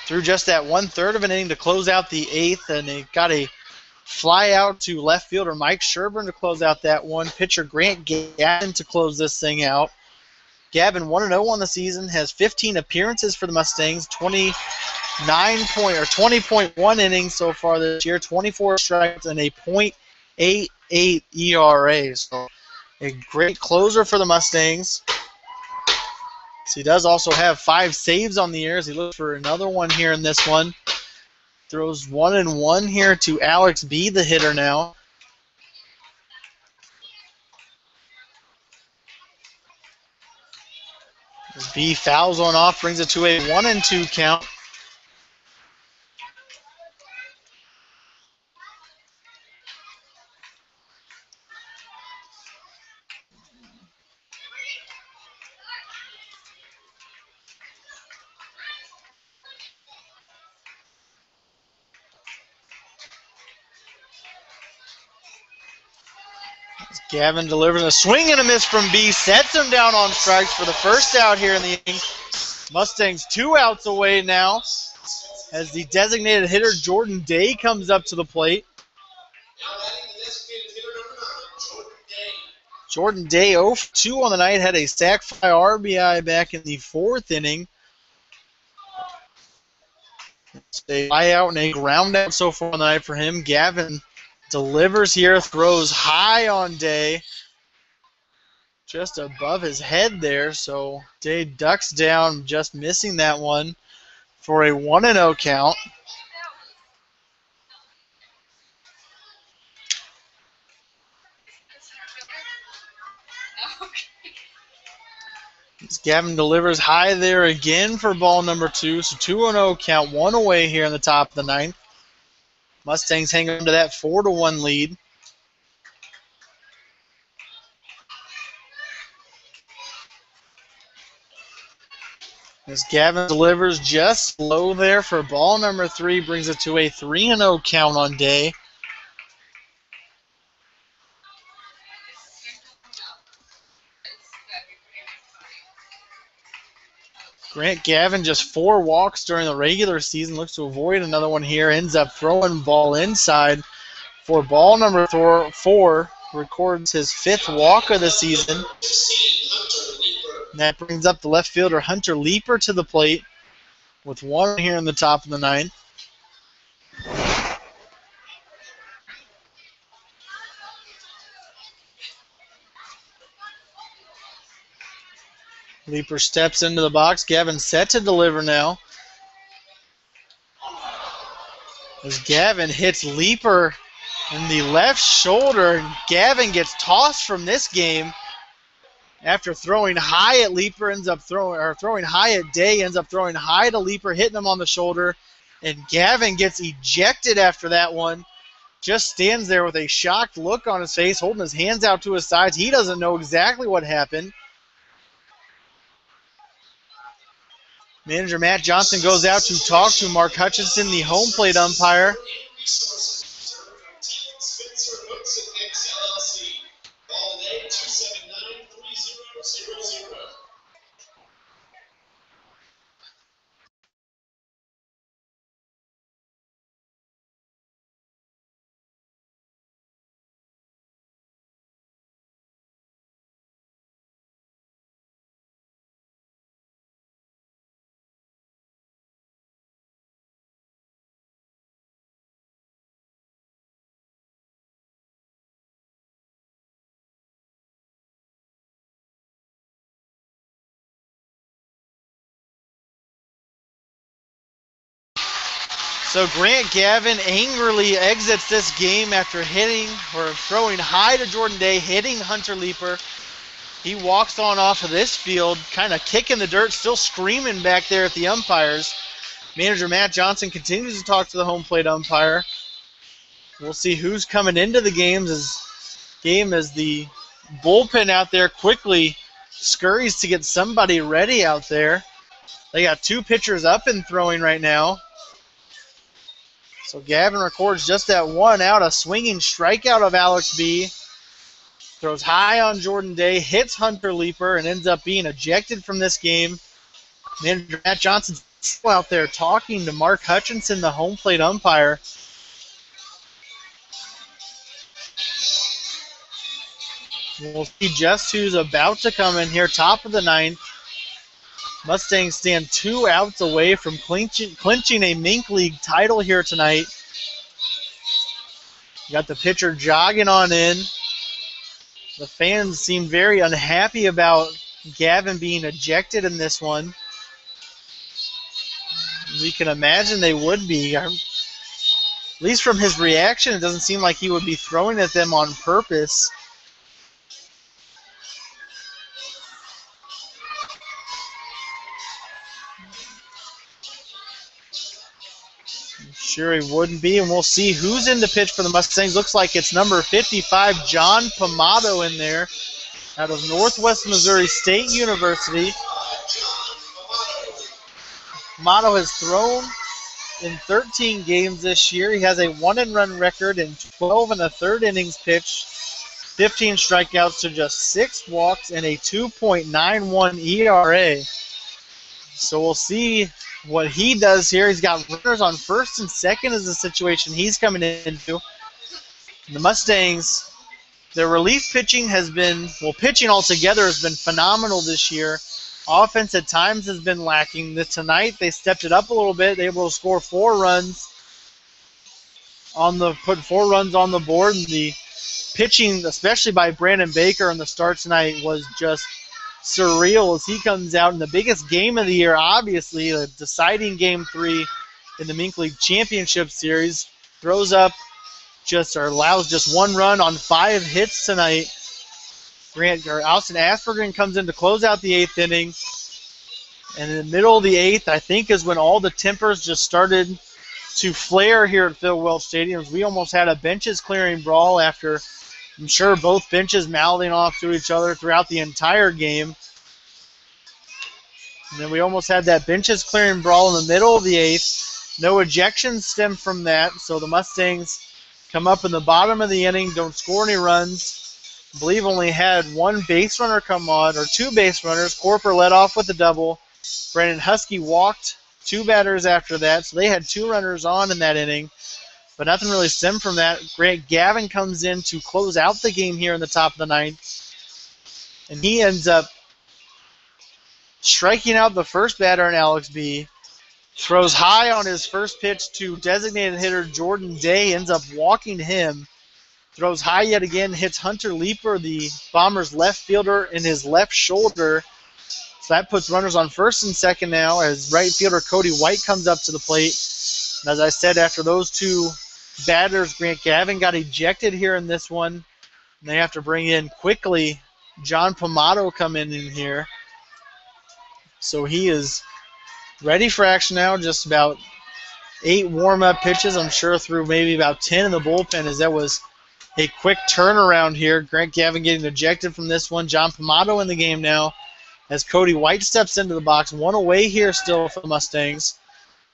through just that 1/3 of an inning to close out the 8th, and they got a fly out to left fielder Mike Sherburne to close out that one. Pitcher Grant Gavin to close this thing out. Gavin 1-0 on the season, has 15 appearances for the Mustangs, 20.1 innings so far this year, 24 strikes, and a .88 ERA. So a great closer for the Mustangs. So he does also have 5 saves on the year as he looks for another one here in this one. Throws 1-1 here to Alex B., the hitter now. As B fouls one off, brings it to a 1-2 count. Gavin delivers a swing and a miss from B, sets him down on strikes for the first out here in the inning. Mustangs 2 outs away now as the designated hitter Jordan Day comes up to the plate. Jordan Day 0 for 2 on the night, had a sac fly RBI back in the 4th inning. It's a fly out and a ground out so far on the night for him. Gavin delivers here, throws high on Day, just above his head there, so Day ducks down, just missing that one for a 1-0 count. As Gavin delivers high there again for ball number 2, so 2-0 count, 1 away here in the top of the ninth. Mustangs hang on to that 4-1 lead. As Gavin delivers just low there for ball number 3, brings it to a 3-0 count on Day. Grant Gavin just 4 walks during the regular season, looks to avoid another one here, ends up throwing ball inside for ball number 4, records his 5th walk of the season. And that brings up the left fielder Hunter Leeper to the plate with 1 here in the top of the ninth. Leeper steps into the box. Gavin set to deliver now. As Gavin hits Leeper in the left shoulder, Gavin gets tossed from this game after throwing high at Leeper, throwing high at Day, ends up throwing high to Leeper, hitting him on the shoulder, and Gavin gets ejected after that one. Just stands there with a shocked look on his face, holding his hands out to his sides. He doesn't know exactly what happened. Manager Matt Johnson goes out to talk to Mark Hutchinson, the home plate umpire. So Grant Gavin angrily exits this game after hitting or throwing high to Jordan Day, hitting Hunter Leeper. He walks on off of this field, kind of kicking the dirt, still screaming back there at the umpires. Manager Matt Johnson continues to talk to the home plate umpire. We'll see who's coming into the game as the bullpen out there quickly scurries to get somebody ready out there. They got 2 pitchers up and throwing right now. So Gavin records just that one out, a swinging strikeout of Alex B. Throws high on Jordan Day, hits Hunter Leaper, and ends up being ejected from this game. Manager Matt Johnson's still out there talking to Mark Hutchinson, the home plate umpire. We'll see just who's about to come in here, top of the ninth. Mustangs stand 2 outs away from clinching a Mink League title here tonight. You got the pitcher jogging on in. The fans seem very unhappy about Gavin being ejected in this one. We can imagine they would be. At least from his reaction, it doesn't seem like he would be throwing at them on purpose. I'm sure he wouldn't be, and we'll see who's in the pitch for the Mustangs. Looks like it's number 55, John Pomato, in there, out of Northwest Missouri State University. Pomato has thrown in 13 games this year. He has a 1-and-run record in 12 1/3 innings pitched, 15 strikeouts to just 6 walks, and a 2.91 ERA. So we'll see what he does here. He's got runners on first and second is the situation he's coming into. The Mustangs, their relief pitching has been, well, pitching altogether has been phenomenal this year. Offense at times has been lacking. Tonight they stepped it up a little bit. They were able to score 4 runs put 4 runs on the board. And the pitching, especially by Brandon Baker in the start tonight, was just surreal as he comes out in the biggest game of the year, obviously, the deciding Game 3 in the Mink League Championship Series. Throws up allows just 1 run on 5 hits tonight. Austin Aspergren comes in to close out the 8th inning. And in the middle of the 8th, I think, is when all the tempers just started to flare here at Phil Welch Stadium. We almost had a benches clearing brawl after, I'm sure, both benches mouthing off to each other throughout the entire game. And then we almost had that benches clearing brawl in the middle of the 8th. No ejections stem from that, so the Mustangs come up in the bottom of the inning, don't score any runs. I believe only had 1 base runner come on, or 2 base runners. Corper led off with a double. Brandon Husky walked 2 batters after that, so they had 2 runners on in that inning. But nothing really stemmed from that. Grant Gavin comes in to close out the game here in the top of the 9th. And he ends up striking out the first batter in Alex B. Throws high on his first pitch to designated hitter Jordan Day. Ends up walking him. Throws high yet again. Hits Hunter Leaper, the Bombers' left fielder, in his left shoulder. So that puts runners on first and second now as right fielder Cody White comes up to the plate. And as I said, after those 2 batters, Grant Gavin got ejected here in this one. And they have to bring in quickly John Pomato come in here. So he is ready for action now. Just about 8 warm-up pitches, I'm sure, through maybe about 10 in the bullpen, as that was a quick turnaround here. Grant Gavin getting ejected from this one. John Pomato in the game now as Cody White steps into the box. 1 away here still for the Mustangs.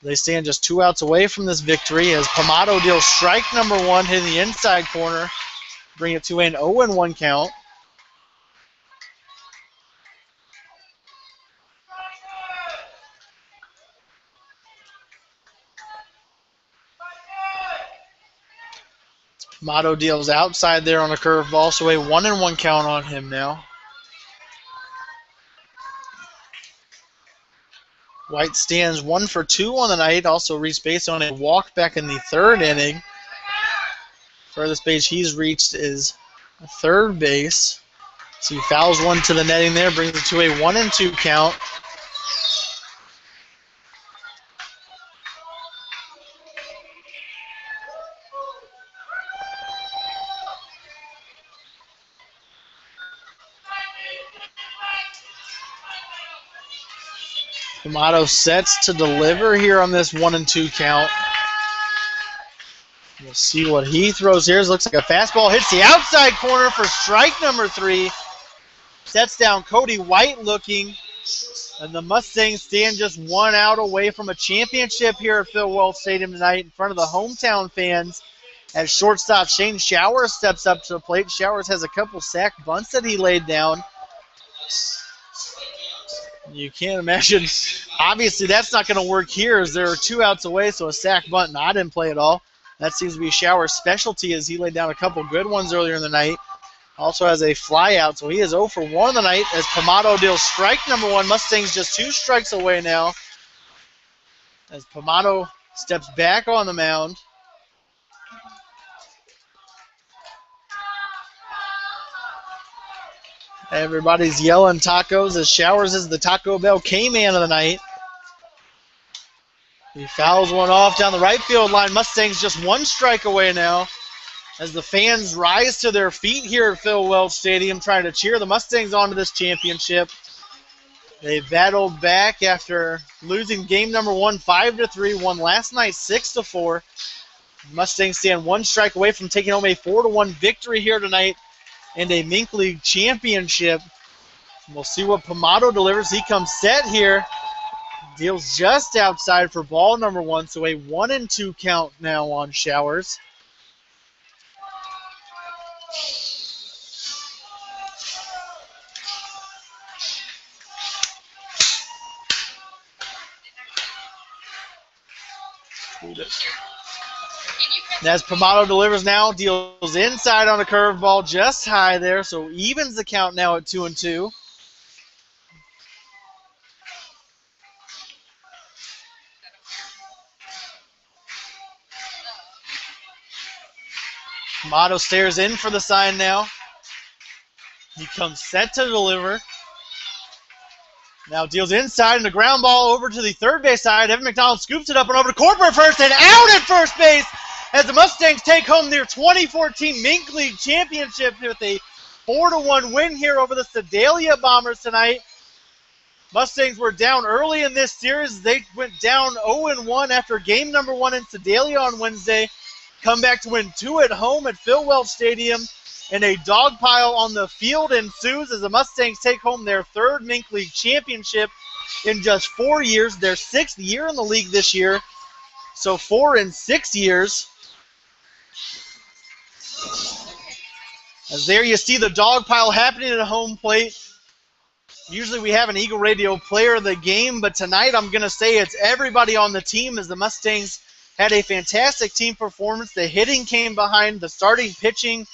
They stand just 2 outs away from this victory as Pomato deals strike number 1, hitting the inside corner, bring it to an 0-1 count. Pomato deals outside there on a curveball, so a 1-1 count on him now. White stands 1 for 2 on the night, also reached base on a walk back in the 3rd inning. Furthest base he's reached is third base. So he fouls one to the netting there, brings it to a 1-2 count. Pomato sets to deliver here on this 1-2 count. We'll see what he throws here. It looks like a fastball hits the outside corner for strike number 3. Sets down Cody White looking. And the Mustangs stand just one out away from a championship here at Phil Welch Stadium tonight in front of the hometown fans. As shortstop Shane Showers steps up to the plate. Showers has a couple sack bunts that he laid down. You can't imagine. Obviously, that's not going to work here as there are 2 outs away, so a sack bunt not in play at all. That seems to be Showers' specialty as he laid down a couple good ones earlier in the night. Also has a fly out, so he is 0 for 1 of the night as Pomado deals strike number 1. Mustangs just 2 strikes away now as Pomado steps back on the mound. Everybody's yelling tacos as Showers is the Taco Bell K-man of the night. He fouls one off down the right field line. Mustangs just 1 strike away now as the fans rise to their feet here at Phil Welch Stadium trying to cheer the Mustangs on to this championship. They battled back after losing game number 1 5-3, won last night 6-4. Mustangs stand 1 strike away from taking home a 4-1 victory here tonight and a Mink League championship. We'll see what Pomado delivers. He comes set here. Deals just outside for ball number 1, so a 1-2 count now on Showers. As Pomado delivers now, deals inside on a curveball, just high there, so evens the count now at 2-2. Pomado stares in for the sign now. He comes set to deliver. Now deals inside and a ground ball over to the third base side. Evan McDonald scoops it up and over to Corporate first and out at first base as the Mustangs take home their 2014 Mink League championship with a 4-1 win here over the Sedalia Bombers tonight. Mustangs were down early in this series. They went down 0-1 after game number 1 in Sedalia on Wednesday. Come back to win 2 at home at Phil Welch Stadium. And a dog pile on the field ensues as the Mustangs take home their 3rd Mink League championship in just 4 years. Their 6th year in the league this year. So 4 in 6 years. As there you see the dog pile happening at home plate. Usually we have an Eagle Radio player of the game, but tonight I'm going to say it's everybody on the team as the Mustangs had a fantastic team performance. The hitting came behind the starting pitching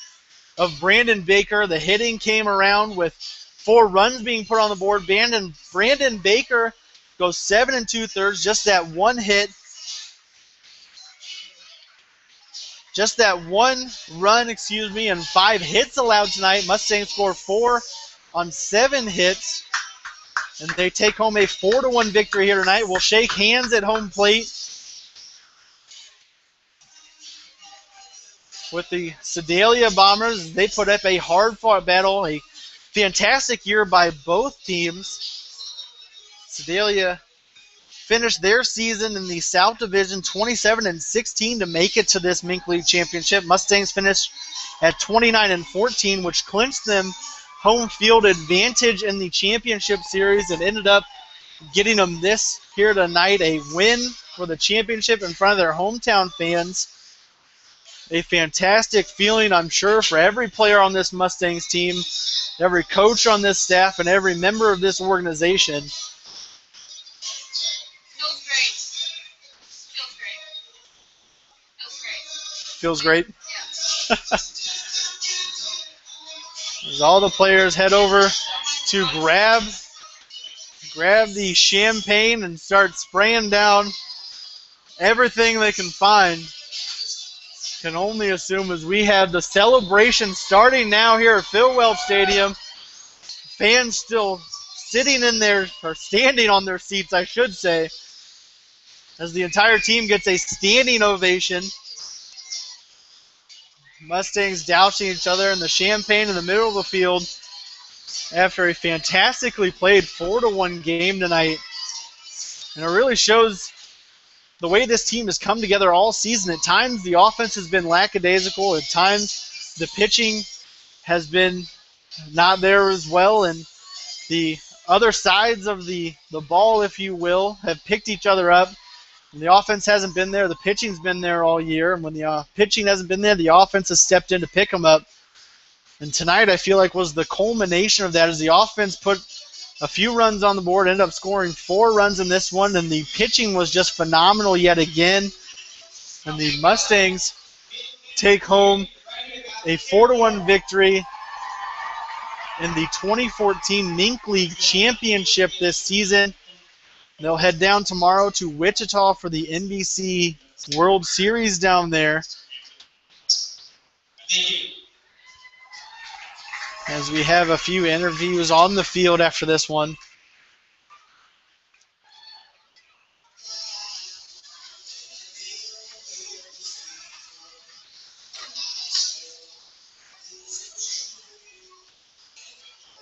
of Brandon Baker. The hitting came around with 4 runs being put on the board. Brandon Baker goes 7 2/3, just that 1 hit. Just that 1 run, and 5 hits allowed tonight. Mustangs score 4 on 7 hits. And they take home a 4-1 victory here tonight. We'll shake hands at home plate with the Sedalia Bombers. They put up a hard-fought battle, a fantastic year by both teams. Sedalia finished their season in the South Division 27-16 to make it to this Mink League championship. Mustangs finished at 29-14, which clinched them home field advantage in the championship series and ended up getting them this here tonight, a win for the championship in front of their hometown fans. A fantastic feeling, I'm sure, for every player on this Mustangs team, every coach on this staff, and every member of this organization. Feels great. Feels great. As all the players head over to grab the champagne and start spraying down everything they can find. Can only assume as we have the celebration starting now here at Phil Welch Stadium. Fans still sitting in there, or standing on their seats, I should say, as the entire team gets a standing ovation. Mustangs dousing each other in the champagne in the middle of the field after a fantastically played 4-1 game tonight. And it really shows the way this team has come together all season. At times the offense has been lackadaisical. At times the pitching has been not there as well. And the other sides of the ball, if you will, have picked each other up. When the offense hasn't been there, the pitching's been there all year. And when the pitching hasn't been there, the offense has stepped in to pick them up. And tonight, I feel like was the culmination of that as the offense put a few runs on the board, ended up scoring 4 runs in this one, and the pitching was just phenomenal yet again. And the Mustangs take home a 4-1 victory in the 2014 Mink League Championship this season. They'll head down tomorrow to Wichita for the NBC World Series down there. As we have a few interviews on the field after this one.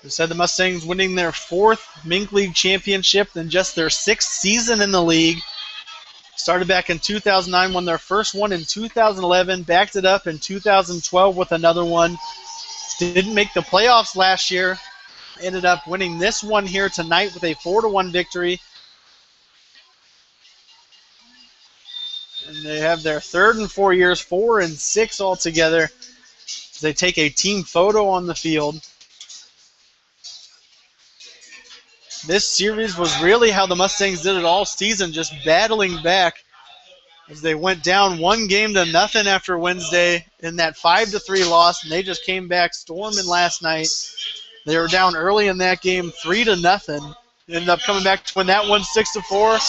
We said the Mustangs winning their 4th Mink League championship in just their 6th season in the league. Started back in 2009, won their first one in 2011, backed it up in 2012 with another one. Didn't make the playoffs last year. Ended up winning this one here tonight with a 4-1 victory. And they have their 3rd in 4 years, 4 and 6 altogether. They take a team photo on the field. This series was really how the Mustangs did it all season, just battling back as they went down 1-0 after Wednesday in that 5-3 loss, and they just came back storming last night. They were down early in that game 3-0. Ended up coming back to win that one 6-4.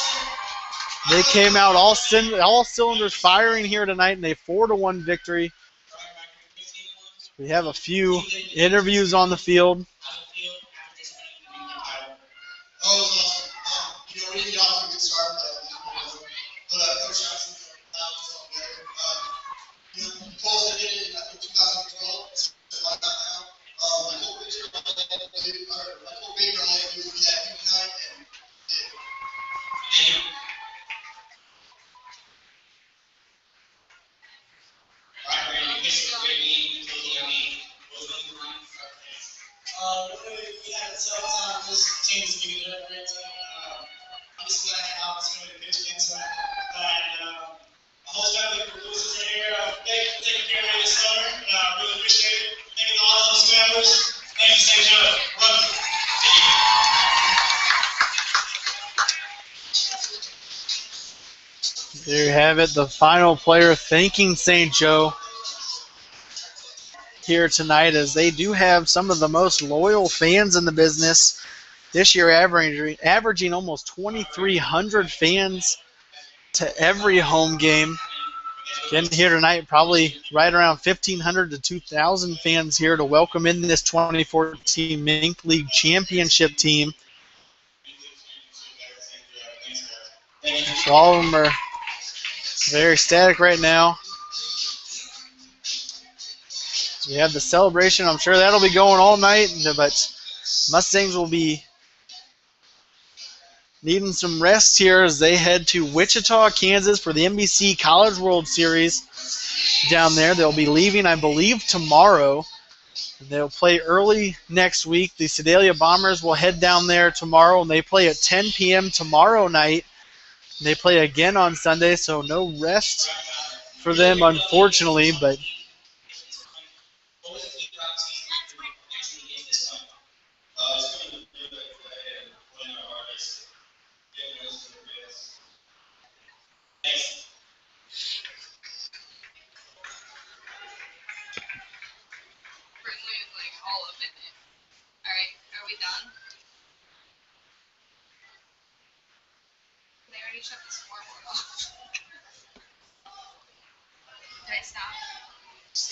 They came out all cylinders firing here tonight in a 4-1 victory. We have a few interviews on the field. There you have it, the final player thanking St. Joe here tonight, as they do have some of the most loyal fans in the business. This year averaging almost 2,300 fans to every home game. Again, here tonight, probably right around 1,500 to 2,000 fans here to welcome in this 2014 Mink League Championship team. So all of them are very ecstatic right now. We have the celebration. I'm sure that'll be going all night, but Mustangs will be needing some rest here as they head to Wichita, Kansas for the NBC College World Series down there. They'll be leaving, I believe, tomorrow. They'll play early next week. The Sedalia Bombers will head down there tomorrow, and they play at 10 p.m. tomorrow night. They play again on Sunday, so no rest for them, unfortunately, but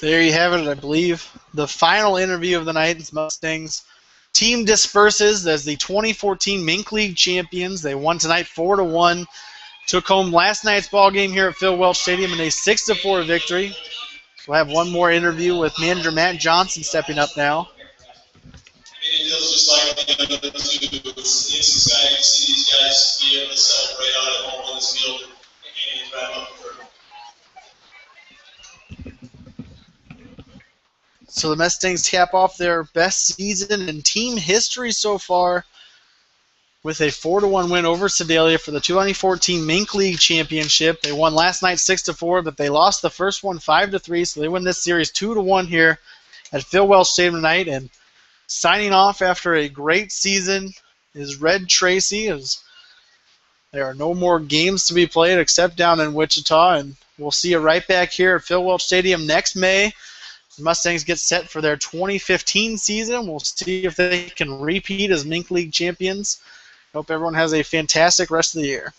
there you have it, I believe. The final interview of the night is Mustangs. Team disperses as the 2014 Mink League champions. They won tonight 4-1. Took home last night's ball game here at Phil Welch Stadium in a 6-4 victory. We'll have one more interview with manager Matt Johnson stepping up now. It feels just like it's exciting to see these guys be able to celebrate out at home on this field and wrap up the tournament. So the Mustangs cap off their best season in team history so far with a 4-1 win over Sedalia for the 2014 Mink League Championship. They won last night 6-4, but they lost the first one 5-3, so they win this series 2-1 here at Phil Welch Stadium tonight. And signing off after a great season is Red Tracy, as there are no more games to be played except down in Wichita, and we'll see you right back here at Phil Welch Stadium next May. The Mustangs get set for their 2015 season. We'll see if they can repeat as Mink League champions. Hope everyone has a fantastic rest of the year.